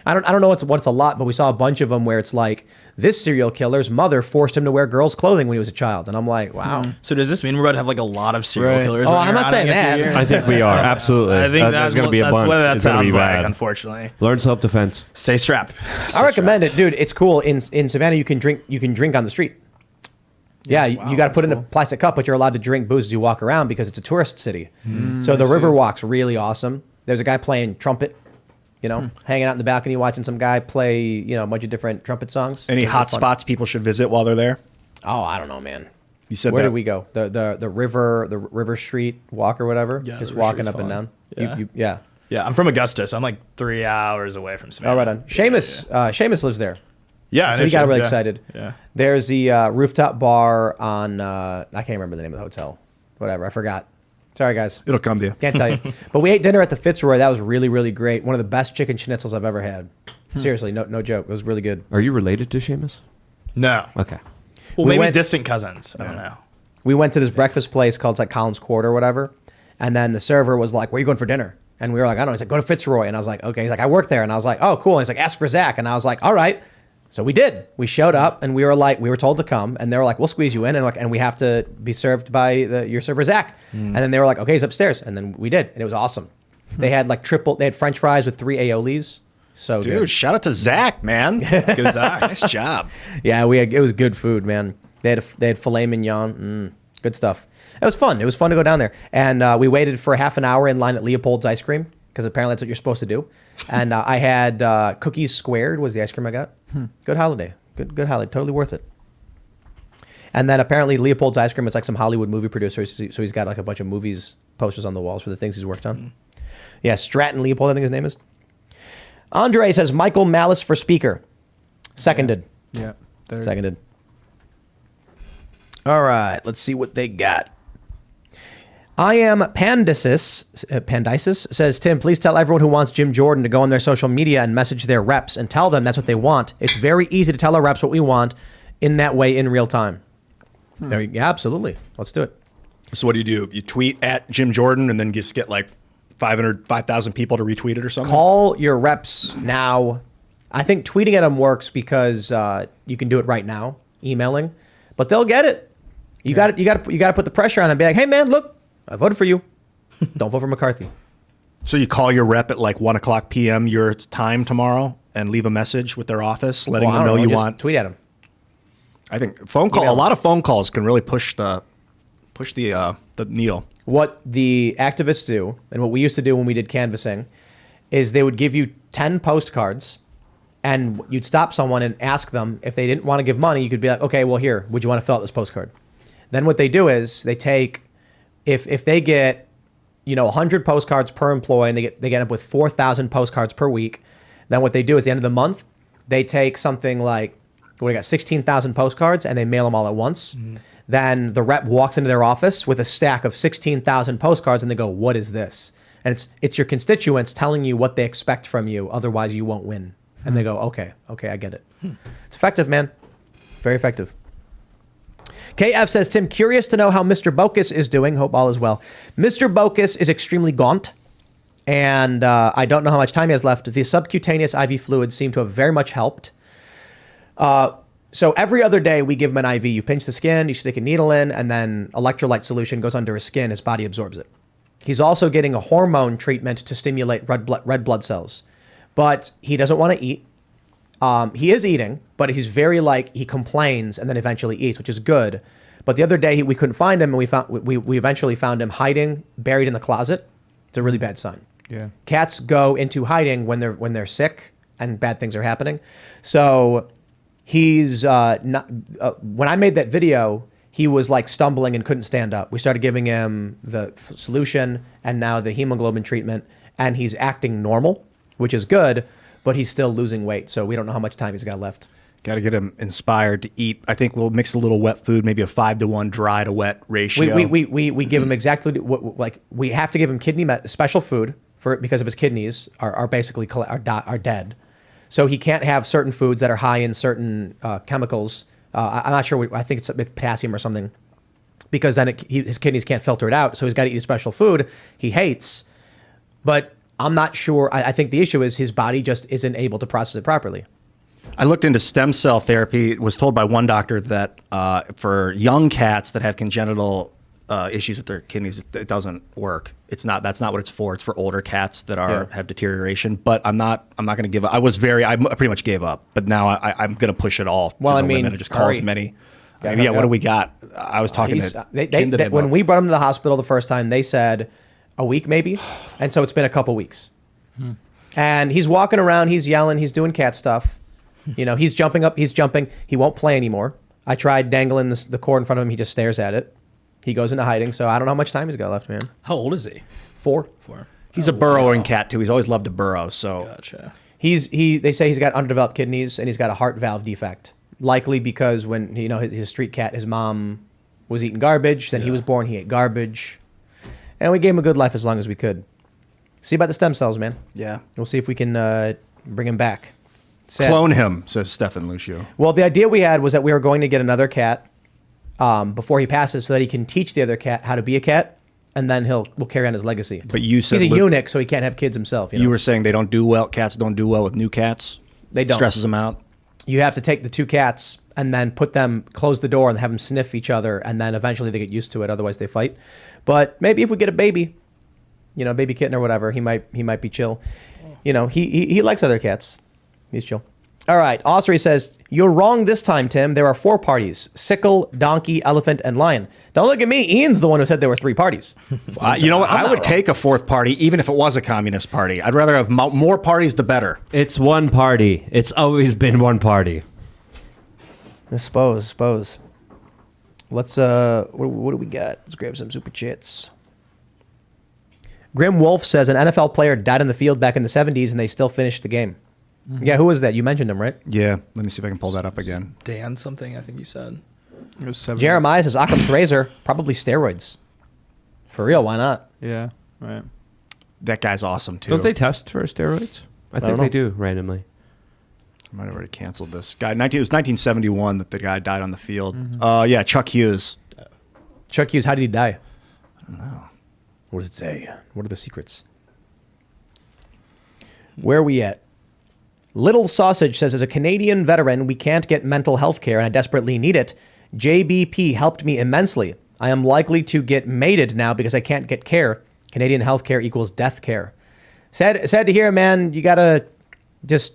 I don't know what's a lot, but we saw a bunch of them where it's like this serial killer's mother forced him to wear girls' clothing when he was a child, and I'm like, wow. So does this mean we're about to have like a lot of serial killers? Oh, I'm not saying that. I think we are absolutely. I think there's going to be a that's bunch. what that It's gonna be sounds like. bad. Unfortunately, Learn self-defense. stay strapped. I recommend it, dude. It's cool. In Savannah, you can drink on the street. Yeah, you got to put in a plastic cup, but you're allowed to drink booze as you walk around because it's a tourist city. So the river walk's really awesome. There's a guy playing trumpet, hanging out in the balcony watching some guy play, a bunch of different trumpet songs. Any hot spots people should visit while they're there? Oh, I don't know, man. You said Where that. did we go? The river street walk or whatever. Yeah, just the river walking street's up and fun. down. Yeah. Yeah, I'm from Augusta, so I'm like 3 hours away from Savannah. Oh, right on. Seamus lives there. Yeah, I So know he got Seamus, really yeah. excited. Yeah. There's the rooftop bar on, I can't remember the name of the hotel. Whatever, I forgot. Sorry, guys. It'll come to you. Can't tell you. But we ate dinner at the Fitzroy. That was really, really great. One of the best chicken schnitzels I've ever had. Seriously, no joke. It was really good. Are you related to Seamus? No. Okay. Well, We maybe went- distant cousins. I don't know. We went to this breakfast place called like Collins Court or whatever. And then the server was like, where are you going for dinner? And we were like, I don't know. He's like, go to Fitzroy. And I was like, okay. He's like, I work there. And I was like, oh, cool. And he's like, ask for Zach. And I was like, all right. So we did. We showed up and we were told to come. And they were like, we'll squeeze you in. And we have to be served by your server, Zach. And then they were like, okay, he's upstairs. And then we did. And it was awesome. They had they had French fries with 3 aiolis. So Dude, good. shout out to Zach, man. Good Zach. Nice job. Yeah, it was good food, man. They had filet mignon. Good stuff. It was fun. It was fun to go down there. And we waited for half an hour in line at Leopold's Ice Cream because apparently that's what you're supposed to do. And I had cookies squared was the ice cream I got. Good holiday. Good holiday. Totally worth it. And then apparently Leopold's Ice Cream is like some Hollywood movie producer. So he's got like a bunch of movies posters on the walls for the things he's worked on. Yeah, Stratton Leopold, I think his name is. Andre says Michael Malice for speaker. Seconded. Yeah. Third. Seconded. All right, let's see what they got. I am Pandisis says, Tim, please tell everyone who wants Jim Jordan to go on their social media and message their reps and tell them that's what they want. It's very easy to tell our reps what we want in that way in real time. Yeah, absolutely. Let's do it. So what do? You tweet at Jim Jordan and then just get like 5,000 people to retweet it or something? Call your reps now. I think tweeting at them works because you can do it right now, emailing, but they'll get it. You got to put the pressure on and be like, hey man, look, I voted for you. Don't vote for McCarthy. So you call your rep at like 1:00 p.m. your time tomorrow and leave a message with their office letting them know you just want. Tweet at them. I think phone call. Email. A lot of phone calls can really push the needle. What the activists do, and what we used to do when we did canvassing, is they would give you 10 postcards, and you'd stop someone and ask them if they didn't want to give money. You could be like, okay, well here, would you want to fill out this postcard? Then what they do is they take, if they get 100 postcards per employee and they get up with 4,000 postcards per week, then what they do is at the end of the month, they take something like, we got 16,000 postcards and they mail them all at once. Then the rep walks into their office with a stack of 16,000 postcards and they go, what is this? And it's your constituents telling you what they expect from you, otherwise you won't win. And they go, okay, I get it. It's effective, man. Very effective. KF says, Tim, curious to know how Mr. Bokus is doing. Hope all is well. Mr. Bokus is extremely gaunt, and I don't know how much time he has left. The subcutaneous IV fluids seem to have very much helped. So every other day we give him an IV. You pinch the skin, you stick a needle in, and then electrolyte solution goes under his skin. His body absorbs it. He's also getting a hormone treatment to stimulate red blood cells, but he doesn't want to eat. He is eating, but he's very he complains and then eventually eats, which is good. But the other day we couldn't find him, and we eventually found him hiding, buried in the closet. It's a really bad sign. Yeah. Cats go into hiding when they're sick and bad things are happening. So he's not. When I made that video, he was stumbling and couldn't stand up. We started giving him the solution and now the hemoglobin treatment, and he's acting normal, which is good. But he's still losing weight, so we don't know how much time he's got left. Got to get him inspired to eat. I think we'll mix a little wet food, maybe a 5-to-1 dry to wet ratio. We give him exactly what we have to give him special food because of his kidneys are basically are dead, so he can't have certain foods that are high in certain chemicals. I'm not sure. I think it's potassium or something, because then his kidneys can't filter it out. So he's got to eat special food he hates, but I'm not sure. I think the issue is his body just isn't able to process it properly. I looked into stem cell therapy. Was told by one doctor that for young cats that have congenital issues with their kidneys, it doesn't work. That's not what it's for. It's for older cats that have deterioration. But I'm not going to give up. I pretty much gave up. But now I'm going to push it all. Well, to the limit and just cause many. What do we got? I was talking to when we brought him to the hospital the first time, they said a week maybe, and so it's been a couple weeks. And he's walking around, he's yelling, he's doing cat stuff. He's jumping up, he's jumping. He won't play anymore. I tried dangling the cord in front of him. He just stares at it. He goes into hiding. So I don't know how much time he's got left, man. How old is he? 4. He's a burrowing cat too. He's always loved to burrow. So Gotcha. They say he's got underdeveloped kidneys and he's got a heart valve defect. Likely because when his street cat, his mom was eating garbage. Then he was born. He ate garbage. And we gave him a good life as long as we could. See about the stem cells, man. Yeah. We'll see if we can bring him back. Sad. Clone him, says Stefan Lucio. Well, the idea we had was that we were going to get another cat before he passes so that he can teach the other cat how to be a cat, and then we'll carry on his legacy. But you said he's a eunuch, so he can't have kids himself. You were saying cats don't do well with new cats? They don't. Stresses them out? You have to take the 2 cats and then close the door and have them sniff each other, and then eventually they get used to it. Otherwise they fight. But maybe if we get a baby, baby kitten or whatever, he might be chill. He likes other cats. He's chill. All right. Osri says, you're wrong this time, Tim. There are 4 parties: sickle, donkey, elephant, and lion. Don't look at me. Ian's the one who said there were 3 parties. You know what? I would take a 4th party, even if it was a communist party. I'd rather have more parties, the better. It's one party. It's always been one party. I suppose. Let's, what do we got? Let's grab some super chats. Grim Wolf says an NFL player died in the field back in the 70s and they still finished the game. Yeah, who was that? You mentioned him, right? Yeah. Let me see if I can pull that up again. Dan something, I think you said. It was 7. Jeremiah says Occam's razor, probably steroids. For real, why not? Yeah, right. That guy's awesome too. Don't they test for steroids? I think don't they know. do randomly. I might have already canceled this guy. It was 1971 that the guy died on the field. Yeah, Chuck Hughes. Chuck Hughes, how did he die? I don't know. What does it say? What are the secrets? Where are we at? Little Sausage says, as a Canadian veteran, we can't get mental health care and I desperately need it. JBP helped me immensely. I am likely to get mated now because I can't get care. Canadian healthcare equals death care. Sad to hear, man. You got to just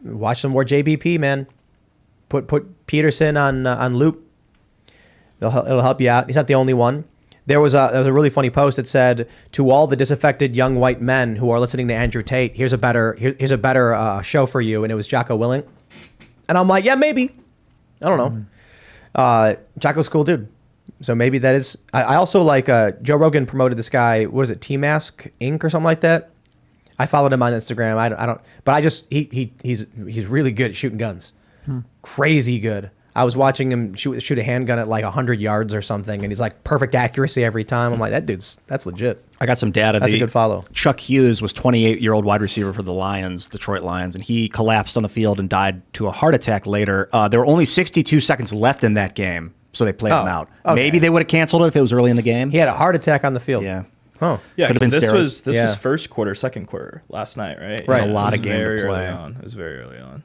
watch some more JBP, man. Put Peterson on loop. It'll help you out. He's not the only one. There was a really funny post that said, to all the disaffected young white men who are listening to Andrew Tate, here's a better show for you. And it was Jocko Willink. And I'm like, yeah, maybe. I don't know. Jocko's a cool dude. So maybe that is. I also like Joe Rogan promoted this guy. What is it? T-Mask Inc. or something like that. I followed him on Instagram. I don't. But I just he's really good at shooting guns. Crazy good. I was watching him shoot a handgun at like 100 yards or something, and he's like perfect accuracy every time. I'm like, that's legit. I got some data. That's a good follow. Chuck Hughes was 28-year-old wide receiver for the Lions, Detroit Lions, and he collapsed on the field and died to a heart attack later. There were only 62 seconds left in that game, so they played him out. Okay. Maybe they would have canceled it if it was early in the game. He had a heart attack on the field. Yeah. Oh. Yeah, Could have been this steroids. was first quarter, second quarter last night, right? Right. Yeah, A lot it of was game to very play. early on. It was very early on.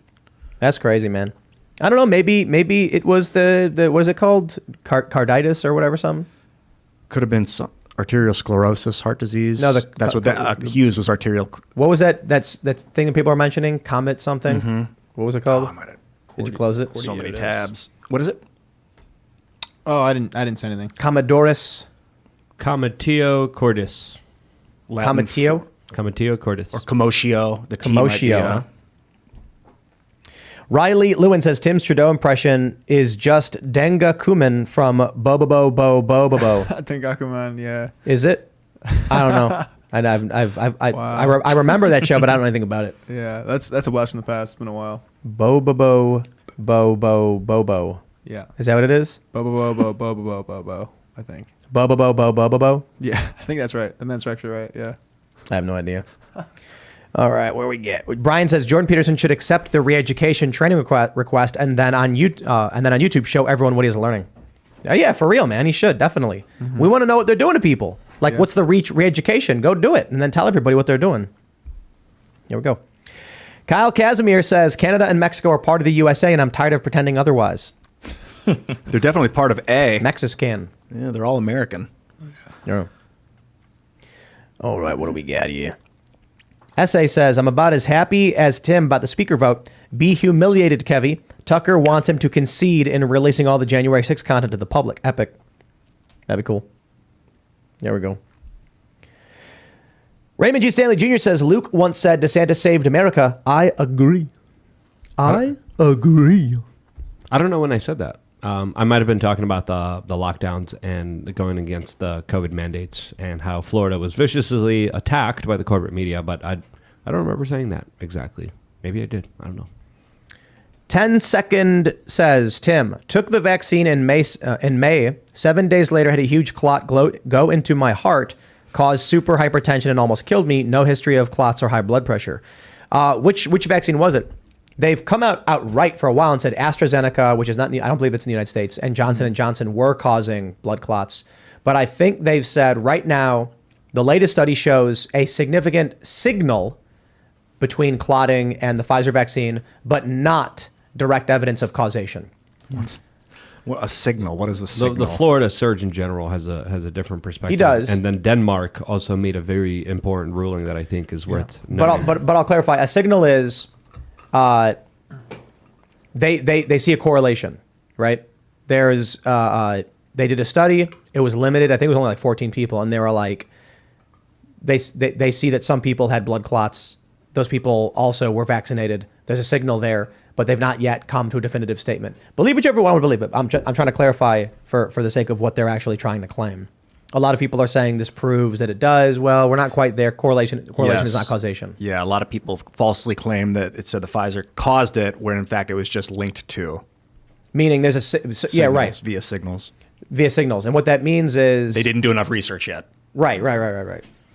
That's crazy, man. I don't know. Maybe it was the what is it called? Carditis or whatever. Something. Could have been some arterial sclerosis, heart disease. No, that's what Hughes was arterial. What was that? That's that thing that people are mentioning. Comet something. Mm-hmm. What was it called? Did you close it? So many tabs. What is it? Oh, I didn't say anything. Commodorus. Comatio cordis. Comatio. Comatio cordis. Or commotio. The T might be, Commotio. Riley Lewin says Tim's Trudeau impression is just Denga Kuman from Bobobo Bo Bobobo. Tengakuman, yeah. Is it? I don't know. I remember that show, but I don't know anything about it. Yeah, that's a blast from the past. It's been a while. Bobobo Bobo. Yeah. Is that what it is? Bo, I think. Bobobo. Yeah, I think that's right. And that's actually right, yeah. I have no idea. All right, where we get? Brian says Jordan Peterson should accept the re-education training request and then on YouTube show everyone what he's learning. Yeah, for real, man. He should definitely. Mm-hmm. We want to know what they're doing to people. Like, what's the re-education? Go do it, and then tell everybody what they're doing. Here we go. Kyle Casimir says Canada and Mexico are part of the USA, and I'm tired of pretending otherwise. They're definitely part of A. Mexican. Yeah, they're all American. Yeah. All right, what do we got here? Essay says, I'm about as happy as Tim about the speaker vote. Be humiliated, Kevy. Tucker wants him to concede in releasing all the January 6th content to the public. Epic. That'd be cool. There we go. Raymond G. Stanley Jr. says, Luke once said DeSantis saved America. I agree. I agree. I don't know when I said that. I might have been talking about the lockdowns and going against the COVID mandates and how Florida was viciously attacked by the corporate media, but I don't remember saying that exactly. Maybe I did. I don't know. 10 second says, Tim, took the vaccine in May. 7 days later, had a huge clot go into my heart, caused super hypertension and almost killed me. No history of clots or high blood pressure. Which vaccine was it? They've come out outright for a while and said AstraZeneca, which is not, I don't believe it's in the United States, and Johnson & Johnson were causing blood clots. But I think they've said right now, the latest study shows a significant signal between clotting and the Pfizer vaccine, but not direct evidence of causation. What a signal. What is the signal? The Florida Surgeon General has a different perspective. He does. And then Denmark also made a very important ruling that I think is worth noting. But I'll clarify. A signal is they see a correlation, right? There's they did a study. It was limited. I think it was only like 14 people, and they were like, they see that some people had blood clots. Those people also were vaccinated. There's a signal there, but they've not yet come to a definitive statement. Believe whichever one would believe, but I'm trying to clarify for the sake of what they're actually trying to claim. A lot of people are saying this proves that it does. Well, we're not quite there. Correlation is not causation. Yeah, a lot of people falsely claim that it said the Pfizer caused it, where in fact it was just linked to. Meaning there's Signals, via signals. Via signals. And what that means is... They didn't do enough research yet. Right.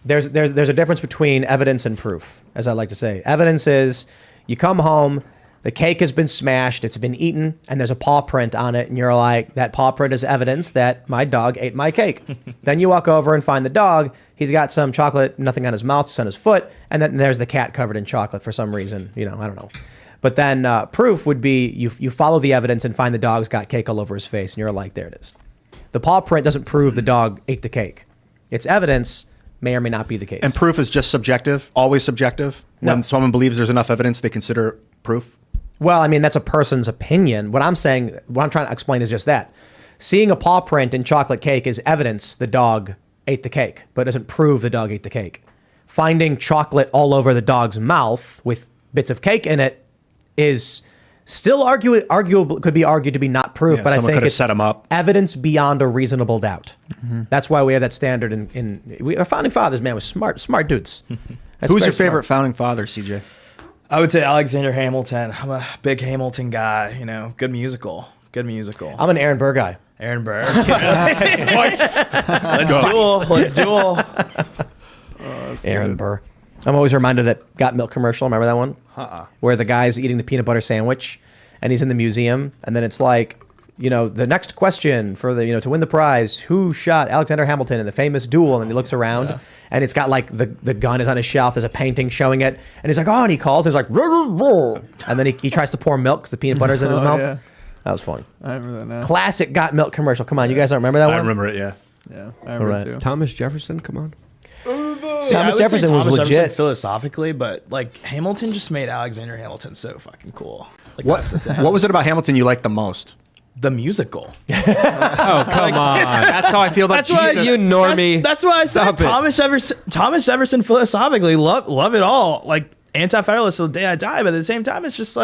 There's a difference between evidence and proof, as I like to say. Evidence is you come home, the cake has been smashed, it's been eaten, and there's a paw print on it, and you're like, that paw print is evidence that my dog ate my cake. Then you walk over and find the dog, he's got some chocolate, nothing on his mouth, just on his foot, and then there's the cat covered in chocolate for some reason, I don't know. But then proof would be you follow the evidence and find the dog's got cake all over his face, and you're like, there it is. The paw print doesn't prove the dog ate the cake. It's evidence, may or may not be the case. And proof is just subjective, always subjective? No. When someone believes there's enough evidence, they consider proof? Well, I mean, that's a person's opinion. What I'm trying to explain is just that. Seeing a paw print in chocolate cake is evidence the dog ate the cake, but it doesn't prove the dog ate the cake. Finding chocolate all over the dog's mouth with bits of cake in it is still arguable, could be argued to be not proof, Yeah, but I someone think could have it's set 'em up. evidence beyond a reasonable doubt. That's why we have that standard our founding fathers, man, was smart dudes. That's Who's very your favorite smart. founding father, CJ? I would say Alexander Hamilton. I'm a big Hamilton guy. Good musical. I'm an Aaron Burr guy. Aaron Burr. Let's duel. Aaron Burr. I'm always reminded of that Got Milk commercial. Remember that one? Where the guy's eating the peanut butter sandwich and he's in the museum. And then it's like, the next question for the, to win the prize, who shot Alexander Hamilton in the famous duel? And he looks around and it's got like the gun is on his shelf. There's a painting showing it. And he's like, oh, and he calls and he's like, roar, roar, roar. And then he tries to pour milk because the peanut butter's in his mouth. Yeah. That was funny. I remember that now. Classic Got Milk commercial. Come on, you guys don't remember that one? I remember it, yeah. Yeah, I remember Alright. too. Thomas Jefferson, come on. Thomas Jefferson was legit. Philosophically, but Hamilton just made Alexander Hamilton so fucking cool. That's the thing. What was it about Hamilton you liked the most? The musical. Oh, come on. That's how I feel about Jesus. You normie. That's why I said Stop it. Thomas Jefferson philosophically love it all. Anti-federalist till the day I die, but at the same time, it's just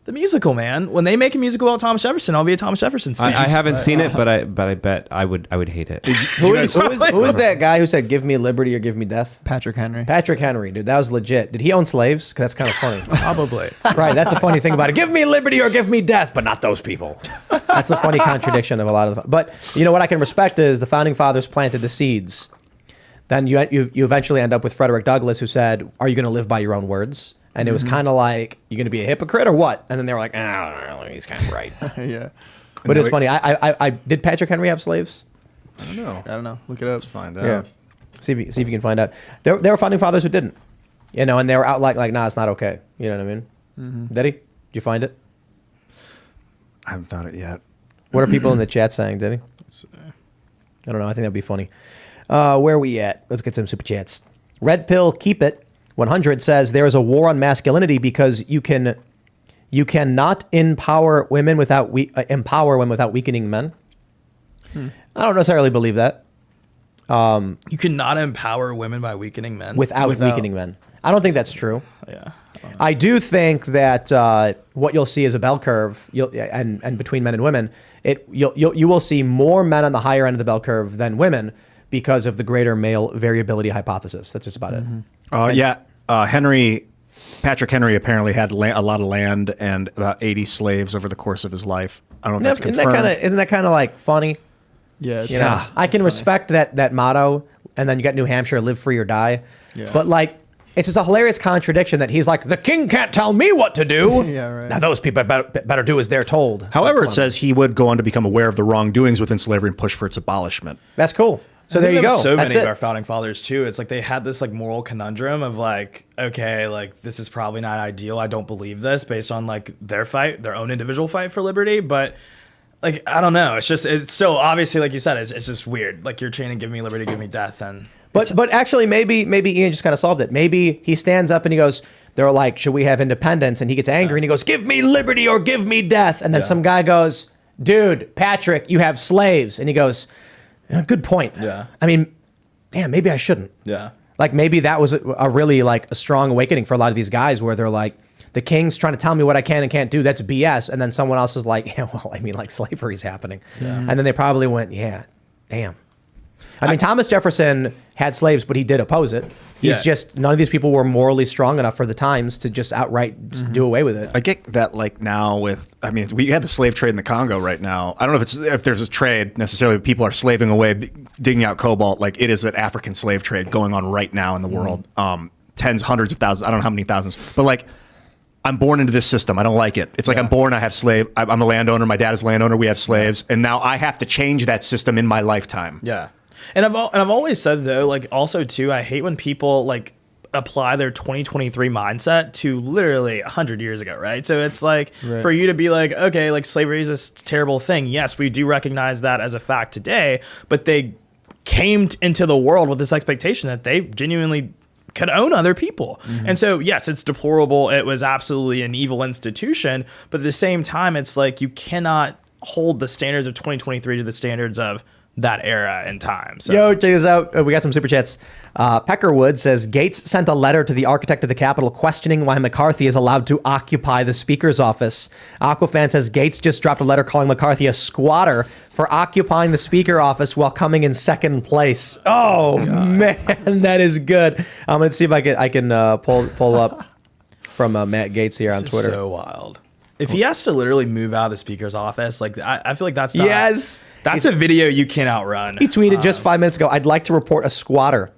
the musical, man. When they make a musical about Thomas Jefferson, I'll be a Thomas Jefferson stage. I haven't seen it, but I bet I would hate it. Who is that guy who said, give me liberty or give me death? Patrick Henry. Patrick Henry, dude, that was legit. Did he own slaves? Because that's kind of funny. Probably. Right, that's the funny thing about it. Give me liberty or give me death, but not those people. That's the funny contradiction of a lot of the... But what I can respect is the founding fathers planted the seeds. Then you eventually end up with Frederick Douglass, who said, are you going to live by your own words? And it was kind of like, you going to be a hypocrite or what? And then they were like, he's kind of right. Yeah. But it's funny. I did Patrick Henry have slaves? I don't know. Look it up. Let's find out. Yeah. See if you can find out. There were founding fathers who didn't. And they were out like, nah, it's not okay. You know what I mean? Mm-hmm. Did he? Did you find it? I haven't found it yet. What are people in the chat saying, did he? I don't know. I think that'd be funny. Where are we at? Let's get some super chats. Red Pill Keep It 100 says there is a war on masculinity because you cannot empower women without weakening men. I don't necessarily believe that. You cannot empower women by weakening men. Without weakening men. I don't think that's true. Yeah. I do think that what you'll see is a bell curve, and between men and women, you will see more men on the higher end of the bell curve than women because of the greater male variability hypothesis. That's just about it. Patrick Henry apparently had a lot of land and about 80 slaves over the course of his life. I don't know if that's confirmed. Isn't that kind of like funny? Yeah. It's I can respect that motto, and then you got New Hampshire, live free or die. Yeah. But it's just a hilarious contradiction that he's like, the king can't tell me what to do. Yeah, right. Now those people better do as they're told. However, it says he would go on to become aware of the wrongdoings within slavery and push for its abolishment. That's cool. So there you go. So That's many of it. our founding fathers too. It's like they had this moral conundrum of okay, this is probably not ideal. I don't believe this based on their own individual fight for liberty. But I don't know. It's still obviously, like you said, it's just weird. You're chanting, give me liberty, give me death. And but actually maybe Ian just kind of solved it. Maybe he stands up and he goes, they're like, should we have independence? And he gets angry and he goes, give me liberty or give me death. And then some guy goes, dude, Patrick, you have slaves. And he goes, good point. Yeah. I mean, damn, maybe I shouldn't. Yeah. Maybe that was a really a strong awakening for a lot of these guys where they're like, the king's trying to tell me what I can and can't do. That's BS. And then someone else is like, yeah, well, I mean, slavery's happening. Yeah. And then they probably went, yeah, damn. I mean, Thomas Jefferson had slaves, but he did oppose it. He's just, none of these people were morally strong enough for the times to just outright do away with it. I get that, like, now with, I mean, we have the slave trade in the Congo right now. I don't know if there's a trade necessarily. People are slaving away, digging out cobalt. Like, it is an African slave trade going on right now in the world. Tens, hundreds of thousands. I don't know how many thousands. But, like, I'm born into this system. I don't like it. It's like I'm born, I have slave. I'm a landowner. My dad is a landowner. We have slaves. And now I have to change that system in my lifetime. Yeah. And I've always said, though, like, also, too, I hate when people, like, apply their 2023 mindset to literally 100 years ago, right? So it's like, for you to be like, okay, like, slavery is this terrible thing. Yes, we do recognize that as a fact today, but they came into the world with this expectation that they genuinely could own other people. And so, yes, it's deplorable. It was absolutely an evil institution. But at the same time, it's like you cannot hold the standards of 2023 to the standards of that era and time. So. Yo, check this out. We got some super chats. Peckerwood says, Gates sent a letter to the architect of the Capitol questioning why McCarthy is allowed to occupy the Speaker's office. Aquafan says, Gates just dropped a letter calling McCarthy a squatter for occupying the Speaker office while coming in second place. Oh, man, that is good. Let's see if I can pull up from Matt Gates here on Twitter. So wild. If he has to literally move out of the Speaker's office, like, I feel like that's not... Yes. That's a video you can't outrun. He tweeted just 5 minutes ago, I'd like to report a squatter.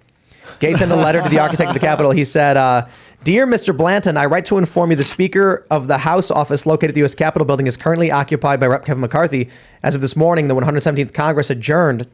Gates sent a letter to the architect of the Capitol. He said, Dear Mr. Blanton, I write to inform you the Speaker of the House office located at the U.S. Capitol building is currently occupied by Rep. Kevin McCarthy. As of this morning, the 117th Congress adjourned.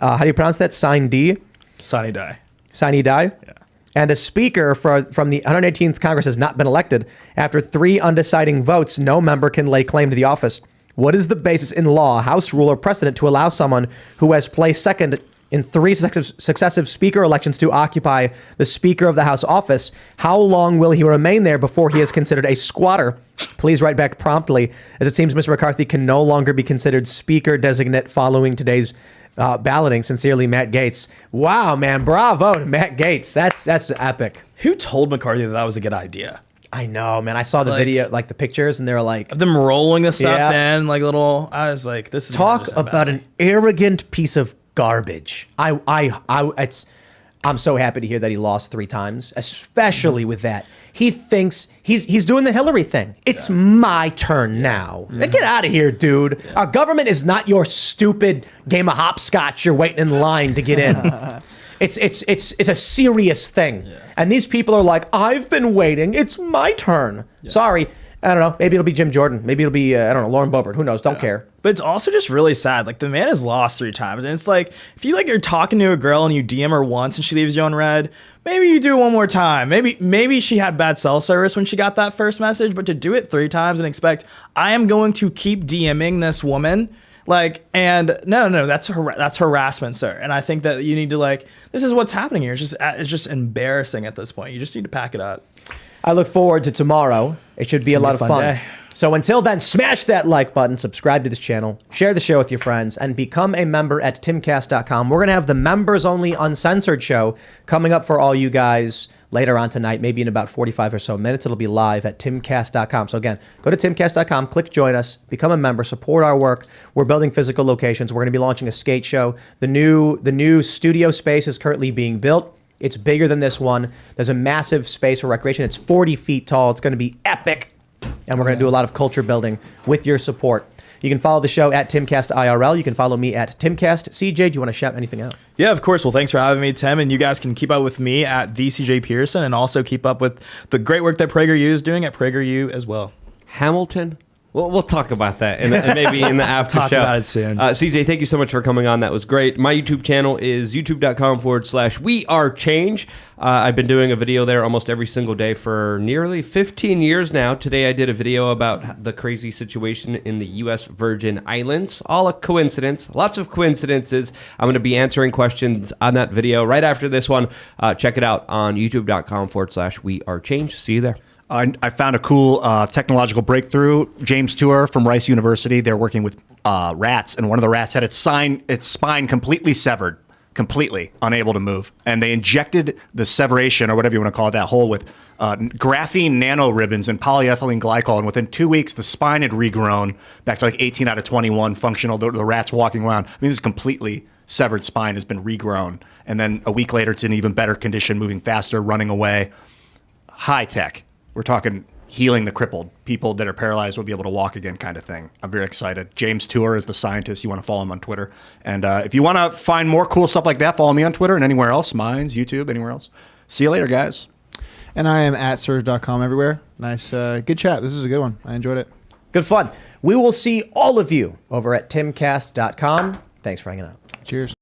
How do you pronounce that? Sine D? Sine die. Sine die? Yeah. And a speaker from the 118th Congress has not been elected. After 3 undeciding votes, no member can lay claim to the office. What is the basis in law, House rule, or precedent to allow someone who has placed second in 3 successive speaker elections to occupy the Speaker of the House office? How long will he remain there before he is considered a squatter? Please write back promptly, as it seems Mr. McCarthy can no longer be considered Speaker designate following today's balloting. Sincerely, Matt Gates. Wow, man. Bravo to Matt Gates. That's epic. Who told McCarthy that was a good idea? I know, man. I saw the video, like the pictures, and they were like... Of them rolling the stuff in, like little... I was like, this is... Talk about an arrogant piece of garbage. I'm so happy to hear that he lost 3 times, especially with that. He thinks he's doing the Hillary thing. It's my turn now. Get out of here, dude. Our government is not your stupid game of hopscotch you're waiting in line to get in. It's a serious thing. Yeah. And these people are like, I've been waiting. It's my turn. Yeah. Sorry. I don't know. Maybe it'll be Jim Jordan. Maybe it'll be, I don't know, Lauren Boebert. Who knows? Don't care. But it's also just really sad. Like, the man has lost 3 times. And it's like, if you, like, you're talking to a girl and you DM her once and she leaves you on red, maybe you do it one more time. Maybe she had bad cell service when she got that first message. But to do it 3 times and expect, I am going to keep DMing this woman... Like, and no, that's harassment, sir. And I think that you need to, like, this is what's happening here. It's just embarrassing at this point. You just need to pack it up. I look forward to tomorrow. It should be a lot of fun. Day. So until then, smash that like button, subscribe to this channel, share the show with your friends, and become a member at timcast.com. We're going to have the members-only uncensored show coming up for all you guys later on tonight, maybe in about 45 or so minutes. It'll be live at timcast.com. So again, go to timcast.com, click join us, become a member, support our work. We're building physical locations. We're going to be launching a skate show. The new studio space is currently being built. It's bigger than this one. There's a massive space for recreation. It's 40 feet tall. It's going to be epic. And we're going to do a lot of culture building with your support. You can follow the show at Timcast IRL. You can follow me at Timcast. CJ, do you want to shout anything out? Yeah, of course. Well, thanks for having me, Tim. And you guys can keep up with me at the CJ Pearson, and also keep up with the great work that PragerU is doing at PragerU as well. Hamilton? We'll talk about that and maybe in the after talk show. Talk about it soon. CJ, thank you so much for coming on. That was great. My YouTube channel is youtube.com/wearechange. I've been doing a video there almost every single day for nearly 15 years now. Today I did a video about the crazy situation in the U.S. Virgin Islands. All a coincidence. Lots of coincidences. I'm going to be answering questions on that video right after this one. Check it out on youtube.com/wearechange. See you there. I found a cool technological breakthrough. James Tour from Rice University. They're working with rats, and one of the rats had its spine completely severed, completely unable to move. And they injected the severation, or whatever you want to call it, that hole, with graphene nanoribbons and polyethylene glycol, and within 2 weeks, the spine had regrown back to like 18 out of 21 functional. The rat's walking around. I mean, this is completely severed spine has been regrown, and then a week later, it's in even better condition, moving faster, running away. High tech. We're talking healing the crippled. People that are paralyzed will be able to walk again, kind of thing. I'm very excited. James Tour is the scientist. You want to follow him on Twitter. And if you want to find more cool stuff like that, follow me on Twitter and anywhere else. Minds, YouTube, anywhere else. See you later, guys. And I am at Serge.com everywhere. Nice, good chat. This is a good one. I enjoyed it. Good fun. We will see all of you over at timcast.com. Thanks for hanging out. Cheers.